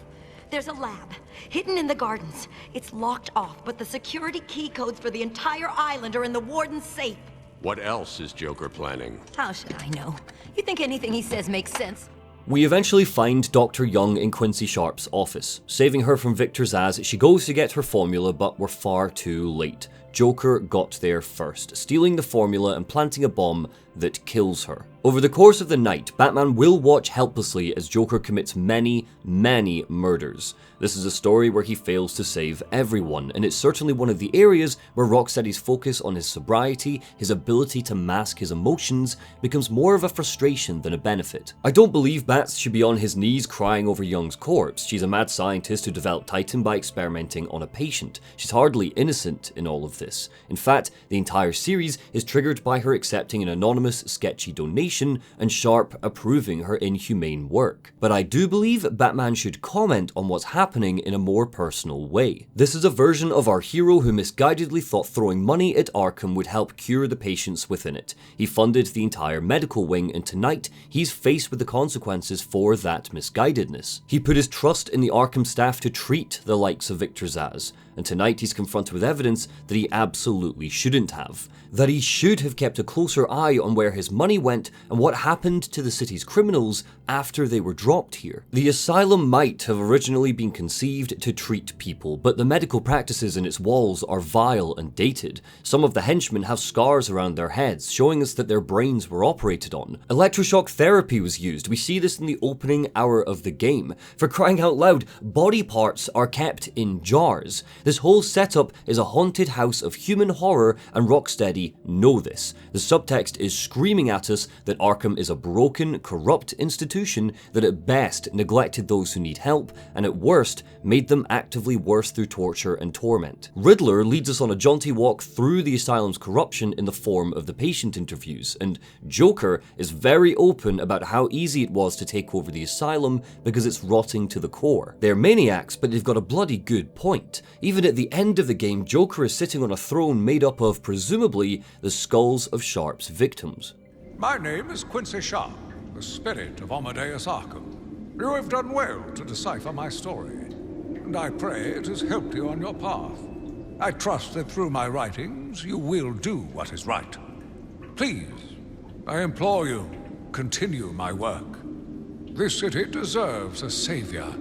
There's a lab, hidden in the gardens. It's locked off, but the security key codes for the entire island are in the warden's safe. What else is Joker planning? How should I know? You think anything he says makes sense? We eventually find Dr. Young in Quincy Sharpe's office. Saving her from Victor Zsasz, she goes to get her formula, but we're far too late. Joker got there first, stealing the formula and planting a bomb that kills her. Over the course of the night, Batman will watch helplessly as Joker commits many, many murders. This is a story where he fails to save everyone, and it's certainly one of the areas where Rocksteady's focus on his sobriety, his ability to mask his emotions, becomes more of a frustration than a benefit. I don't believe Bats should be on his knees crying over Young's corpse. She's a mad scientist who developed Titan by experimenting on a patient. She's hardly innocent in all of this. In fact, the entire series is triggered by her accepting an anonymous, sketchy donation and Sharpe approving her inhumane work. But I do believe Batman should comment on what's happening in a more personal way. This is a version of our hero who misguidedly thought throwing money at Arkham would help cure the patients within it. He funded the entire medical wing, and tonight he's faced with the consequences for that misguidedness. He put his trust in the Arkham staff to treat the likes of Victor Zsasz, and tonight he's confronted with evidence that he absolutely shouldn't have. That he should have kept a closer eye on where his money went and what happened to the city's criminals after they were dropped here. The asylum might have originally been conceived to treat people, but the medical practices in its walls are vile and dated. Some of the henchmen have scars around their heads, showing us that their brains were operated on. Electroshock therapy was used. We see this in the opening hour of the game. For crying out loud, body parts are kept in jars. This whole setup is a haunted house of human horror, and Rocksteady know this. The subtext is screaming at us that Arkham is a broken, corrupt institution that at best neglected those who need help, and at worst made them actively worse through torture and torment. Riddler leads us on a jaunty walk through the asylum's corruption in the form of the patient interviews, and Joker is very open about how easy it was to take over the asylum because it's rotting to the core. They're maniacs, but they've got a bloody good point. Even at the end of the game, Joker is sitting on a throne made up of, presumably, the skulls of Sharpe's victims. My name is Quincy Sharpe, the spirit of Amadeus Arkham. You have done well to decipher my story, and I pray it has helped you on your path. I trust that through my writings you will do what is right. Please, I implore you, continue my work. This city deserves a savior.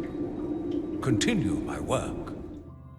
Continue my work.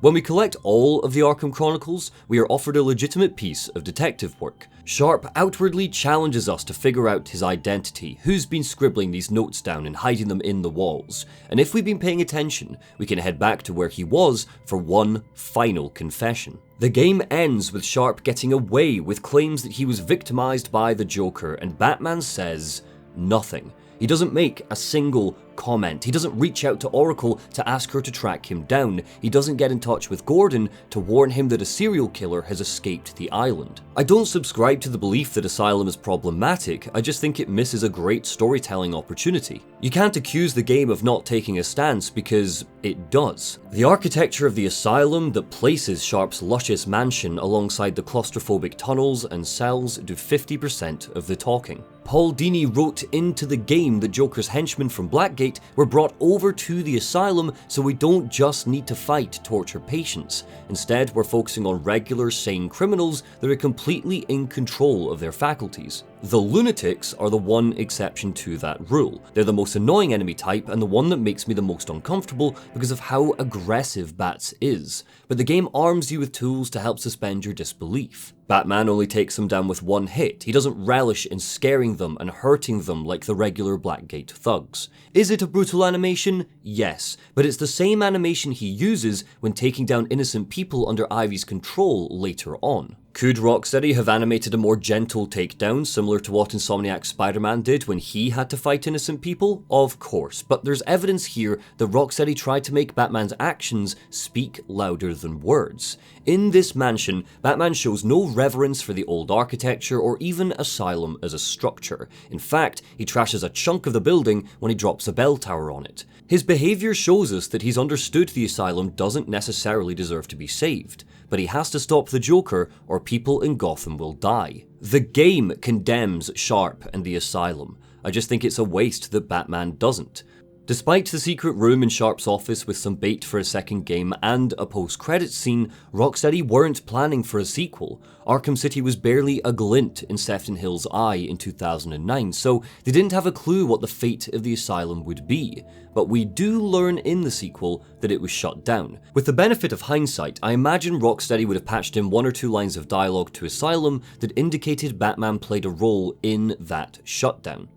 When we collect all of the Arkham Chronicles, we are offered a legitimate piece of detective work. Sharpe outwardly challenges us to figure out his identity, who's been scribbling these notes down and hiding them in the walls, and if we've been paying attention, we can head back to where he was for one final confession. The game ends with Sharpe getting away with claims that he was victimized by the Joker, and Batman says nothing. He doesn't make a single comment. He doesn't reach out to Oracle to ask her to track him down. He doesn't get in touch with Gordon to warn him that a serial killer has escaped the island. I don't subscribe to the belief that Asylum is problematic, I just think it misses a great storytelling opportunity. You can't accuse the game of not taking a stance because it does. The architecture of the Asylum that places Sharpe's luscious mansion alongside the claustrophobic tunnels and cells do 50% of the talking. Paul Dini wrote into the game that Joker's henchmen from Blackgate were brought over to the asylum so we don't just need to fight torture patients. Instead, we're focusing on regular, sane criminals that are completely in control of their faculties. The lunatics are the one exception to that rule. They're the most annoying enemy type and the one that makes me the most uncomfortable because of how aggressive Bats is. But the game arms you with tools to help suspend your disbelief. Batman only takes them down with one hit. He doesn't relish in scaring them and hurting them like the regular Blackgate thugs. Is it a brutal animation? Yes, but it's the same animation he uses when taking down innocent people under Ivy's control later on. Could Rocksteady have animated a more gentle takedown, similar to what Insomniac's Spider-Man did when he had to fight innocent people? Of course, but there's evidence here that Rocksteady tried to make Batman's actions speak louder than words. In this mansion, Batman shows no reverence for the old architecture or even Asylum as a structure. In fact, he trashes a chunk of the building when he drops a bell tower on it. His behaviour shows us that he's understood the Asylum doesn't necessarily deserve to be saved, but he has to stop the Joker or people in Gotham will die. The game condemns Sharpe and the Asylum. I just think it's a waste that Batman doesn't. Despite the secret room in Sharpe's office with some bait for a second game and a post-credits scene, Rocksteady weren't planning for a sequel. Arkham City was barely a glint in Sefton Hill's eye in 2009, so they didn't have a clue what the fate of the Asylum would be. But we do learn in the sequel that it was shut down. With the benefit of hindsight, I imagine Rocksteady would have patched in 1 or 2 lines of dialogue to Asylum that indicated Batman played a role in that shutdown.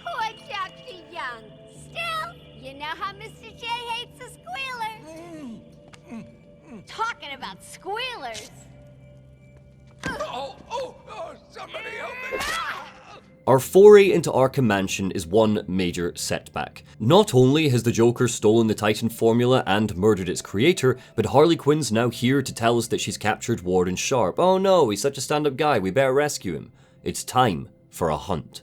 Poor Dr. Young. Still, you know how Mr. J hates a squealer. Talking about squealers. Somebody help me! Our foray into Arkham Mansion is one major setback. Not only has the Joker stolen the Titan formula and murdered its creator, but Harley Quinn's now here to tell us that she's captured Warden Sharpe. Oh no, he's such a stand-up guy, we better rescue him. It's time for a hunt.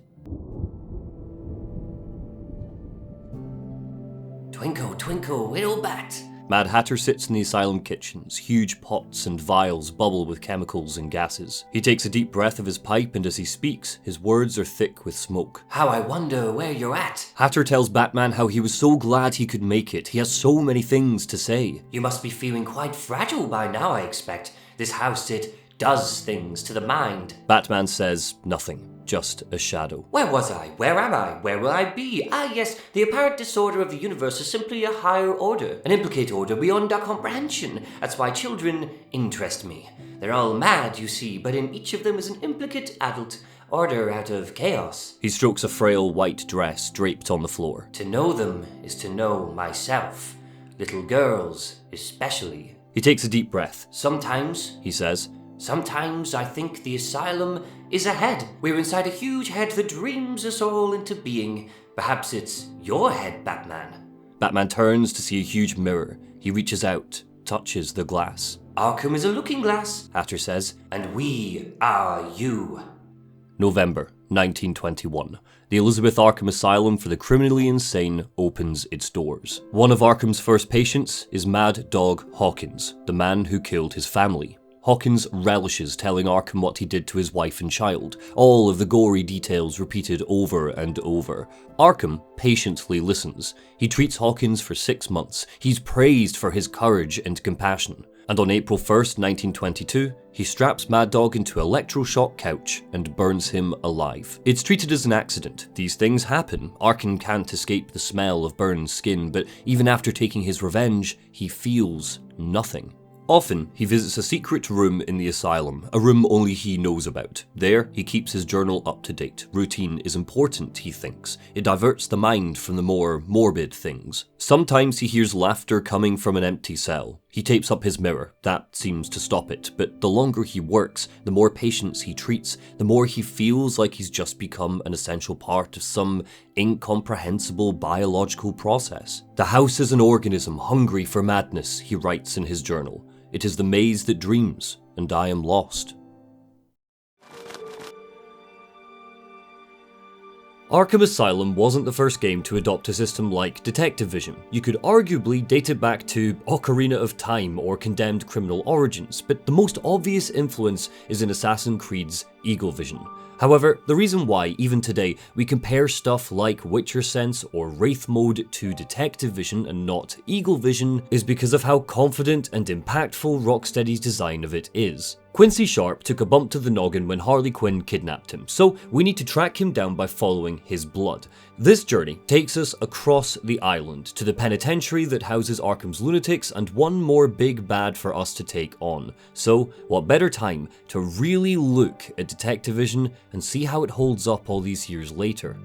Twinkle, twinkle, little bat. Mad Hatter sits in the asylum kitchens. Huge pots and vials bubble with chemicals and gases. He takes a deep breath of his pipe, and as he speaks, his words are thick with smoke. How I wonder where you're at. Hatter tells Batman how he was so glad he could make it. He has so many things to say. You must be feeling quite fragile by now, I expect. This house, it does things to the mind. Batman says nothing. just a shadow. Where was I? Where am I? Where will I be? Ah, yes, the apparent disorder of the universe is simply a higher order, an implicate order beyond our comprehension. That's why children interest me. They're all mad, you see, but in each of them is an implicate adult order out of chaos. He strokes a frail white dress draped on the floor. To know them is to know myself. Little girls, especially. He takes a deep breath. Sometimes, he says, sometimes I think the asylum is a head. We're inside a huge head that dreams us all into being. Perhaps it's your head, Batman. Batman turns to see a huge mirror. He reaches out, touches the glass. Arkham is a looking glass, Hatter says, and we are you. November 1921. The Elizabeth Arkham Asylum for the Criminally Insane opens its doors. One of Arkham's first patients is Mad Dog Hawkins, the man who killed his family. Hawkins relishes telling Arkham what he did to his wife and child, all of the gory details repeated over and over. Arkham patiently listens. He treats Hawkins for 6 months. He's praised for his courage and compassion. And on April 1st, 1922, he straps Mad Dog into an electroshock couch and burns him alive. It's treated as an accident. These things happen. Arkham can't escape the smell of burned skin, but even after taking his revenge, he feels nothing. Often, he visits a secret room in the asylum, a room only he knows about. There, he keeps his journal up to date. Routine is important, he thinks. It diverts the mind from the more morbid things. Sometimes he hears laughter coming from an empty cell. He tapes up his mirror. That seems to stop it, but the longer he works, the more patients he treats, the more he feels like he's just become an essential part of some incomprehensible biological process. The house is an organism hungry for madness, he writes in his journal. It is the maze that dreams, and I am lost. Arkham Asylum wasn't the first game to adopt a system like detective vision. You could arguably date it back to Ocarina of Time or Condemned Criminal Origins, but the most obvious influence is in Assassin's Creed's Eagle Vision. However, the reason why, even today, we compare stuff like Witcher Sense or Wraith Mode to Detective Vision and not Eagle Vision is because of how confident and impactful Rocksteady's design of it is. Quincy Sharpe took a bump to the noggin when Harley Quinn kidnapped him, so we need to track him down by following his blood. This journey takes us across the island to the penitentiary that houses Arkham's lunatics and one more big bad for us to take on. So, what better time to really look at Detective Vision and see how it holds up all these years later.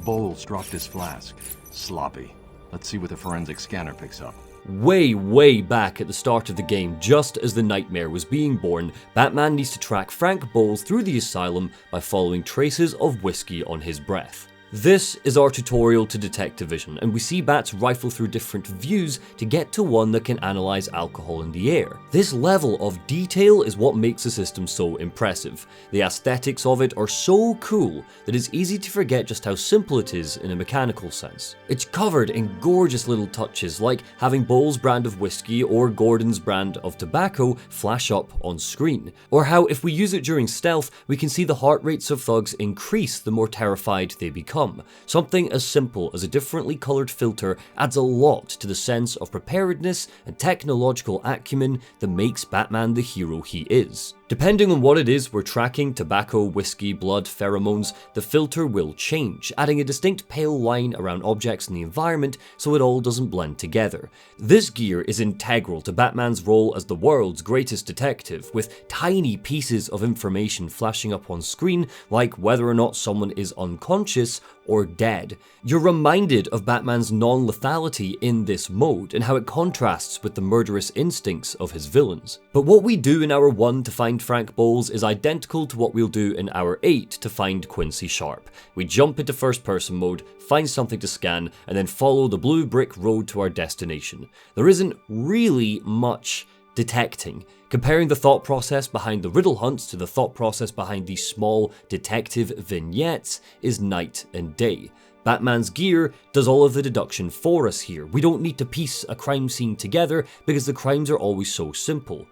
Bowles dropped his flask. Sloppy. Let's see what the forensic scanner picks up. Way back at the start of the game, just as the nightmare was being born, Batman needs to track Frank Bowles through the asylum by following traces of whiskey on his breath. This is our tutorial to Detective Vision, and we see Bats rifle through different views to get to one that can analyze alcohol in the air. This level of detail is what makes the system so impressive. The aesthetics of it are so cool that it's easy to forget just how simple it is in a mechanical sense. It's covered in gorgeous little touches like having Bowles' brand of whiskey or Gordon's brand of tobacco flash up on screen, or how if we use it during stealth, we can see the heart rates of thugs increase the more terrified they become. Something as simple as a differently coloured filter adds a lot to the sense of preparedness and technological acumen that makes Batman the hero he is. Depending on what it is we're tracking, tobacco, whiskey, blood, pheromones, the filter will change, adding a distinct pale line around objects in the environment so it all doesn't blend together. This gear is integral to Batman's role as the world's greatest detective, with tiny pieces of information flashing up on screen like whether or not someone is unconscious or dead. You're reminded of Batman's non-lethality in this mode and how it contrasts with the murderous instincts of his villains. But what we do in Hour 1 to find Frank Bowles is identical to what we'll do in Hour 8 to find Quincy Sharpe. We jump into first person mode, find something to scan, and then follow the blue brick road to our destination. There isn't really much detecting. Comparing the thought process behind the riddle hunts to the thought process behind these small detective vignettes is night and day. Batman's gear does all of the deduction for us here. We don't need to piece a crime scene together because the crimes are always so simple.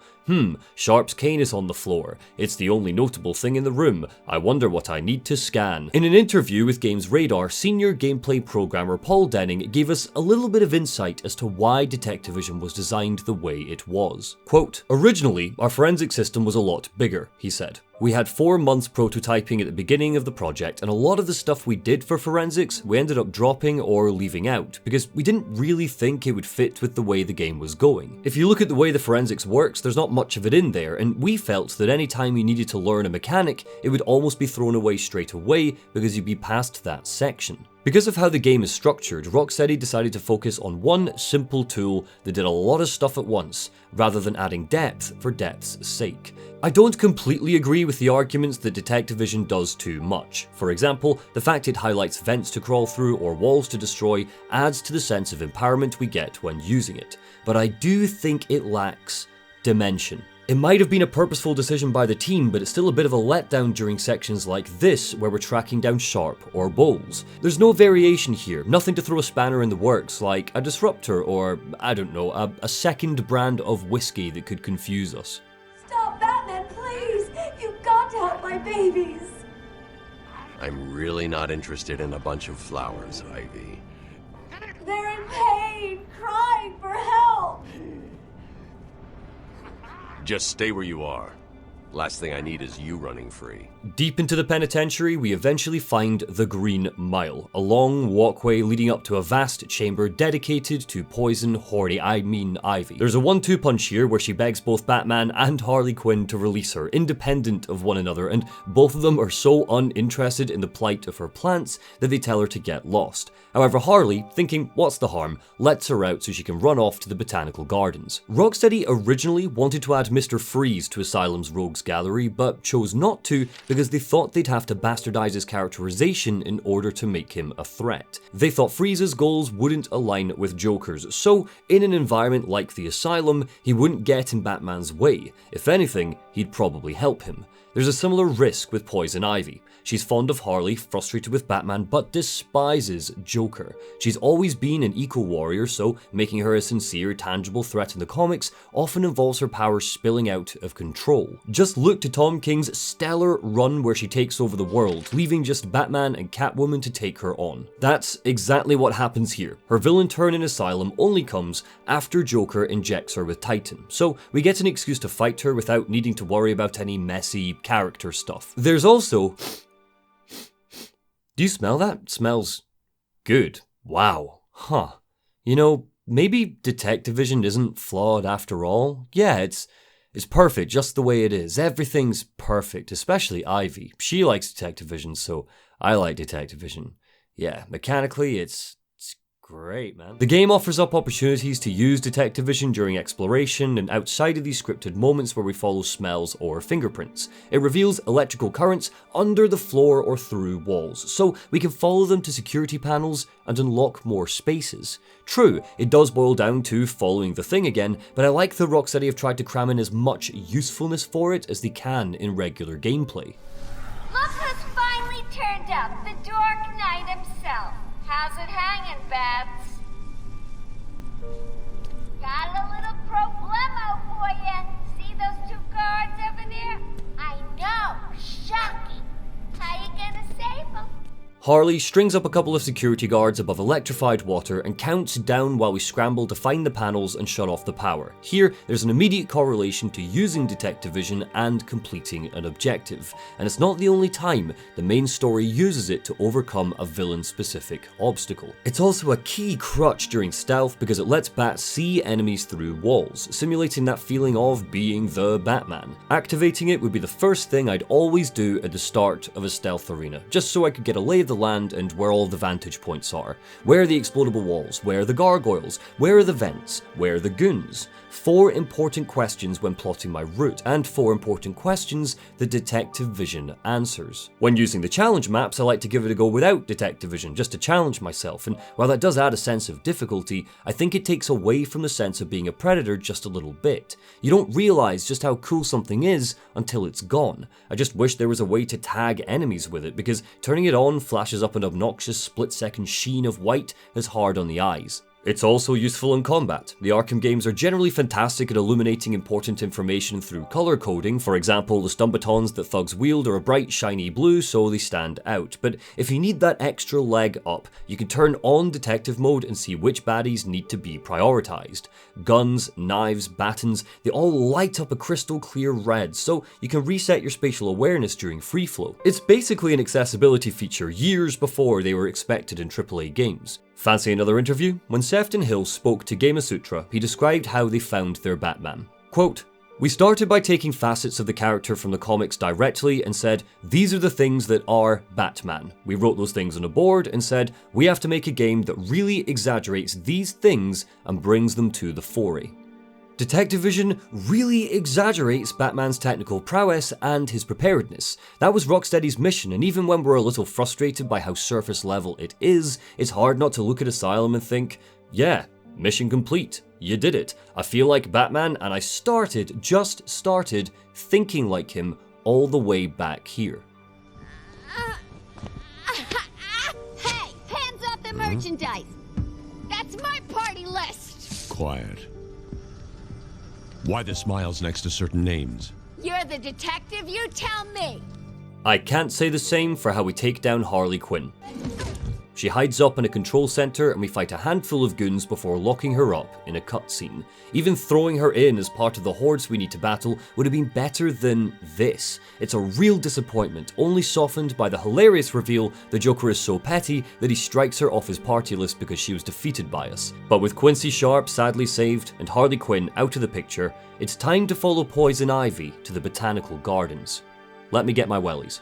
Sharpe's cane is on the floor. It's the only notable thing in the room. I wonder what I need to scan. In an interview with Games Radar, senior gameplay programmer Paul Denning gave us a little bit of insight as to why Detective Vision was designed the way it was. Quote, "Originally, our forensic system was a lot bigger," he said. We had 4 months prototyping at the beginning of the project, and a lot of the stuff we did for forensics we ended up dropping or leaving out, because we didn't really think it would fit with the way the game was going. If you look at the way the forensics works, there's not much of it in there, and we felt that any time you needed to learn a mechanic, it would almost be thrown away straight away because you'd be past that section. Because of how the game is structured, Rocksteady decided to focus on one simple tool that did a lot of stuff at once, rather than adding depth for depth's sake. I don't completely agree with the arguments that detective vision does too much. For example, the fact it highlights vents to crawl through or walls to destroy adds to the sense of empowerment we get when using it, but I do think it lacks dimension. It might have been a purposeful decision by the team, but it's still a bit of a letdown during sections like this where we're tracking down Sharpe or Bowles. There's no variation here, nothing to throw a spanner in the works like a disruptor or, I don't know, a second brand of whiskey that could confuse us. Stop, Batman, please! You've got to help my babies! I'm really not interested in a bunch of flowers, Ivy. They're in pain, crying for help! Just stay where you are. Last thing I need is you running free. Deep into the penitentiary, we eventually find the Green Mile, a long walkway leading up to a vast chamber dedicated to poison Ivy. There's a 1-2 punch here where she begs both Batman and Harley Quinn to release her, independent of one another, and both of them are so uninterested in the plight of her plants that they tell her to get lost. However, Harley, thinking what's the harm, lets her out so she can run off to the botanical gardens. Rocksteady originally wanted to add Mr. Freeze to Asylum's rogues gallery, but chose not to because they thought they'd have to bastardize his characterization in order to make him a threat. They thought Freeze's goals wouldn't align with Joker's, so in an environment like the Asylum, he wouldn't get in Batman's way. If anything, he'd probably help him. There's a similar risk with Poison Ivy. She's fond of Harley, frustrated with Batman, but despises Joker. She's always been an eco-warrior, so making her a sincere, tangible threat in the comics often involves her powers spilling out of control. Just look to Tom King's stellar run where she takes over the world, leaving just Batman and Catwoman to take her on. That's exactly what happens here. Her villain turn in Asylum only comes after Joker injects her with Titan, so we get an excuse to fight her without needing to worry about any messy character stuff. There's also... Do you smell that? It smells good. Wow. Huh. You know, maybe detective vision isn't flawed after all. Yeah, it's perfect just the way it is. Everything's perfect, especially Ivy. She likes detective vision, so I like detective vision. Yeah, mechanically it's great, man. The game offers up opportunities to use detective vision during exploration and outside of these scripted moments where we follow smells or fingerprints. It reveals electrical currents under the floor or through walls, so we can follow them to security panels and unlock more spaces. True, it does boil down to following the thing again, but I like that Rocksteady have tried to cram in as much usefulness for it as they can in regular gameplay. Look who's finally turned up, the Dark Knight himself. How's it hanging, Babs? Got a little problemo for you. See those 2 guards over there? I know, shocking. How you gonna save them? Harley strings up a couple of security guards above electrified water and counts down while we scramble to find the panels and shut off the power. Here, there's an immediate correlation to using detective vision and completing an objective, and it's not the only time the main story uses it to overcome a villain-specific obstacle. It's also a key crutch during stealth because it lets Bats see enemies through walls, simulating that feeling of being the Batman. Activating it would be the first thing I'd always do at the start of a stealth arena, just so I could get a lay of the land and where all the vantage points are. Where are the explodable walls? Where are the gargoyles? Where are the vents? Where are the goons? 4 important questions when plotting my route, and 4 important questions the detective vision answers. When using the challenge maps, I like to give it a go without detective vision, just to challenge myself, and while that does add a sense of difficulty, I think it takes away from the sense of being a predator just a little bit. You don't realize just how cool something is until it's gone. I just wish there was a way to tag enemies with it, because turning it on flashes up an obnoxious split-second sheen of white is hard on the eyes. It's also useful in combat. The Arkham games are generally fantastic at illuminating important information through colour coding. For example, the stun batons that thugs wield are a bright, shiny blue, so they stand out. But if you need that extra leg up, you can turn on detective mode and see which baddies need to be prioritised. Guns, knives, batons, they all light up a crystal clear red, so you can reset your spatial awareness during free flow. It's basically an accessibility feature years before they were expected in AAA games. Fancy another interview? When Sefton Hill spoke to Gamasutra, he described how they found their Batman. Quote, "We started by taking facets of the character from the comics directly and said, these are the things that are Batman. We wrote those things on a board and said, we have to make a game that really exaggerates these things and brings them to the fore." Detective Vision really exaggerates Batman's technical prowess and his preparedness. That was Rocksteady's mission, and even when we're a little frustrated by how surface level it is, it's hard not to look at Asylum and think, yeah, mission complete, you did it. I feel like Batman, and I just started thinking like him all the way back here. Hey, hands off the merchandise! That's my party list! Quiet. Why the smiles next to certain names? You're the detective, you tell me! I can't say the same for how we take down Harley Quinn. She hides up in a control center and we fight a handful of goons before locking her up in a cutscene. Even throwing her in as part of the hordes we need to battle would have been better than this. It's a real disappointment, only softened by the hilarious reveal the Joker is so petty that he strikes her off his party list because she was defeated by us. But with Quincy Sharpe sadly saved and Harley Quinn out of the picture, it's time to follow Poison Ivy to the Botanical Gardens. Let me get my wellies.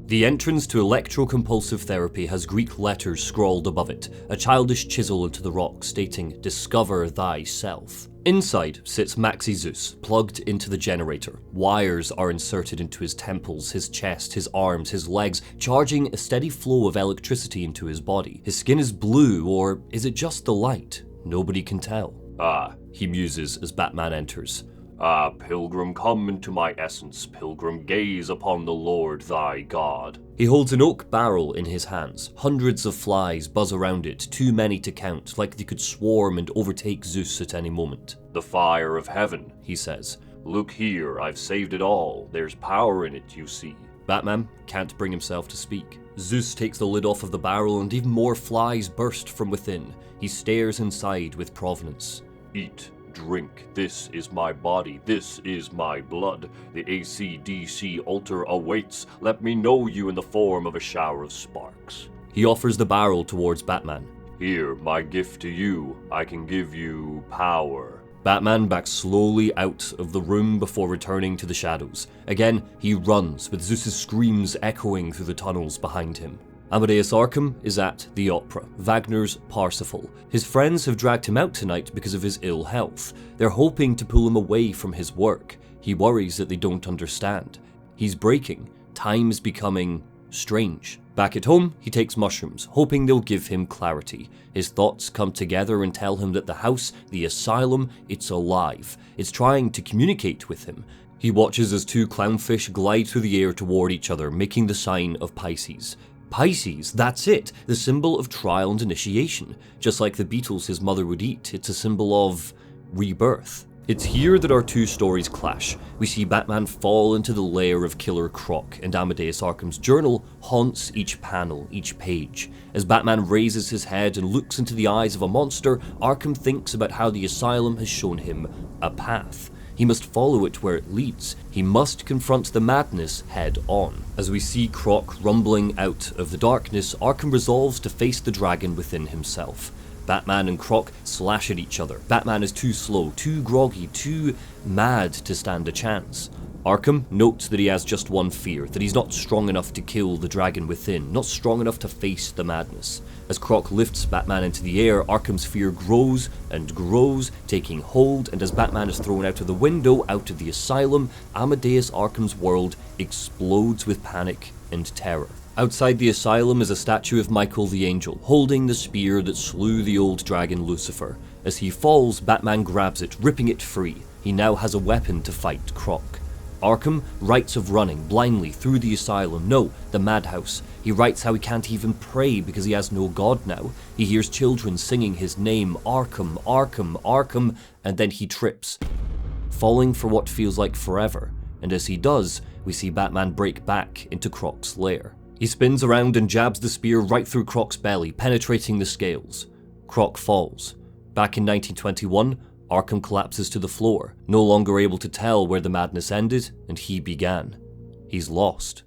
The entrance to electrocompulsive therapy has Greek letters scrawled above it, a childish chisel into the rock stating, "Discover thyself." Inside sits Maxi Zeus, plugged into the generator. Wires are inserted into his temples, his chest, his arms, his legs, charging a steady flow of electricity into his body. His skin is blue, or is it just the light? Nobody can tell. "Ah," he muses as Batman enters. "Ah, pilgrim, come into my essence, pilgrim, gaze upon the Lord thy God." He holds an oak barrel in his hands. Hundreds of flies buzz around it, too many to count, like they could swarm and overtake Zeus at any moment. "The fire of heaven," he says. "Look here, I've saved it all. There's power in it, you see." Batman can't bring himself to speak. Zeus takes the lid off of the barrel and even more flies burst from within. He stares inside with provenance. "Eat. Drink, this is my body, this is my blood. The AC/DC altar awaits. Let me know you in the form of a shower of sparks." He offers the barrel towards Batman. "Here, my gift to you. I can give you power." Batman backs slowly out of the room before returning to the shadows. Again, he runs, with Zeus's screams echoing through the tunnels behind him. Amadeus Arkham is at the opera, Wagner's Parsifal. His friends have dragged him out tonight because of his ill health. They're hoping to pull him away from his work. He worries that they don't understand. He's breaking. Time is becoming strange. Back at home, he takes mushrooms, hoping they'll give him clarity. His thoughts come together and tell him that the house, the asylum, it's alive. It's trying to communicate with him. He watches as two clownfish glide through the air toward each other, making the sign of Pisces. Pisces, that's it, the symbol of trial and initiation. Just like the beetles his mother would eat, it's a symbol of rebirth. It's here that our two stories clash. We see Batman fall into the lair of Killer Croc, and Amadeus Arkham's journal haunts each panel, each page. As Batman raises his head and looks into the eyes of a monster, Arkham thinks about how the asylum has shown him a path. He must follow it where it leads. He must confront the madness head on. As we see Croc rumbling out of the darkness, Arkham resolves to face the dragon within himself. Batman and Croc slash at each other. Batman is too slow, too groggy, too mad to stand a chance. Arkham notes that he has just one fear, that he's not strong enough to kill the dragon within, not strong enough to face the madness. As Croc lifts Batman into the air, Arkham's fear grows and grows, taking hold, and as Batman is thrown out of the window, out of the asylum, Amadeus Arkham's world explodes with panic and terror. Outside the asylum is a statue of Michael the Angel, holding the spear that slew the old dragon Lucifer. As he falls, Batman grabs it, ripping it free. He now has a weapon to fight Croc. Arkham writes of running blindly through the asylum, no, the madhouse. He writes how he can't even pray because he has no god now. He hears children singing his name, Arkham, Arkham, Arkham, and then he trips, falling for what feels like forever. And as he does, we see Batman break back into Croc's lair. He spins around and jabs the spear right through Croc's belly, penetrating the scales. Croc falls. Back in 1921, Arkham collapses to the floor, no longer able to tell where the madness ended and he began. He's lost.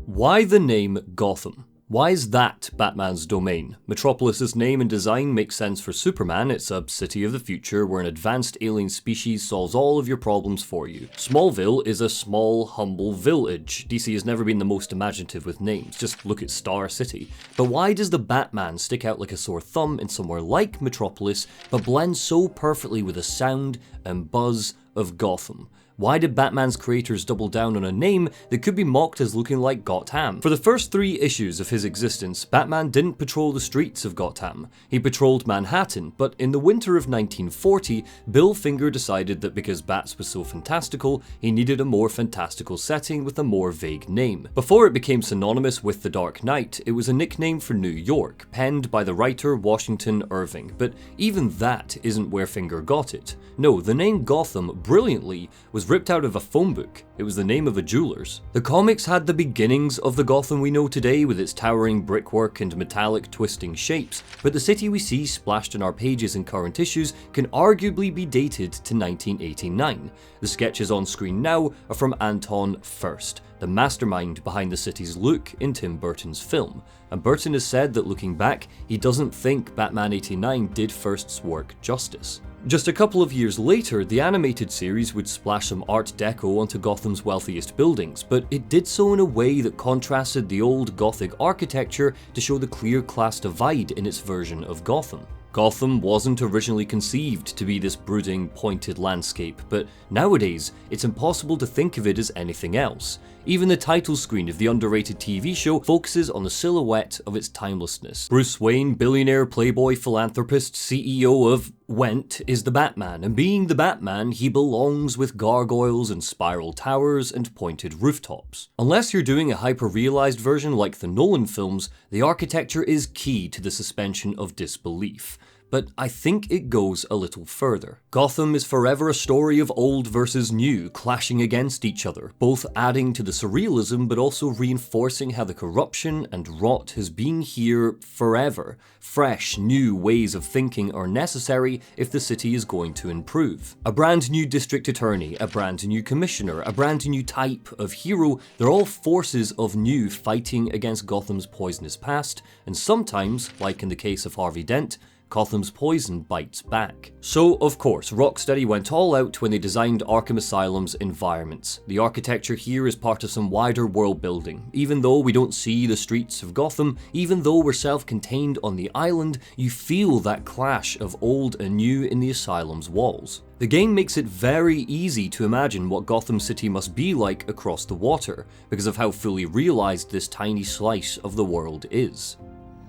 Why the name Gotham? Why is that Batman's domain? Metropolis's name and design makes sense for Superman. It's a city of the future where an advanced alien species solves all of your problems for you. Smallville is a small, humble village. DC has never been the most imaginative with names. Just look at Star City. But why does the Batman stick out like a sore thumb in somewhere like Metropolis, but blend so perfectly with the sound and buzz of Gotham? Why did Batman's creators double down on a name that could be mocked as looking like Gotham? For the first 3 issues of his existence, Batman didn't patrol the streets of Gotham. He patrolled Manhattan, but in the winter of 1940, Bill Finger decided that because Bats was so fantastical, he needed a more fantastical setting with a more vague name. Before it became synonymous with The Dark Knight, it was a nickname for New York, penned by the writer Washington Irving, but even that isn't where Finger got it. No, the name Gotham, brilliantly, was ripped out of a phone book. It was the name of a jeweler's. The comics had the beginnings of the Gotham we know today with its towering brickwork and metallic twisting shapes, but the city we see splashed in our pages in current issues can arguably be dated to 1989. The sketches on screen now are from Anton Furst, the mastermind behind the city's look in Tim Burton's film, and Burton has said that looking back, he doesn't think Batman 89 did Furst's work justice. Just a couple of years later, the animated series would splash some Art Deco onto Gotham's wealthiest buildings, but it did so in a way that contrasted the old Gothic architecture to show the clear class divide in its version of Gotham. Gotham wasn't originally conceived to be this brooding, pointed landscape, but nowadays, it's impossible to think of it as anything else. Even the title screen of the underrated TV show focuses on the silhouette of its timelessness. Bruce Wayne, billionaire, playboy, philanthropist, CEO of Went, is the Batman, and being the Batman, he belongs with gargoyles and spiral towers and pointed rooftops. Unless you're doing a hyper-realized version like the Nolan films, the architecture is key to the suspension of disbelief. But I think it goes a little further. Gotham is forever a story of old versus new, clashing against each other, both adding to the surrealism but also reinforcing how the corruption and rot has been here forever. Fresh, new ways of thinking are necessary if the city is going to improve. A brand new district attorney, a brand new commissioner, a brand new type of hero, they're all forces of new fighting against Gotham's poisonous past, and sometimes, like in the case of Harvey Dent, Gotham's poison bites back. So, of course, Rocksteady went all out when they designed Arkham Asylum's environments. The architecture here is part of some wider world building. Even though we don't see the streets of Gotham, even though we're self-contained on the island, you feel that clash of old and new in the asylum's walls. The game makes it very easy to imagine what Gotham City must be like across the water, because of how fully realized this tiny slice of the world is.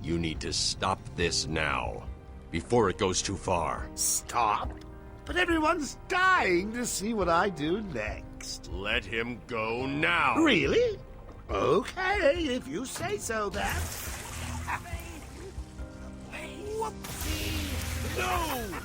You need to stop this now, before it goes too far. Stop? But everyone's dying to see what I do next. Let him go now. Really? Okay, if you say so, then. Whoopsie! No!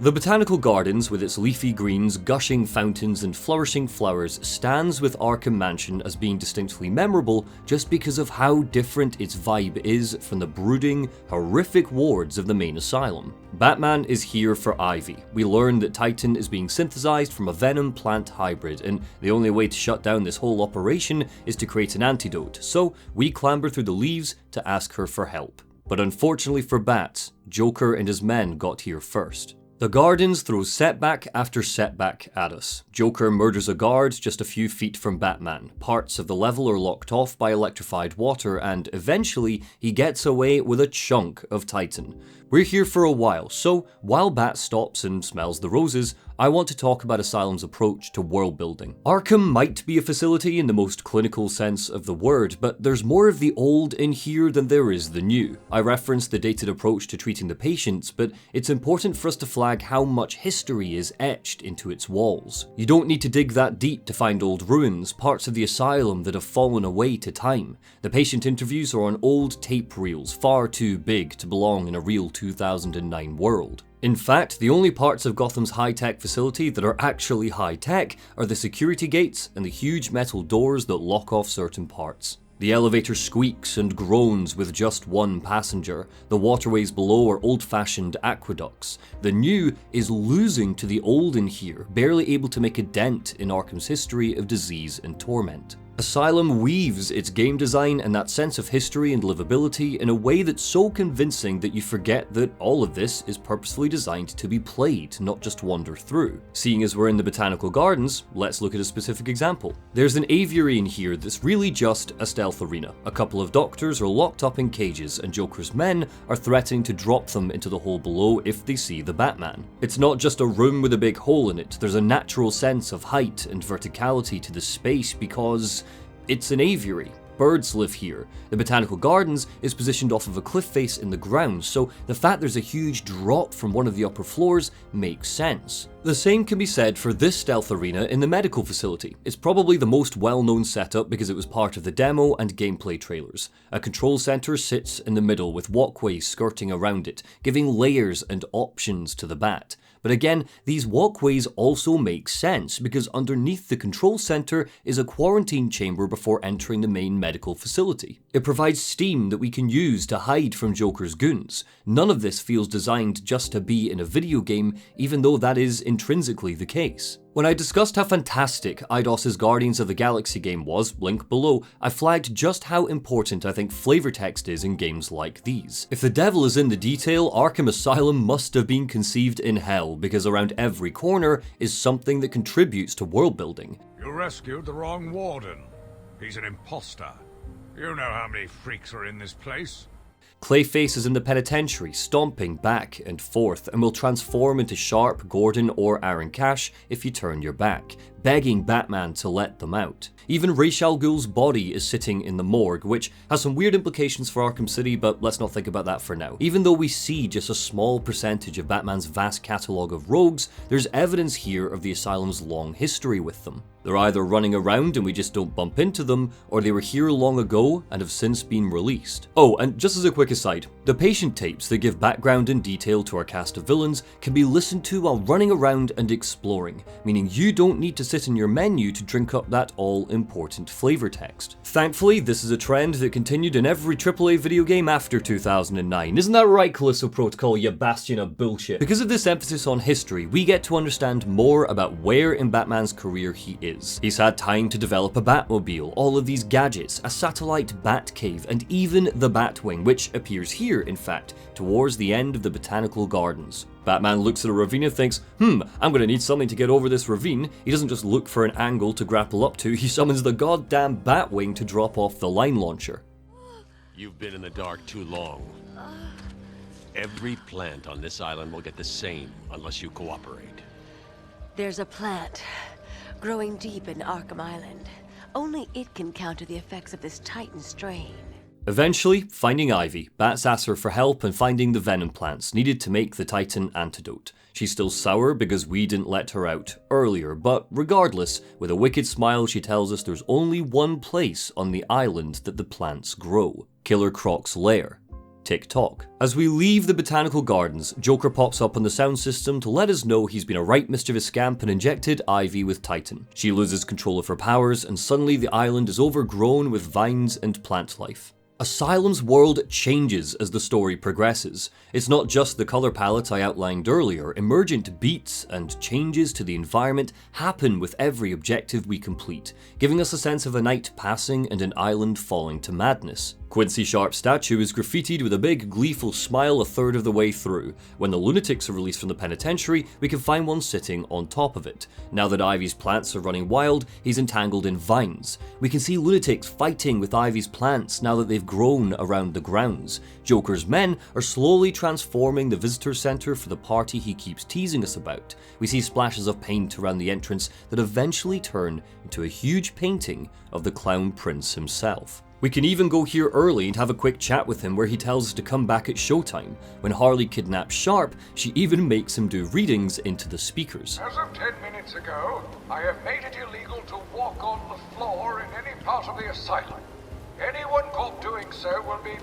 The Botanical Gardens, with its leafy greens, gushing fountains and flourishing flowers, stands with Arkham Mansion as being distinctly memorable just because of how different its vibe is from the brooding, horrific wards of the main asylum. Batman is here for Ivy. We learn that Titan is being synthesized from a venom plant hybrid, and the only way to shut down this whole operation is to create an antidote, so we clamber through the leaves to ask her for help. But unfortunately for Bats, Joker and his men got here first. The Gardens throws setback after setback at us. Joker murders a guard just a few feet from Batman. Parts of the level are locked off by electrified water, and eventually he gets away with a chunk of Titan. We're here for a while, so while Bat stops and smells the roses, I want to talk about Asylum's approach to world building. Arkham might be a facility in the most clinical sense of the word, but there's more of the old in here than there is the new. I referenced the dated approach to treating the patients, but it's important for us to flag how much history is etched into its walls. You don't need to dig that deep to find old ruins, parts of the asylum that have fallen away to time. The patient interviews are on old tape reels, far too big to belong in a real 2009 world. In fact, the only parts of Gotham's high-tech facility that are actually high-tech are the security gates and the huge metal doors that lock off certain parts. The elevator squeaks and groans with just one passenger. The waterways below are old-fashioned aqueducts. The new is losing to the old in here, barely able to make a dent in Arkham's history of disease and torment. Asylum weaves its game design and that sense of history and livability in a way that's so convincing that you forget that all of this is purposefully designed to be played, not just wander through. Seeing as we're in the Botanical Gardens, let's look at a specific example. There's an aviary in here that's really just a stealth arena. A couple of doctors are locked up in cages, and Joker's men are threatening to drop them into the hole below if they see the Batman. It's not just a room with a big hole in it, there's a natural sense of height and verticality to the space because it's an aviary. Birds live here. The Botanical Gardens is positioned off of a cliff face in the ground, so the fact there's a huge drop from one of the upper floors makes sense. The same can be said for this stealth arena in the medical facility. It's probably the most well-known setup because it was part of the demo and gameplay trailers. A control center sits in the middle with walkways skirting around it, giving layers and options to the Bat. But again, these walkways also make sense because underneath the control center is a quarantine chamber before entering the main medical facility. It provides steam that we can use to hide from Joker's goons. None of this feels designed just to be in a video game, even though that is intrinsically the case. When I discussed how fantastic Eidos's Guardians of the Galaxy game was, link below, I flagged just how important I think flavor text is in games like these. If the devil is in the detail, Arkham Asylum must have been conceived in hell, because around every corner is something that contributes to world building. You rescued the wrong warden. He's an imposter. You know how many freaks are in this place. Clayface is in the penitentiary, stomping back and forth, and will transform into Sharpe, Gordon, or Aaron Cash if you turn your back, begging Batman to let them out. Even Ra's al Ghul's body is sitting in the morgue, which has some weird implications for Arkham City, but let's not think about that for now. Even though we see just a small percentage of Batman's vast catalogue of rogues, there's evidence here of the Asylum's long history with them. They're either running around and we just don't bump into them, or they were here long ago and have since been released. Oh, and just as a quick aside, the patient tapes that give background and detail to our cast of villains can be listened to while running around and exploring, meaning you don't need to sit in your menu to drink up that all-important flavor text. Thankfully, this is a trend that continued in every AAA video game after 2009. Isn't that right, Callisto Protocol, you bastion of bullshit? Because of this emphasis on history, we get to understand more about where in Batman's career he is. He's had time to develop a Batmobile, all of these gadgets, a satellite Batcave, and even the Batwing, which appears here, in fact, towards the end of the Botanical Gardens. Batman looks at a ravine and thinks, I'm gonna need something to get over this ravine. He doesn't just look for an angle to grapple up to, he summons the goddamn Batwing to drop off the line launcher. You've been in the dark too long. Every plant on this island will get the same unless you cooperate. There's a plant growing deep in Arkham Island. Only it can counter the effects of this Titan strain. Eventually, finding Ivy, Bats asks her for help in finding the venom plants needed to make the Titan antidote. She's still sour because we didn't let her out earlier, but regardless, with a wicked smile she tells us there's only one place on the island that the plants grow. Killer Croc's lair. Tick-tock. As we leave the Botanical Gardens, Joker pops up on the sound system to let us know he's been a right mischievous scamp and injected Ivy with Titan. She loses control of her powers, and suddenly the island is overgrown with vines and plant life. Asylum's world changes as the story progresses. It's not just the color palette I outlined earlier. Emergent beats and changes to the environment happen with every objective we complete, giving us a sense of a night passing and an island falling to madness. Quincy Sharpe's statue is graffitied with a big, gleeful smile a third of the way through. When the lunatics are released from the penitentiary, we can find one sitting on top of it. Now that Ivy's plants are running wild, he's entangled in vines. We can see lunatics fighting with Ivy's plants now that they've they've grown around the grounds. Joker's men are slowly transforming the visitor center for the party he keeps teasing us about. We see splashes of paint around the entrance that eventually turn into a huge painting of the Clown Prince himself. We can even go here early and have a quick chat with him where he tells us to come back at showtime. When Harley kidnaps Sharpe, she even makes him do readings into the speakers. As of 10 minutes ago, I have made it illegal to walk on the floor in any part of the asylum. Anyone caught doing so will be...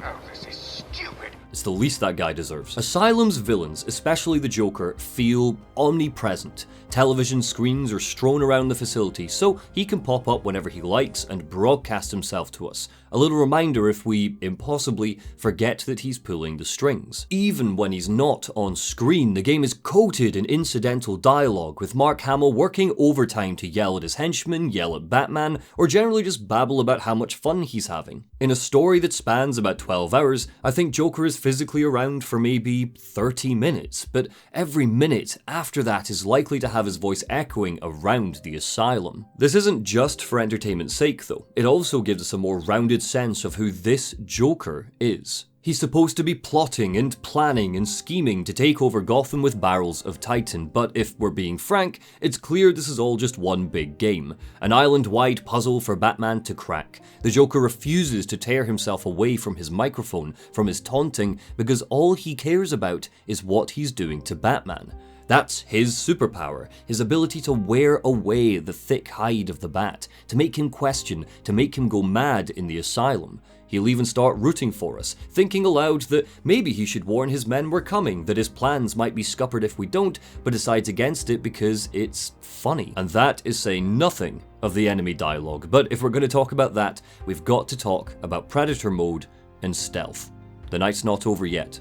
Oh, this is stupid. It's the least that guy deserves. Asylum's villains, especially the Joker, feel omnipresent. Television screens are strewn around the facility, so he can pop up whenever he likes and broadcast himself to us. A little reminder if we, impossibly, forget that he's pulling the strings. Even when he's not on screen, the game is coated in incidental dialogue, with Mark Hamill working overtime to yell at his henchmen, yell at Batman, or generally just babble about how much fun he's having. In a story that spans about 12 hours, I think Joker is physically around for maybe 30 minutes, but every minute after that is likely to have his voice echoing around the asylum. This isn't just for entertainment's sake though, it also gives us a more rounded sense of who this Joker is. He's supposed to be plotting and planning and scheming to take over Gotham with barrels of Titan, but if we're being frank, it's clear this is all just one big game. An island-wide puzzle for Batman to crack. The Joker refuses to tear himself away from his microphone, from his taunting, because all he cares about is what he's doing to Batman. That's his superpower, his ability to wear away the thick hide of the Bat, to make him question, to make him go mad in the asylum. He'll even start rooting for us, thinking aloud that maybe he should warn his men we're coming, that his plans might be scuppered if we don't, but decides against it because it's funny. And that is saying nothing of the enemy dialogue, but if we're going to talk about that, we've got to talk about Predator mode and stealth. The night's not over yet.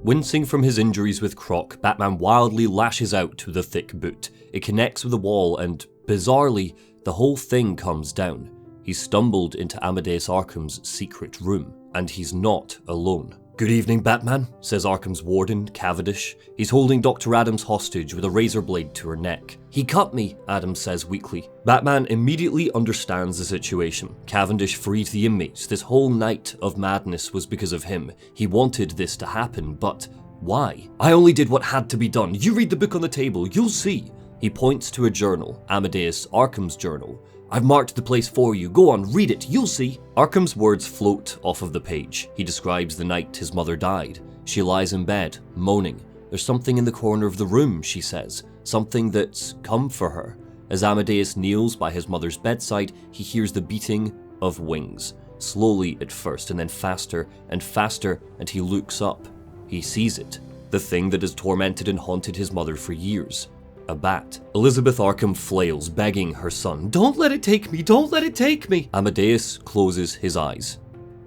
Wincing from his injuries with Croc, Batman wildly lashes out to the thick boot. It connects with the wall and, bizarrely, the whole thing comes down. He's stumbled into Amadeus Arkham's secret room, and he's not alone. "Good evening, Batman," says Arkham's warden, Cavendish. He's holding Dr. Adams hostage with a razor blade to her neck. "He cut me," Adams says weakly. Batman immediately understands the situation. Cavendish freed the inmates. This whole night of madness was because of him. He wanted this to happen, but why? "I only did what had to be done. You read the book on the table, you'll see." He points to a journal, Amadeus Arkham's journal. "I've marked the place for you. Go on, read it. You'll see." Arkham's words float off of the page. He describes the night his mother died. She lies in bed, moaning. "There's something in the corner of the room," she says. "Something that's come for her." As Amadeus kneels by his mother's bedside, he hears the beating of wings. Slowly at first, and then faster and faster, and he looks up. He sees it. The thing that has tormented and haunted his mother for years. A bat. Elizabeth Arkham flails, begging her son, "Don't let it take me, don't let it take me!" Amadeus closes his eyes.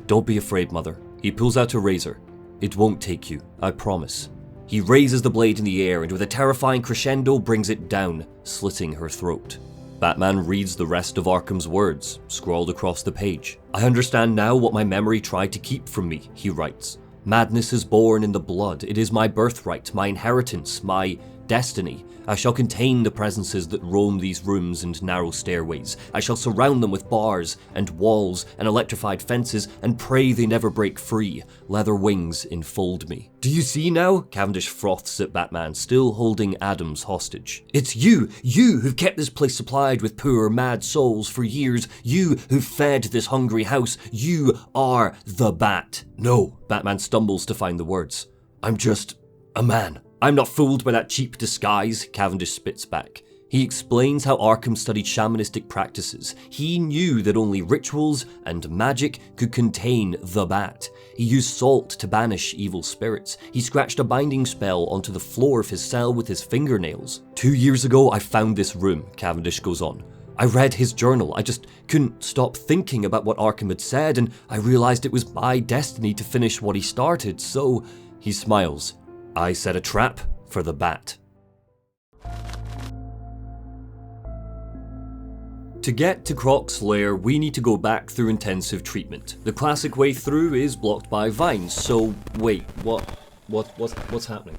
"Don't be afraid, mother." He pulls out a razor. "It won't take you, I promise." He raises the blade in the air and with a terrifying crescendo brings it down, slitting her throat. Batman reads the rest of Arkham's words, scrawled across the page. "I understand now what my memory tried to keep from me," he writes. "Madness is born in the blood. It is my birthright, my inheritance, my destiny. I shall contain the presences that roam these rooms and narrow stairways. I shall surround them with bars and walls and electrified fences and pray they never break free. Leather wings enfold me." "Do you see now?" Cavendish froths at Batman, still holding Adams hostage. "It's you who've kept this place supplied with poor, mad souls for years. You who've fed this hungry house. You are the Bat." "No," Batman stumbles to find the words. "I'm just a man." "I'm not fooled by that cheap disguise," Cavendish spits back. He explains how Arkham studied shamanistic practices. He knew that only rituals and magic could contain the Bat. He used salt to banish evil spirits. He scratched a binding spell onto the floor of his cell with his fingernails. 2 years ago, I found this room," Cavendish goes on. "I read his journal. I just couldn't stop thinking about what Arkham had said, and I realized it was my destiny to finish what he started, so..." He smiles. "I set a trap for the Bat." To get to Croc's lair, we need to go back through intensive treatment. The classic way through is blocked by vines, so wait, what's happening?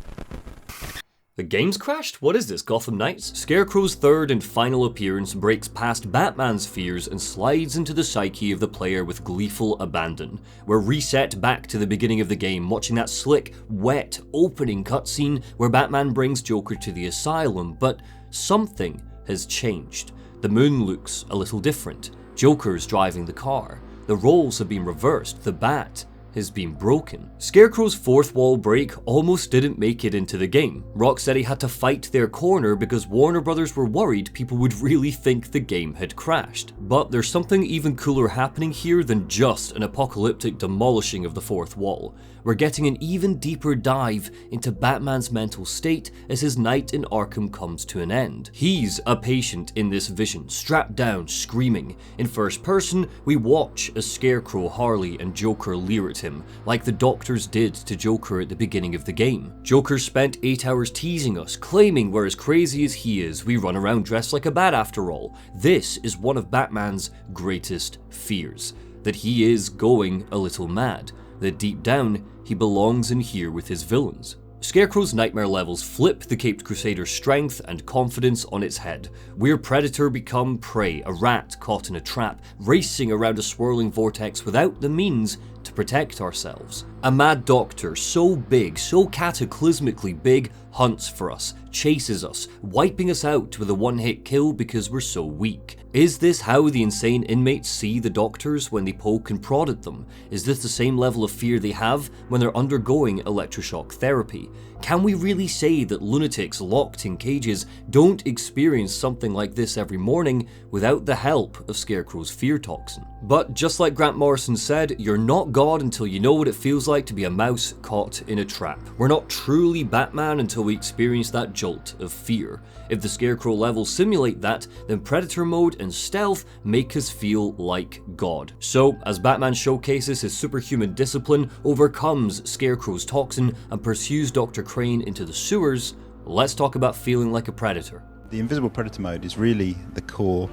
The game's crashed? What is this, Gotham Knights? Scarecrow's third and final appearance breaks past Batman's fears and slides into the psyche of the player with gleeful abandon. We're reset back to the beginning of the game, watching that slick, wet, opening cutscene where Batman brings Joker to the asylum, but something has changed. The moon looks a little different. Joker's driving the car. The roles have been reversed. The Bat has been broken. Scarecrow's fourth wall break almost didn't make it into the game. Rocksteady had to fight their corner because Warner Brothers were worried people would really think the game had crashed. But there's something even cooler happening here than just an apocalyptic demolishing of the fourth wall. We're getting an even deeper dive into Batman's mental state as his night in Arkham comes to an end. He's a patient in this vision, strapped down, screaming. In first person, we watch as Scarecrow, Harley, and Joker leer at him, like the doctors did to Joker at the beginning of the game. Joker spent 8 hours teasing us, claiming we're as crazy as he is. We run around dressed like a bat after all. This is one of Batman's greatest fears, that he is going a little mad, that deep down, he belongs in here with his villains. Scarecrow's nightmare levels flip the Caped Crusader's strength and confidence on its head. We're Predator become prey, a rat caught in a trap, racing around a swirling vortex without the means to protect ourselves. A mad doctor so big, so cataclysmically big, hunts for us, chases us, wiping us out with a one-hit kill because we're so weak. Is this how the insane inmates see the doctors when they poke and prod at them? Is this the same level of fear they have when they're undergoing electroshock therapy? Can we really say that lunatics locked in cages don't experience something like this every morning without the help of Scarecrow's fear toxin? But just like Grant Morrison said, you're not God until you know what it feels like to be a mouse caught in a trap. We're not truly Batman until we experience that jolt of fear. If the Scarecrow levels simulate that, then Predator mode and stealth make us feel like God. So, as Batman showcases his superhuman discipline, overcomes Scarecrow's toxin, and pursues Dr. Crane into the sewers, let's talk about feeling like a Predator. The invisible Predator mode is really the core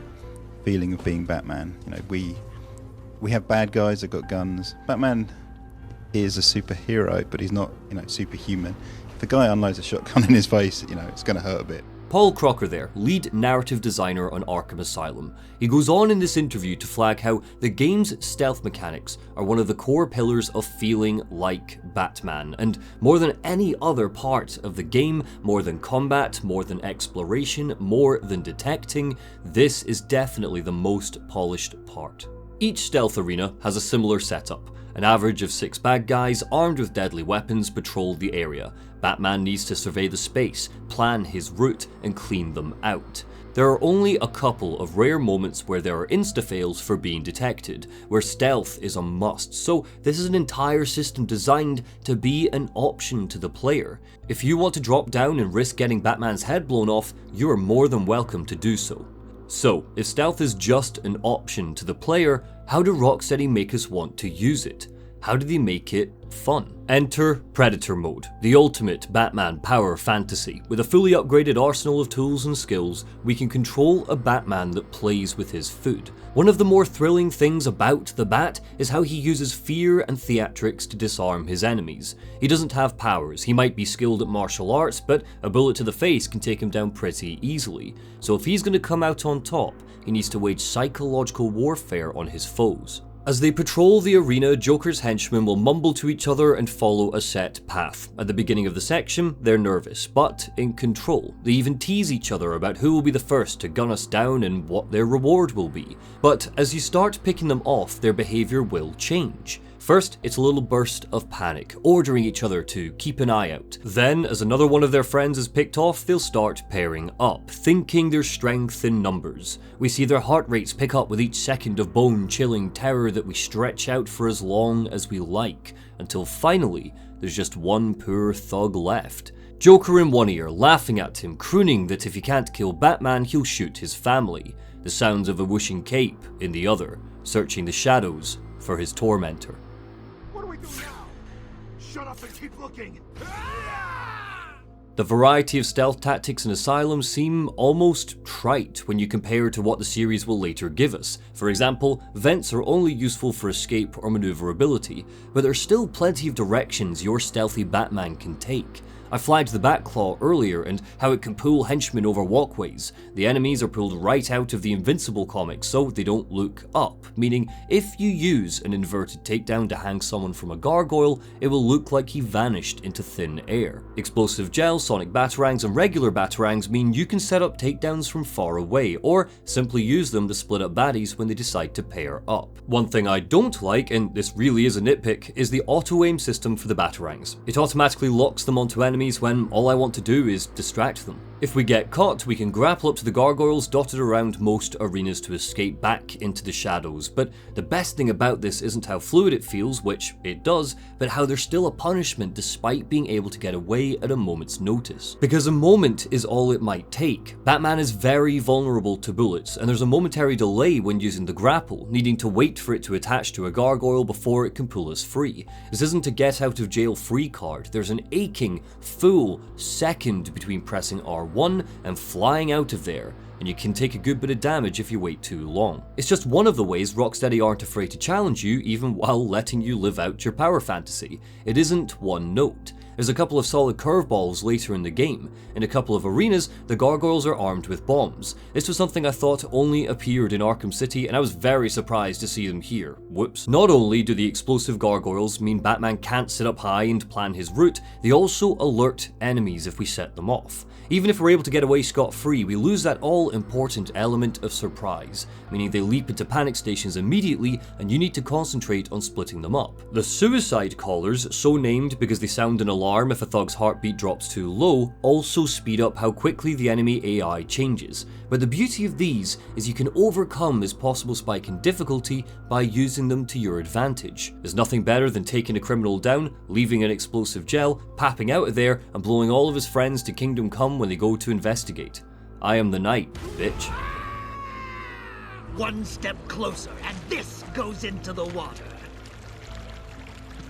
feeling of being Batman. You know, we have bad guys that got guns. Batman is a superhero, but he's not, superhuman. If a guy unloads a shotgun in his face, it's going to hurt a bit. Paul Crocker there, lead narrative designer on Arkham Asylum. He goes on in this interview to flag how the game's stealth mechanics are one of the core pillars of feeling like Batman, and more than any other part of the game, more than combat, more than exploration, more than detecting, this is definitely the most polished part. Each stealth arena has a similar setup. An average of 6 bad guys armed with deadly weapons patrol the area. Batman needs to survey the space, plan his route, and clean them out. There are only a couple of rare moments where there are insta-fails for being detected, where stealth is a must, so this is an entire system designed to be an option to the player. If you want to drop down and risk getting Batman's head blown off, you are more than welcome to do so. So, if stealth is just an option to the player, how do Rocksteady make us want to use it? How do they make it fun? Enter Predator mode, the ultimate Batman power fantasy. With a fully upgraded arsenal of tools and skills, we can control a Batman that plays with his food. One of the more thrilling things about the Bat is how he uses fear and theatrics to disarm his enemies. He doesn't have powers, he might be skilled at martial arts, but a bullet to the face can take him down pretty easily. So if he's going to come out on top, he needs to wage psychological warfare on his foes. As they patrol the arena, Joker's henchmen will mumble to each other and follow a set path. At the beginning of the section, they're nervous, but in control. They even tease each other about who will be the first to gun us down and what their reward will be. But as you start picking them off, their behavior will change. First, it's a little burst of panic, ordering each other to keep an eye out. Then, as another one of their friends is picked off, they'll start pairing up, thinking their strength in numbers. We see their heart rates pick up with each second of bone-chilling terror that we stretch out for as long as we like, until finally, there's just one poor thug left. Joker in one ear, laughing at him, crooning that if he can't kill Batman, he'll shoot his family. The sounds of a whooshing cape in the other, searching the shadows for his tormentor. Shut up and keep looking! The variety of stealth tactics in Asylum seem almost trite when you compare to what the series will later give us. For example, vents are only useful for escape or maneuverability, but there's still plenty of directions your stealthy Batman can take. I flagged the Batclaw earlier and how it can pull henchmen over walkways. The enemies are pulled right out of the Invincible comics so they don't look up, meaning if you use an inverted takedown to hang someone from a gargoyle, it will look like he vanished into thin air. Explosive gel, sonic batarangs, and regular batarangs mean you can set up takedowns from far away, or simply use them to split up baddies when they decide to pair up. One thing I don't like, and this really is a nitpick, is the auto-aim system for the batarangs. It automatically locks them onto enemies when all I want to do is distract them. If we get caught, we can grapple up to the gargoyles dotted around most arenas to escape back into the shadows, but the best thing about this isn't how fluid it feels, which it does, but how there's still a punishment despite being able to get away at a moment's notice. Because a moment is all it might take. Batman is very vulnerable to bullets, and there's a momentary delay when using the grapple, needing to wait for it to attach to a gargoyle before it can pull us free. This isn't a get out of jail free card, there's an aching, full second between pressing R1 and flying out of there, and you can take a good bit of damage if you wait too long. It's just one of the ways Rocksteady aren't afraid to challenge you even while letting you live out your power fantasy. It isn't one note. There's a couple of solid curveballs later in the game. In a couple of arenas, the gargoyles are armed with bombs. This was something I thought only appeared in Arkham City, and I was very surprised to see them here. Whoops. Not only do the explosive gargoyles mean Batman can't sit up high and plan his route, they also alert enemies if we set them off. Even if we're able to get away scot-free, we lose that all-important element of surprise, meaning they leap into panic stations immediately and you need to concentrate on splitting them up. The suicide callers, so named because they sound an alarm if a thug's heartbeat drops too low, also speed up how quickly the enemy AI changes. But the beauty of these is you can overcome this possible spike in difficulty by using them to your advantage. There's nothing better than taking a criminal down, leaving an explosive gel, papping out of there, and blowing all of his friends to Kingdom Come when they go to investigate. I am the knight, bitch. One step closer, and this goes into the water.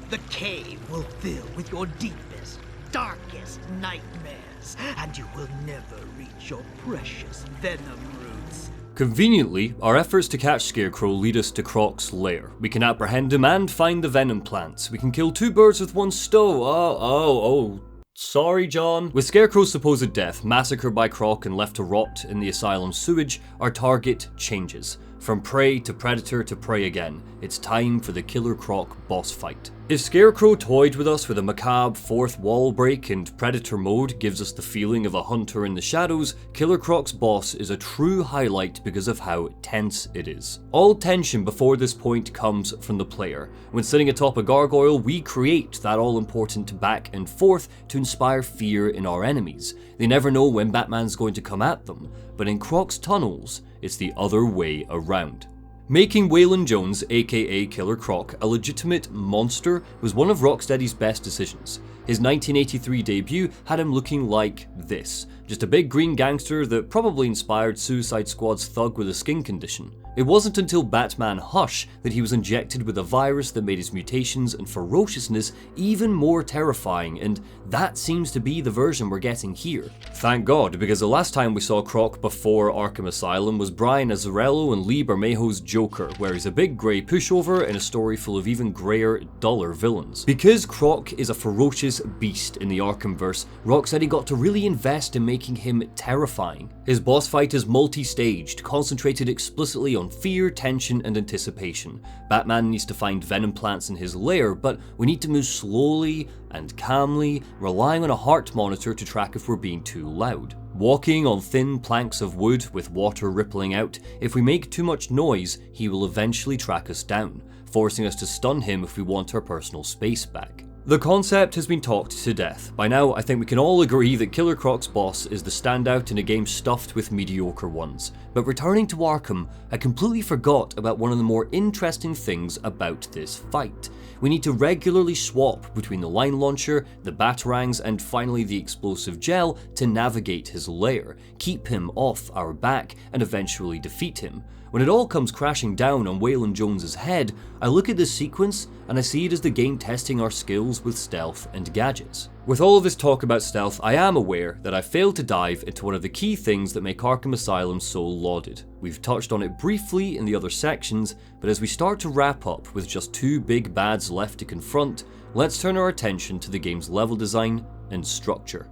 The cave will fill with your deepest, darkest nightmares, and you will never reach your precious venom roots. Conveniently, our efforts to catch Scarecrow lead us to Croc's lair. We can apprehend him and find the venom plants. We can kill two birds with one stone. Sorry, John. With Scarecrow's supposed death, massacred by Croc and left to rot in the asylum's sewage, our target changes. From prey to predator to prey again. It's time for the Killer Croc boss fight. If Scarecrow toyed with us with a macabre fourth wall break and Predator mode gives us the feeling of a hunter in the shadows, Killer Croc's boss is a true highlight because of how tense it is. All tension before this point comes from the player. When sitting atop a gargoyle, we create that all-important back and forth to inspire fear in our enemies. They never know when Batman's going to come at them, but in Croc's tunnels, it's the other way around. Making Waylon Jones, aka Killer Croc, a legitimate monster was one of Rocksteady's best decisions. His 1983 debut had him looking like this, just a big green gangster that probably inspired Suicide Squad's thug with a skin condition. It wasn't until Batman Hush that he was injected with a virus that made his mutations and ferociousness even more terrifying, and that seems to be the version we're getting here. Thank God, because the last time we saw Croc before Arkham Asylum was Brian Azzarello and Lee Bermejo's Joker, where he's a big grey pushover in a story full of even greyer, duller villains. Because Croc is a ferocious beast in the Arkhamverse, Rocksteady got to really invest in making him terrifying. His boss fight is multi-staged, concentrated explicitly on fear, tension, and anticipation. Batman needs to find venom plants in his lair, but we need to move slowly and calmly, relying on a heart monitor to track if we're being too loud. Walking on thin planks of wood with water rippling out, if we make too much noise, he will eventually track us down, forcing us to stun him if we want our personal space back. The concept has been talked to death. By now, I think we can all agree that Killer Croc's boss is the standout in a game stuffed with mediocre ones. But returning to Arkham, I completely forgot about one of the more interesting things about this fight. We need to regularly swap between the line launcher, the batarangs, and finally the explosive gel to navigate his lair, keep him off our back, and eventually defeat him. When it all comes crashing down on Waylon Jones's head, I look at this sequence and I see it as the game testing our skills with stealth and gadgets. With all of this talk about stealth, I am aware that I failed to dive into one of the key things that make Arkham Asylum so lauded. We've touched on it briefly in the other sections, but as we start to wrap up with just two big bads left to confront, let's turn our attention to the game's level design and structure.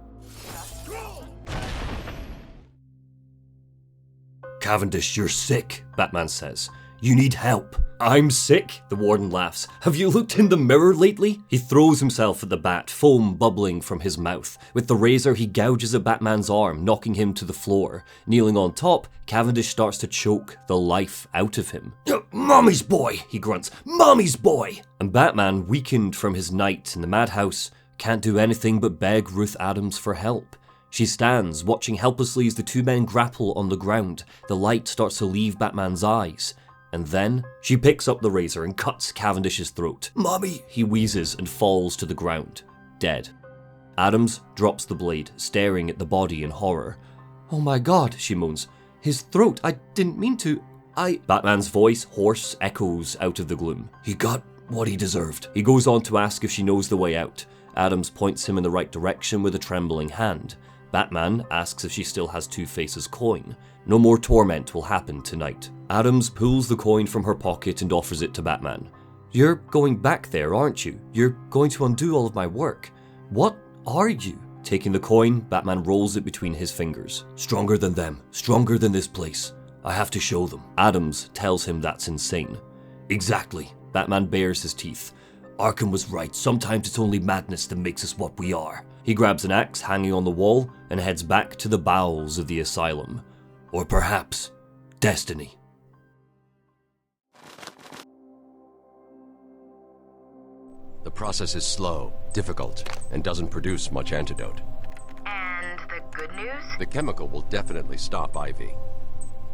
Cavendish, you're sick, Batman says. You need help. I'm sick, the warden laughs. Have you looked in the mirror lately? He throws himself at the bat, foam bubbling from his mouth. With the razor, he gouges at Batman's arm, knocking him to the floor. Kneeling on top, Cavendish starts to choke the life out of him. Mommy's boy, he grunts. Mommy's boy! And Batman, weakened from his night in the madhouse, can't do anything but beg Ruth Adams for help. She stands, watching helplessly as the two men grapple on the ground. The light starts to leave Batman's eyes. And then, she picks up the razor and cuts Cavendish's throat. Mommy! He wheezes and falls to the ground, dead. Adams drops the blade, staring at the body in horror. Oh my god, she moans. His throat, I didn't mean to, Batman's voice, hoarse, echoes out of the gloom. He got what he deserved. He goes on to ask if she knows the way out. Adams points him in the right direction with a trembling hand. Batman asks if she still has Two-Face's coin. No more torment will happen tonight. Adams pulls the coin from her pocket and offers it to Batman. You're going back there, aren't you? You're going to undo all of my work. What are you? Taking the coin, Batman rolls it between his fingers. Stronger than them. Stronger than this place. I have to show them. Adams tells him that's insane. Exactly. Batman bares his teeth. Arkham was right. Sometimes it's only madness that makes us what we are. He grabs an axe hanging on the wall and heads back to the bowels of the asylum. Or perhaps, destiny. The process is slow, difficult, and doesn't produce much antidote. And the good news? The chemical will definitely stop Ivy.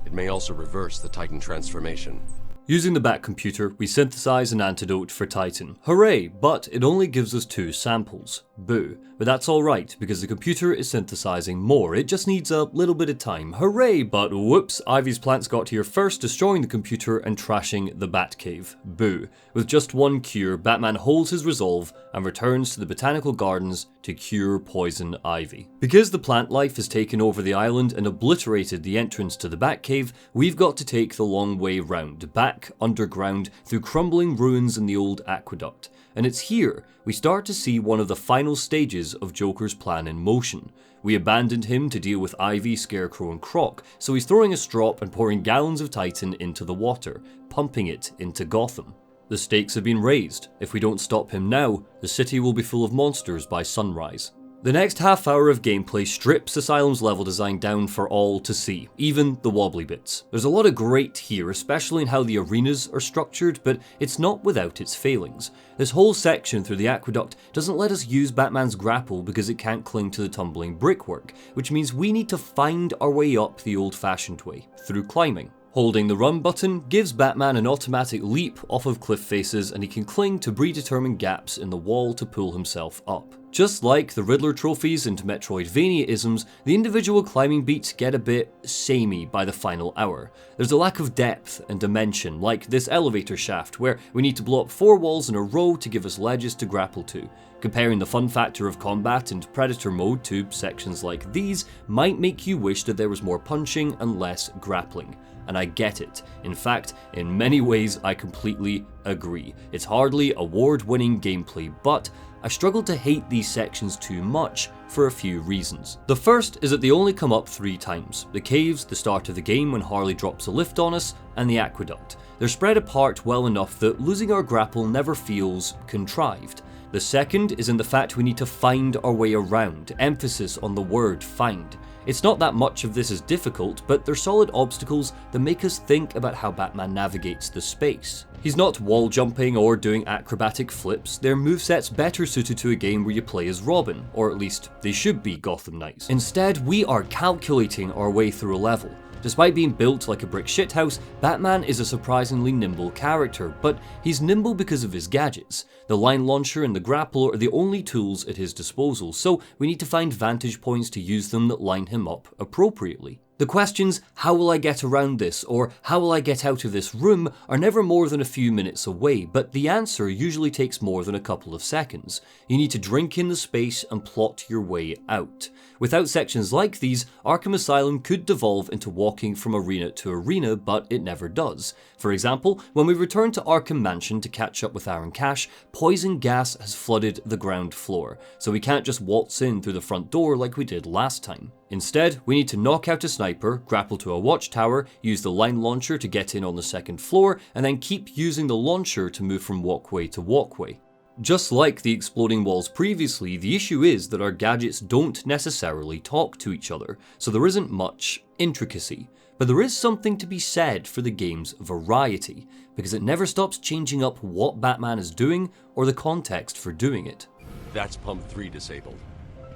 It may also reverse the Titan transformation. Using the Bat computer, we synthesize an antidote for Titan. Hooray, but it only gives us 2 samples. Boo. But that's alright, because the computer is synthesizing more. It just needs a little bit of time. Hooray, but whoops, Ivy's plants got here first, destroying the computer and trashing the Batcave. Boo. With just 1 cure, Batman holds his resolve and returns to the botanical gardens to cure Poison Ivy. Because the plant life has taken over the island and obliterated the entrance to the Batcave, we've got to take the long way round, back underground through crumbling ruins in the old aqueduct. And it's here we start to see one of the final stages of Joker's plan in motion. We abandoned him to deal with Ivy, Scarecrow and Croc, so he's throwing a strop and pouring gallons of Titan into the water, pumping it into Gotham. The stakes have been raised. If we don't stop him now, the city will be full of monsters by sunrise. The next half hour of gameplay strips Asylum's level design down for all to see, even the wobbly bits. There's a lot of great here, especially in how the arenas are structured, but it's not without its failings. This whole section through the aqueduct doesn't let us use Batman's grapple because it can't cling to the tumbling brickwork, which means we need to find our way up the old-fashioned way, through climbing. Holding the run button gives Batman an automatic leap off of cliff faces, and he can cling to predetermined gaps in the wall to pull himself up. Just like the Riddler trophies and Metroidvania-isms, the individual climbing beats get a bit samey by the final hour. There's a lack of depth and dimension, like this elevator shaft where we need to blow up 4 walls in a row to give us ledges to grapple to. Comparing the fun factor of combat and Predator mode to sections like these might make you wish that there was more punching and less grappling. And I get it. In fact, in many ways I completely agree. It's hardly award-winning gameplay, but I struggle to hate these sections too much for a few reasons. The first is that they only come up 3 times. The caves, the start of the game when Harley drops a lift on us, and the aqueduct. They're spread apart well enough that losing our grapple never feels contrived. The second is in the fact we need to find our way around, emphasis on the word find. It's not that much of this is difficult, but they're solid obstacles that make us think about how Batman navigates the space. He's not wall jumping or doing acrobatic flips, they're movesets better suited to a game where you play as Robin, or at least they should be Gotham Knights. Instead, we are calculating our way through a level. Despite being built like a brick shithouse, Batman is a surprisingly nimble character, but he's nimble because of his gadgets. The line launcher and the grapple are the only tools at his disposal, so we need to find vantage points to use them that line him up appropriately. The questions, how will I get around this, or how will I get out of this room, are never more than a few minutes away, but the answer usually takes more than a couple of seconds. You need to drink in the space and plot your way out. Without sections like these, Arkham Asylum could devolve into walking from arena to arena, but it never does. For example, when we return to Arkham Mansion to catch up with Aaron Cash, poison gas has flooded the ground floor, so we can't just waltz in through the front door like we did last time. Instead, we need to knock out a sniper, grapple to a watchtower, use the line launcher to get in on the second floor, and then keep using the launcher to move from walkway to walkway. Just like the exploding walls previously, the issue is that our gadgets don't necessarily talk to each other, so there isn't much intricacy. But there is something to be said for the game's variety, because it never stops changing up what Batman is doing or the context for doing it. That's pump 3 disabled.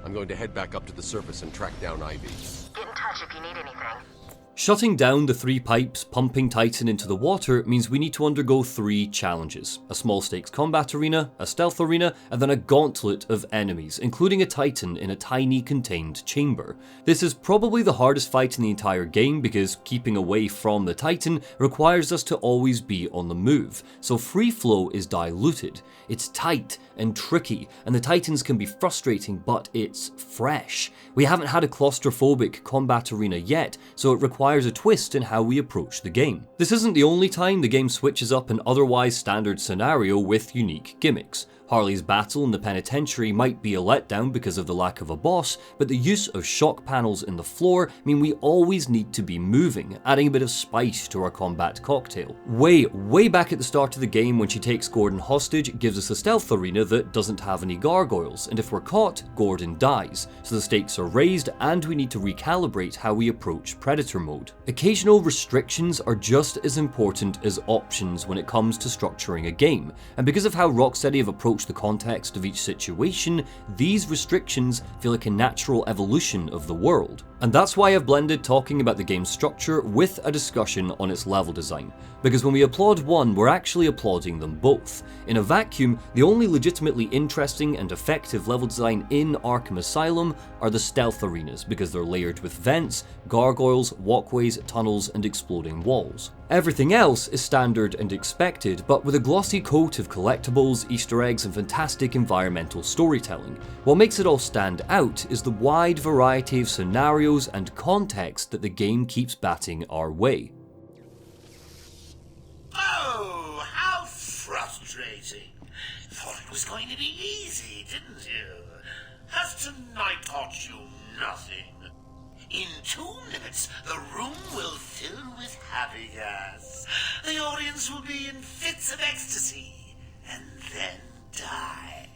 I'm going to head back up to the surface and track down Ivy. Get in touch if you need anything. Shutting down the 3 pipes pumping Titan into the water means we need to undergo 3 challenges: a small stakes combat arena, a stealth arena, and then a gauntlet of enemies, including a Titan in a tiny contained chamber. This is probably the hardest fight in the entire game because keeping away from the Titan requires us to always be on the move, so free flow is diluted. It's tight and tricky, and the Titans can be frustrating, but it's fresh. We haven't had a claustrophobic combat arena yet, so it requires a twist in how we approach the game. This isn't the only time the game switches up an otherwise standard scenario with unique gimmicks. Harley's battle in the penitentiary might be a letdown because of the lack of a boss, but the use of shock panels in the floor mean we always need to be moving, adding a bit of spice to our combat cocktail. Way back at the start of the game when she takes Gordon hostage, it gives us a stealth arena that doesn't have any gargoyles, and if we're caught, Gordon dies, so the stakes are raised and we need to recalibrate how we approach Predator mode. Occasional restrictions are just as important as options when it comes to structuring a game, and because of how Rocksteady have approached the context of each situation, these restrictions feel like a natural evolution of the world. And that's why I've blended talking about the game's structure with a discussion on its level design, because when we applaud one, we're actually applauding them both. In a vacuum, the only legitimately interesting and effective level design in Arkham Asylum are the stealth arenas, because they're layered with vents, gargoyles, walkways, tunnels, and exploding walls. Everything else is standard and expected, but with a glossy coat of collectibles, Easter eggs, and fantastic environmental storytelling. What makes it all stand out is the wide variety of scenarios and context that the game keeps batting our way. Oh, how frustrating. Thought it was going to be easy, didn't you? Has tonight taught you nothing? In 2 minutes, the room will fill with happy gas. The audience will be in fits of ecstasy, and then die.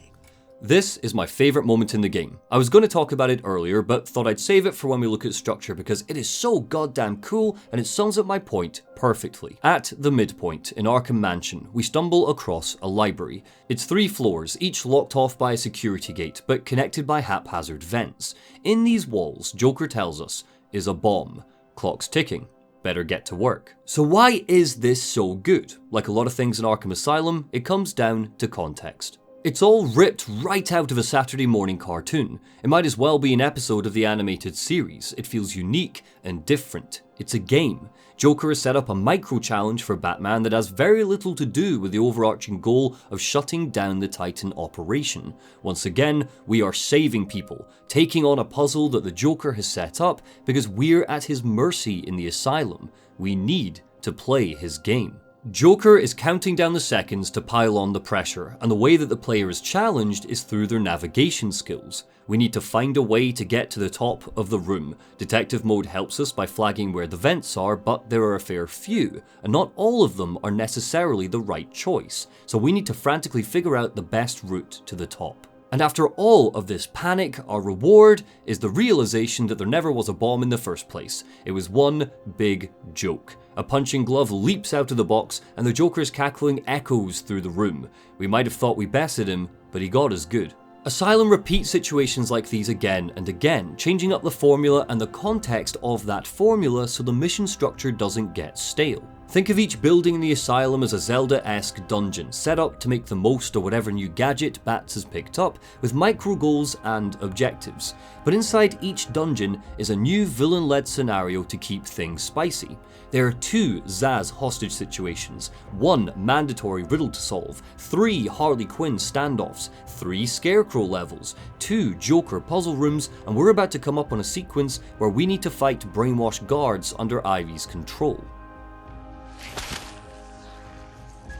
This is my favourite moment in the game. I was going to talk about it earlier, but thought I'd save it for when we look at structure because it is so goddamn cool and it sums up my point perfectly. At the midpoint in Arkham Mansion, we stumble across a library. It's 3 floors, each locked off by a security gate, but connected by haphazard vents. In these walls, Joker tells us, is a bomb. Clock's ticking. Better get to work. So why is this so good? Like a lot of things in Arkham Asylum, it comes down to context. It's all ripped right out of a Saturday morning cartoon. It might as well be an episode of the animated series. It feels unique and different. It's a game. Joker has set up a micro-challenge for Batman that has very little to do with the overarching goal of shutting down the Titan operation. Once again, we are saving people, taking on a puzzle that the Joker has set up because we're at his mercy in the asylum. We need to play his game. Joker is counting down the seconds to pile on the pressure, and the way that the player is challenged is through their navigation skills. We need to find a way to get to the top of the room. Detective mode helps us by flagging where the vents are, but there are a fair few, and not all of them are necessarily the right choice, so we need to frantically figure out the best route to the top. And after all of this panic, our reward is the realization that there never was a bomb in the first place. It was one big joke. A punching glove leaps out of the box, and the Joker's cackling echoes through the room. We might have thought we bested him, but he got us good. Asylum repeats situations like these again and again, changing up the formula and the context of that formula so the mission structure doesn't get stale. Think of each building in the asylum as a Zelda-esque dungeon, set up to make the most of whatever new gadget Bats has picked up, with micro goals and objectives. But inside each dungeon is a new villain-led scenario to keep things spicy. There are 2 Zaz hostage situations, 1 mandatory riddle to solve, 3 Harley Quinn standoffs, 3 Scarecrow levels, 2 Joker puzzle rooms, and we're about to come up on a sequence where we need to fight brainwashed guards under Ivy's control.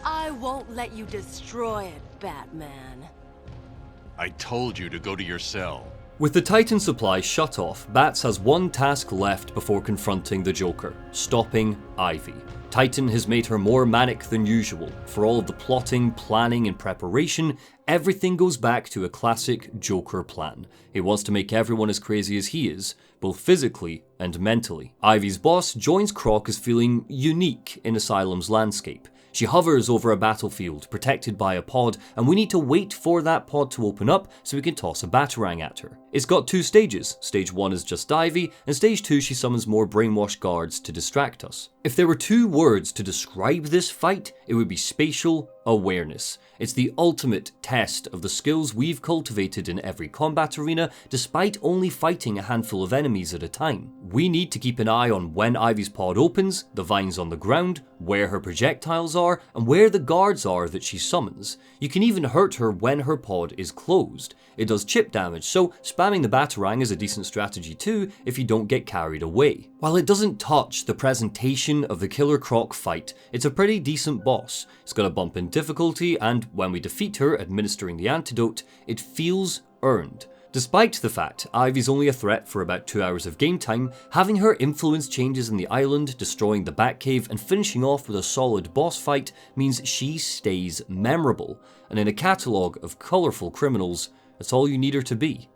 I won't let you destroy it, Batman. I told you to go to your cell. With the Titan supply shut off, Bats has one task left before confronting the Joker, stopping Ivy. Titan has made her more manic than usual. For all of the plotting, planning, and preparation, everything goes back to a classic Joker plan. He wants to make everyone as crazy as he is, both physically and mentally. Ivy's boss joins Croc as feeling unique in Asylum's landscape. She hovers over a battlefield, protected by a pod, and we need to wait for that pod to open up so we can toss a batarang at her. It's got 2 stages. Stage 1 is just Ivy, and Stage 2 she summons more brainwashed guards to distract us. If there were 2 words to describe this fight, it would be spatial awareness. It's the ultimate test of the skills we've cultivated in every combat arena, despite only fighting a handful of enemies at a time. We need to keep an eye on when Ivy's pod opens, the vines on the ground, where her projectiles are, and where the guards are that she summons. You can even hurt her when her pod is closed. It does chip damage, so spamming the batarang is a decent strategy too if you don't get carried away. While it doesn't touch the presentation of the Killer Croc fight, it's a pretty decent boss. It's got a bump in difficulty, and when we defeat her administering the antidote, it feels earned. Despite the fact Ivy's only a threat for about 2 hours of game time, having her influence changes in the island, destroying the Batcave, and finishing off with a solid boss fight means she stays memorable, and in a catalogue of colourful criminals, that's all you need her to be.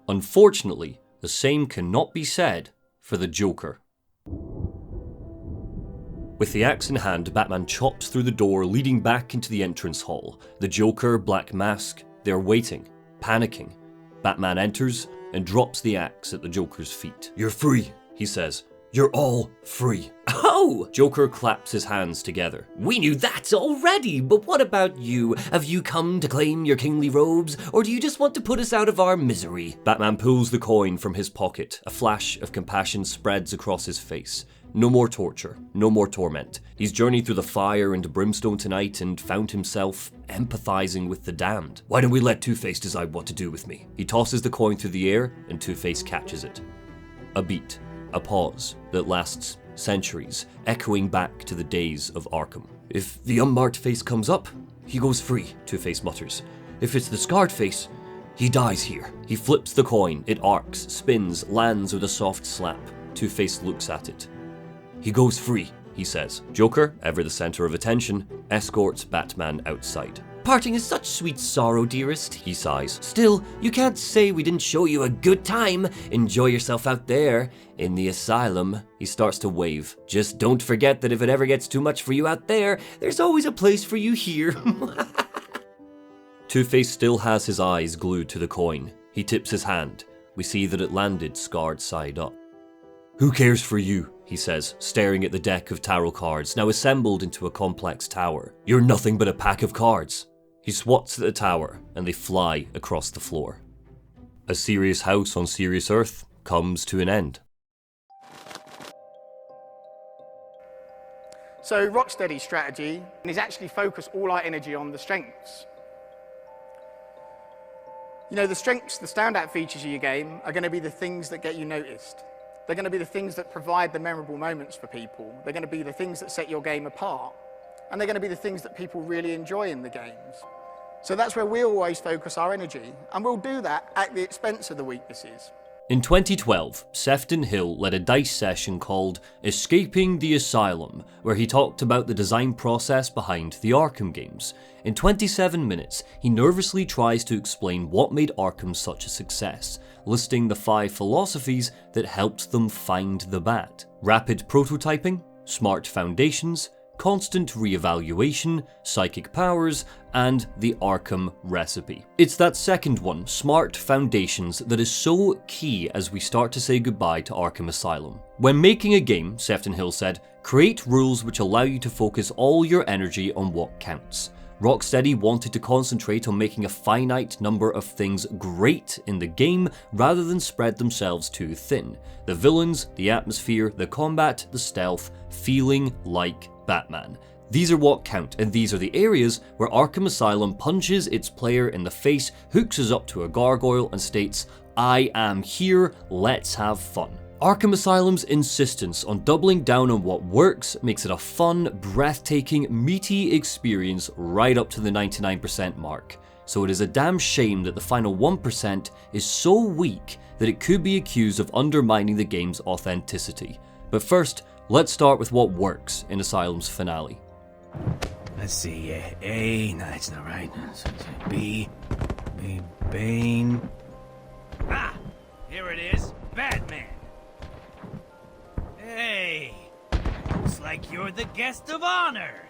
Unfortunately, the same cannot be said for the Joker. With the axe in hand, Batman chops through the door leading back into the entrance hall. The Joker, Black Mask, they're waiting, panicking. Batman enters and drops the axe at the Joker's feet. "You're free," he says. "You're all free." Oh! Joker claps his hands together. We knew that already, but what about you? Have you come to claim your kingly robes, or do you just want to put us out of our misery? Batman pulls the coin from his pocket. A flash of compassion spreads across his face. No more torture, no more torment. He's journeyed through the fire and brimstone tonight and found himself empathizing with the damned. "Why don't we let Two-Face decide what to do with me?" He tosses the coin through the air and Two-Face catches it. A beat, a pause that lasts centuries, echoing back to the days of Arkham. "If the unmarked face comes up, he goes free," Two-Face mutters. "If it's the scarred face, he dies here." He flips the coin, it arcs, spins, lands with a soft slap. Two-Face looks at it. "He goes free," he says. Joker, ever the center of attention, escorts Batman outside. "Parting is such sweet sorrow, dearest," he sighs. "Still, you can't say we didn't show you a good time. Enjoy yourself out there, in the asylum." He starts to wave. "Just don't forget that if it ever gets too much for you out there, there's always a place for you here." Two-Face still has his eyes glued to the coin. He tips his hand. We see that it landed scarred side up. "Who cares for you?" he says, staring at the deck of tarot cards, now assembled into a complex tower. "You're nothing but a pack of cards." He swats at the tower, and they fly across the floor. A serious house on serious earth comes to an end. So Rocksteady's strategy is actually focus all our energy on the strengths. You know, the strengths, the standout features of your game are going to be the things that get you noticed. They're going to be the things that provide the memorable moments for people. They're going to be the things that set your game apart. And they're going to be the things that people really enjoy in the games. So that's where we always focus our energy, and we'll do that at the expense of the weaknesses. In 2012, Sefton Hill led a DICE session called Escaping the Asylum, where he talked about the design process behind the Arkham games. In 27 minutes, he nervously tries to explain what made Arkham such a success, listing the 5 philosophies that helped them find the Bat. Rapid prototyping, smart foundations, constant re-evaluation, psychic powers, and the Arkham recipe. It's that second one, smart foundations, that is so key as we start to say goodbye to Arkham Asylum. When making a game, Sefton Hill said, Create rules which allow you to focus all your energy on what counts. Rocksteady wanted to concentrate on making a finite number of things great in the game rather than spread themselves too thin. The villains, the atmosphere, the combat, the stealth, feeling like Batman. These are what count, and these are the areas where Arkham Asylum punches its player in the face, hooks us up to a gargoyle and states, "I am here, let's have fun." Arkham Asylum's insistence on doubling down on what works makes it a fun, breathtaking, meaty experience right up to the 99% mark. So it is a damn shame that the final 1% is so weak that it could be accused of undermining the game's authenticity. But first, let's start with what works in Asylum's finale. Let's see, A, no, that's not right. B, Bane. Ah, here it is, Batman. Hey, looks like you're the guest of honor.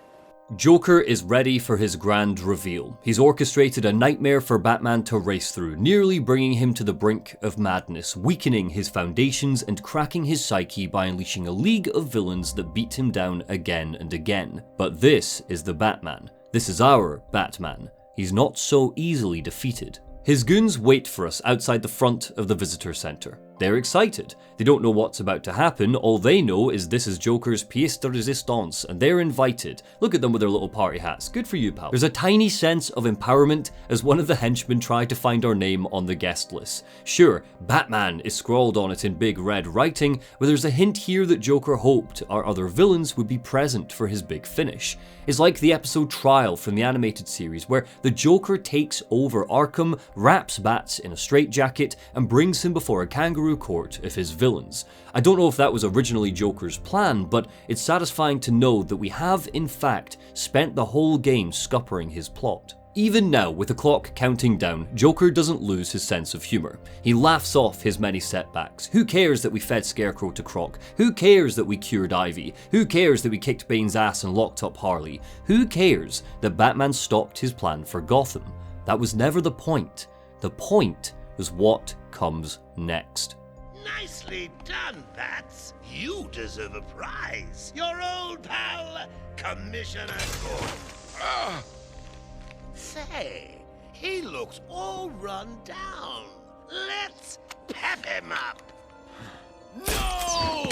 Joker is ready for his grand reveal. He's orchestrated a nightmare for Batman to race through, nearly bringing him to the brink of madness, weakening his foundations and cracking his psyche by unleashing a league of villains that beat him down again and again. But this is the Batman. This is our Batman. He's not so easily defeated. His goons wait for us outside the front of the visitor center. They're excited. They don't know what's about to happen, all they know is this is Joker's pièce de résistance, and they're invited. Look at them with their little party hats. Good for you, pal. There's a tiny sense of empowerment as one of the henchmen try to find our name on the guest list. Sure, Batman is scrawled on it in big red writing, but there's a hint here that Joker hoped our other villains would be present for his big finish. It's like the episode Trial from the animated series, where the Joker takes over Arkham, wraps Bats in a straitjacket, and brings him before a kangaroo court of his villains. I don't know if that was originally Joker's plan, but it's satisfying to know that we have, in fact, spent the whole game scuppering his plot. Even now, with the clock counting down, Joker doesn't lose his sense of humour. He laughs off his many setbacks. Who cares that we fed Scarecrow to Croc? Who cares that we cured Ivy? Who cares that we kicked Bane's ass and locked up Harley? Who cares that Batman stopped his plan for Gotham? That was never the point. The point was what comes next. Nicely done, Bats. You deserve a prize. Your old pal, Commissioner Gordon. Say, he looks all run down. Let's pep him up. No!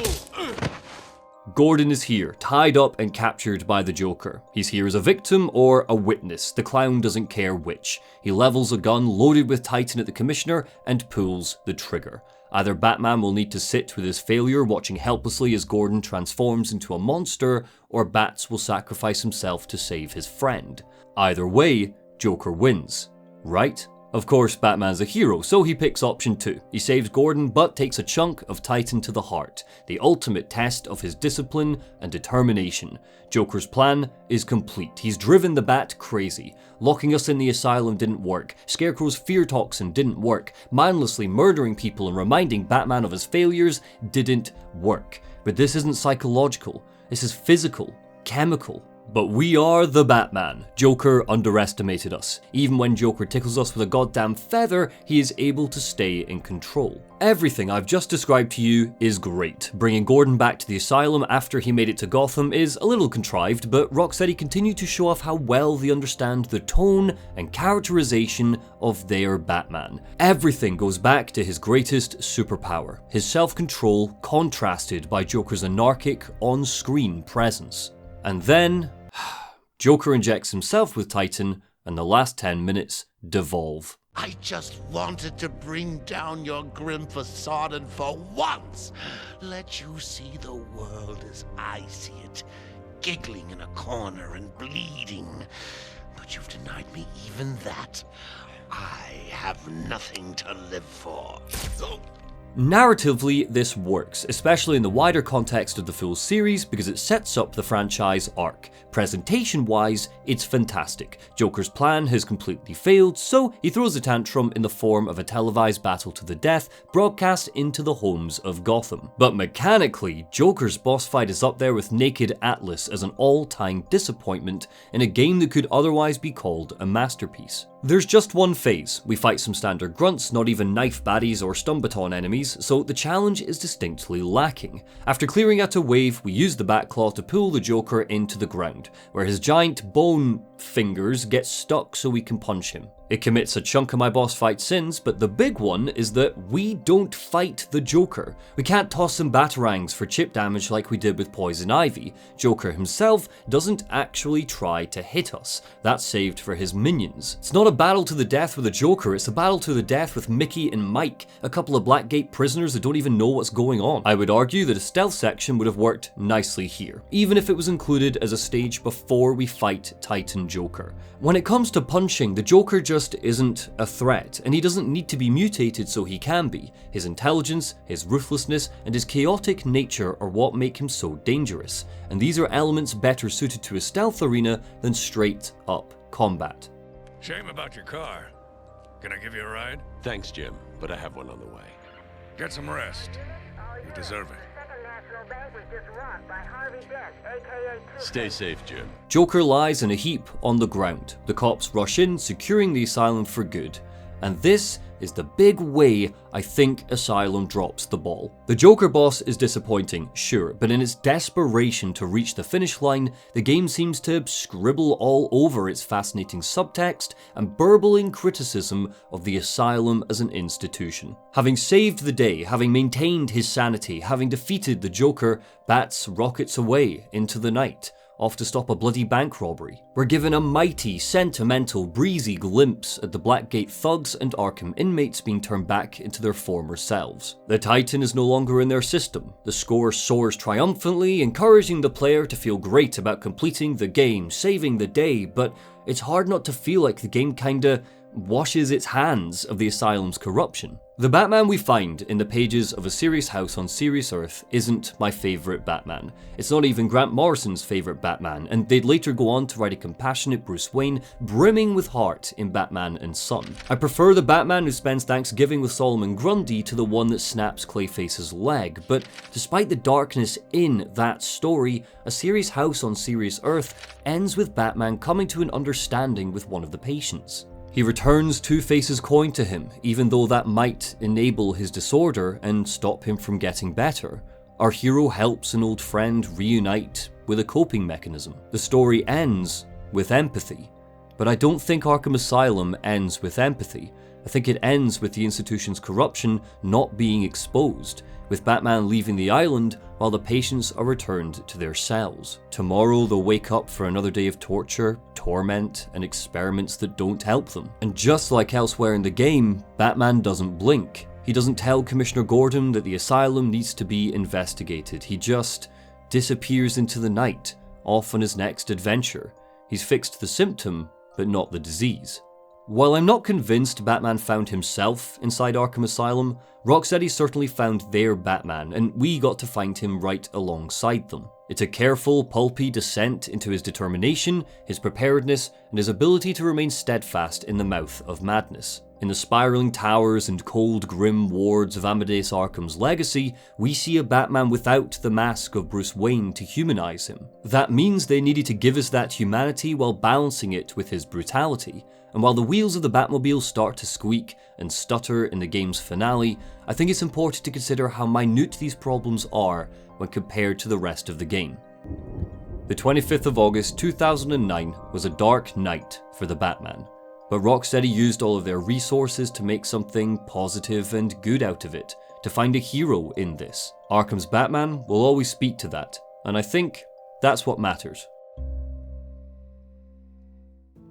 Gordon is here, tied up and captured by the Joker. He's here as a victim or a witness, the clown doesn't care which. He levels a gun loaded with Titan at the Commissioner and pulls the trigger. Either Batman will need to sit with his failure watching helplessly as Gordon transforms into a monster, or Bats will sacrifice himself to save his friend. Either way, Joker wins, right? Of course, Batman's a hero, so he picks option 2. He saves Gordon, but takes a chunk of Titan to the heart, the ultimate test of his discipline and determination. Joker's plan is complete. He's driven the Bat crazy. Locking us in the asylum didn't work. Scarecrow's fear toxin didn't work. Mindlessly murdering people and reminding Batman of his failures didn't work. But this isn't psychological. This is physical, chemical. But we are the Batman. Joker underestimated us. Even when Joker tickles us with a goddamn feather, he is able to stay in control. Everything I've just described to you is great. Bringing Gordon back to the asylum after he made it to Gotham is a little contrived, but Rocksteady continue to show off how well they understand the tone and characterization of their Batman. Everything goes back to his greatest superpower, his self-control contrasted by Joker's anarchic on-screen presence. And then, Joker injects himself with Titan, and the last 10 minutes devolve. I just wanted to bring down your grim facade and for once let you see the world as I see it, giggling in a corner and bleeding. But you've denied me even that. I have nothing to live for. Narratively, this works, especially in the wider context of the full series because it sets up the franchise arc. Presentation-wise, it's fantastic. Joker's plan has completely failed, so he throws a tantrum in the form of a televised battle to the death broadcast into the homes of Gotham. But mechanically, Joker's boss fight is up there with Naked Atlas as an all-time disappointment in a game that could otherwise be called a masterpiece. There's just one phase. We fight some standard grunts, not even knife baddies or stun baton enemies, dies, so the challenge is distinctly lacking. After clearing out a wave, we use the Batclaw to pull the Joker into the ground, where his giant bone fingers get stuck so we can punch him. It commits a chunk of my boss fight sins, but the big one is that we don't fight the Joker. We can't toss some batarangs for chip damage like we did with Poison Ivy. Joker himself doesn't actually try to hit us. That's saved for his minions. It's not a battle to the death with the Joker, it's a battle to the death with Mickey and Mike, a couple of Blackgate prisoners that don't even know what's going on. I would argue that a stealth section would have worked nicely here, even if it was included as a stage before we fight Titan Joker. When it comes to punching, the Joker just isn't a threat, and he doesn't need to be mutated so he can be. His intelligence, his ruthlessness, and his chaotic nature are what make him so dangerous, and these are elements better suited to a stealth arena than straight up combat. Shame about your car. Can I give you a ride? Thanks, Jim, but I have one on the way. Get some rest. You deserve it. Stay safe, Jim. Joker lies in a heap on the ground. The cops rush in, securing the asylum for good. And this is the big way I think Asylum drops the ball. The Joker boss is disappointing, sure, but in its desperation to reach the finish line, the game seems to scribble all over its fascinating subtext and burbling criticism of the Asylum as an institution. Having saved the day, having maintained his sanity, having defeated the Joker, Bats rockets away into the night, off to stop a bloody bank robbery. We're given a mighty, sentimental, breezy glimpse at the Blackgate thugs and Arkham inmates being turned back into their former selves. The Titan is no longer in their system. The score soars triumphantly, encouraging the player to feel great about completing the game, saving the day, but it's hard not to feel like the game kinda washes its hands of the Asylum's corruption. The Batman we find in the pages of A Serious House on Serious Earth isn't my favourite Batman. It's not even Grant Morrison's favourite Batman, and they'd later go on to write a compassionate Bruce Wayne brimming with heart in Batman and Son. I prefer the Batman who spends Thanksgiving with Solomon Grundy to the one that snaps Clayface's leg, but despite the darkness in that story, A Serious House on Serious Earth ends with Batman coming to an understanding with one of the patients. He returns Two-Face's coin to him, even though that might enable his disorder and stop him from getting better. Our hero helps an old friend reunite with a coping mechanism. The story ends with empathy, but I don't think Arkham Asylum ends with empathy. I think it ends with the institution's corruption not being exposed, with Batman leaving the island while the patients are returned to their cells. Tomorrow they'll wake up for another day of torture, torment, and experiments that don't help them. And just like elsewhere in the game, Batman doesn't blink. He doesn't tell Commissioner Gordon that the asylum needs to be investigated. He just disappears into the night, off on his next adventure. He's fixed the symptom, but not the disease. While I'm not convinced Batman found himself inside Arkham Asylum, Rocksteady certainly found their Batman, and we got to find him right alongside them. It's a careful, pulpy descent into his determination, his preparedness, and his ability to remain steadfast in the mouth of madness. In the spiraling towers and cold, grim wards of Amadeus Arkham's legacy, we see a Batman without the mask of Bruce Wayne to humanize him. That means they needed to give us that humanity while balancing it with his brutality. And while the wheels of the Batmobile start to squeak and stutter in the game's finale, I think it's important to consider how minute these problems are when compared to the rest of the game. The 25th of August 2009 was a dark night for the Batman, but Rocksteady used all of their resources to make something positive and good out of it, to find a hero in this. Arkham's Batman will always speak to that, and I think that's what matters.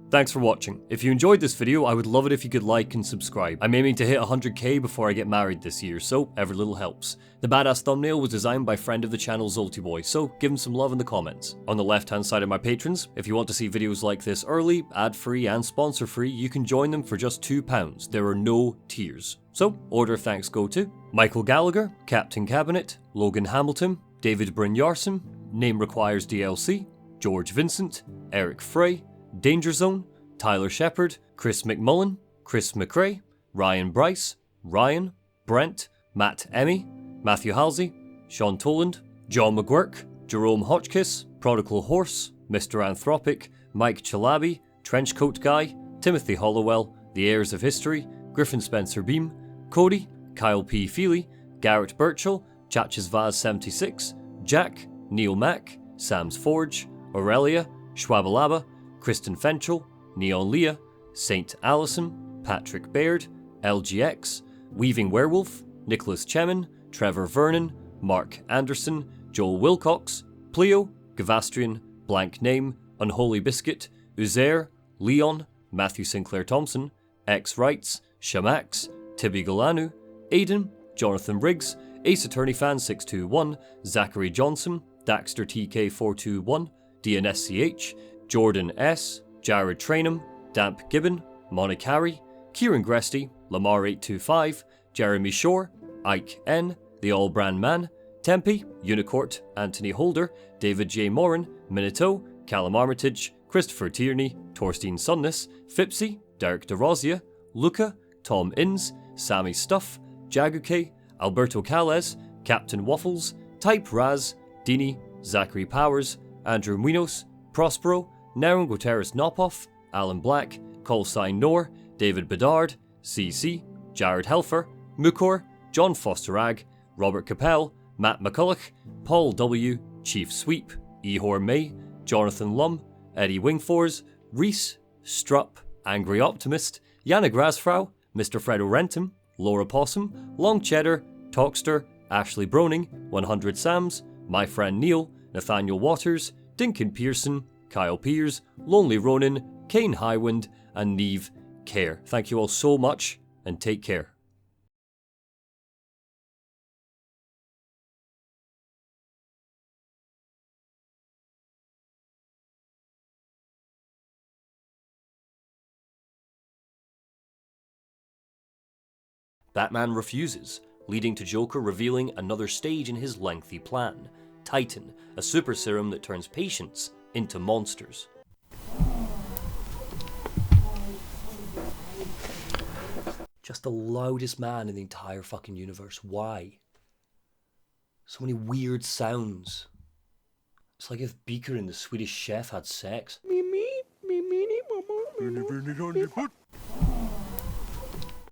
Thanks for watching. If you enjoyed this video, I would love it if you could like and subscribe. I'm aiming to hit 100k before I get married this year, so every little helps. The badass thumbnail was designed by friend of the channel Zoltiboi, so give him some love in the comments. On the left hand side of my patrons, if you want to see videos like this early, ad-free and sponsor-free, you can join them for just £2. There are no tiers. So, order of thanks go to Michael Gallagher, Captain Cabinet, Logan Hamilton, David Brynjarsen, Name Requires DLC, George Vincent, Eric Frey, Danger Zone, Tyler Shepard, Chris McMullen, Chris McRae, Ryan Bryce, Ryan, Brent, Matt Emmy, Matthew Halsey, Sean Toland, John McGuirk, Jerome Hotchkiss, Prodigal Horse, Mr. Anthropic, Mike Chalabi, Trenchcoat Guy, Timothy Hollowell, The Heirs of History, Griffin Spencer Beam, Cody, Kyle P. Feely, Garrett Birchall, Chach's Vaz 76, Jack, Neil Mack, Sam's Forge, Aurelia, Schwabalaba, Kristen Fenchel, Neon Leah, Saint Allison, Patrick Baird, LGX, Weaving Werewolf, Nicholas Chemin, Trevor Vernon, Mark Anderson, Joel Wilcox, Pleo, Gavastrian, Blank Name, Unholy Biscuit, Uzair, Leon, Matthew Sinclair Thompson, X Wrights, Shamax, Tibby Galanu, Aiden, Jonathan Riggs, Ace Attorney Fan 621, Zachary Johnson, Daxter TK421, DNSCH, Jordan S, Jared Trainham, Damp Gibbon, Monic Harry, Kieran Gresty, Lamar825, Jeremy Shore, Ike N, The All Brand Man, Tempe, Unicourt, Anthony Holder, David J. Moran, Minato, Callum Armitage, Christopher Tierney, Torstein Sunness, Fipsy, Derek DeRosia, Luca, Tom Inns, Sammy Stuff, Jaguke, Alberto Calles, Captain Waffles, Type Raz, Dini, Zachary Powers, Andrew Munoz, Prospero, Naren Guterres Nopoff, Alan Black, Callsign Nor, David Bedard, CC, Jared Helfer, Mukor, John Fosterag, Robert Capel, Matt McCulloch, Paul W, Chief Sweep, Ehor May, Jonathan Lum, Eddie Wingfors, Reese, Strupp, Angry Optimist, Yana Grasfrau, Mr. Fredo Renton, Laura Possum, Long Cheddar, Talkster, Ashley Broning, 100 Sams, My Friend Neil, Nathaniel Waters, Dinkin Pearson, Kyle Pears, Lonely Ronin, Kane Highwind, and Neve Care. Thank you all so much, and take care. Batman refuses, leading to Joker revealing another stage in his lengthy plan, Titan, a super serum that turns patients into monsters. Just the loudest man in the entire fucking universe. Why? So many weird sounds. It's like if Beaker and the Swedish Chef had sex.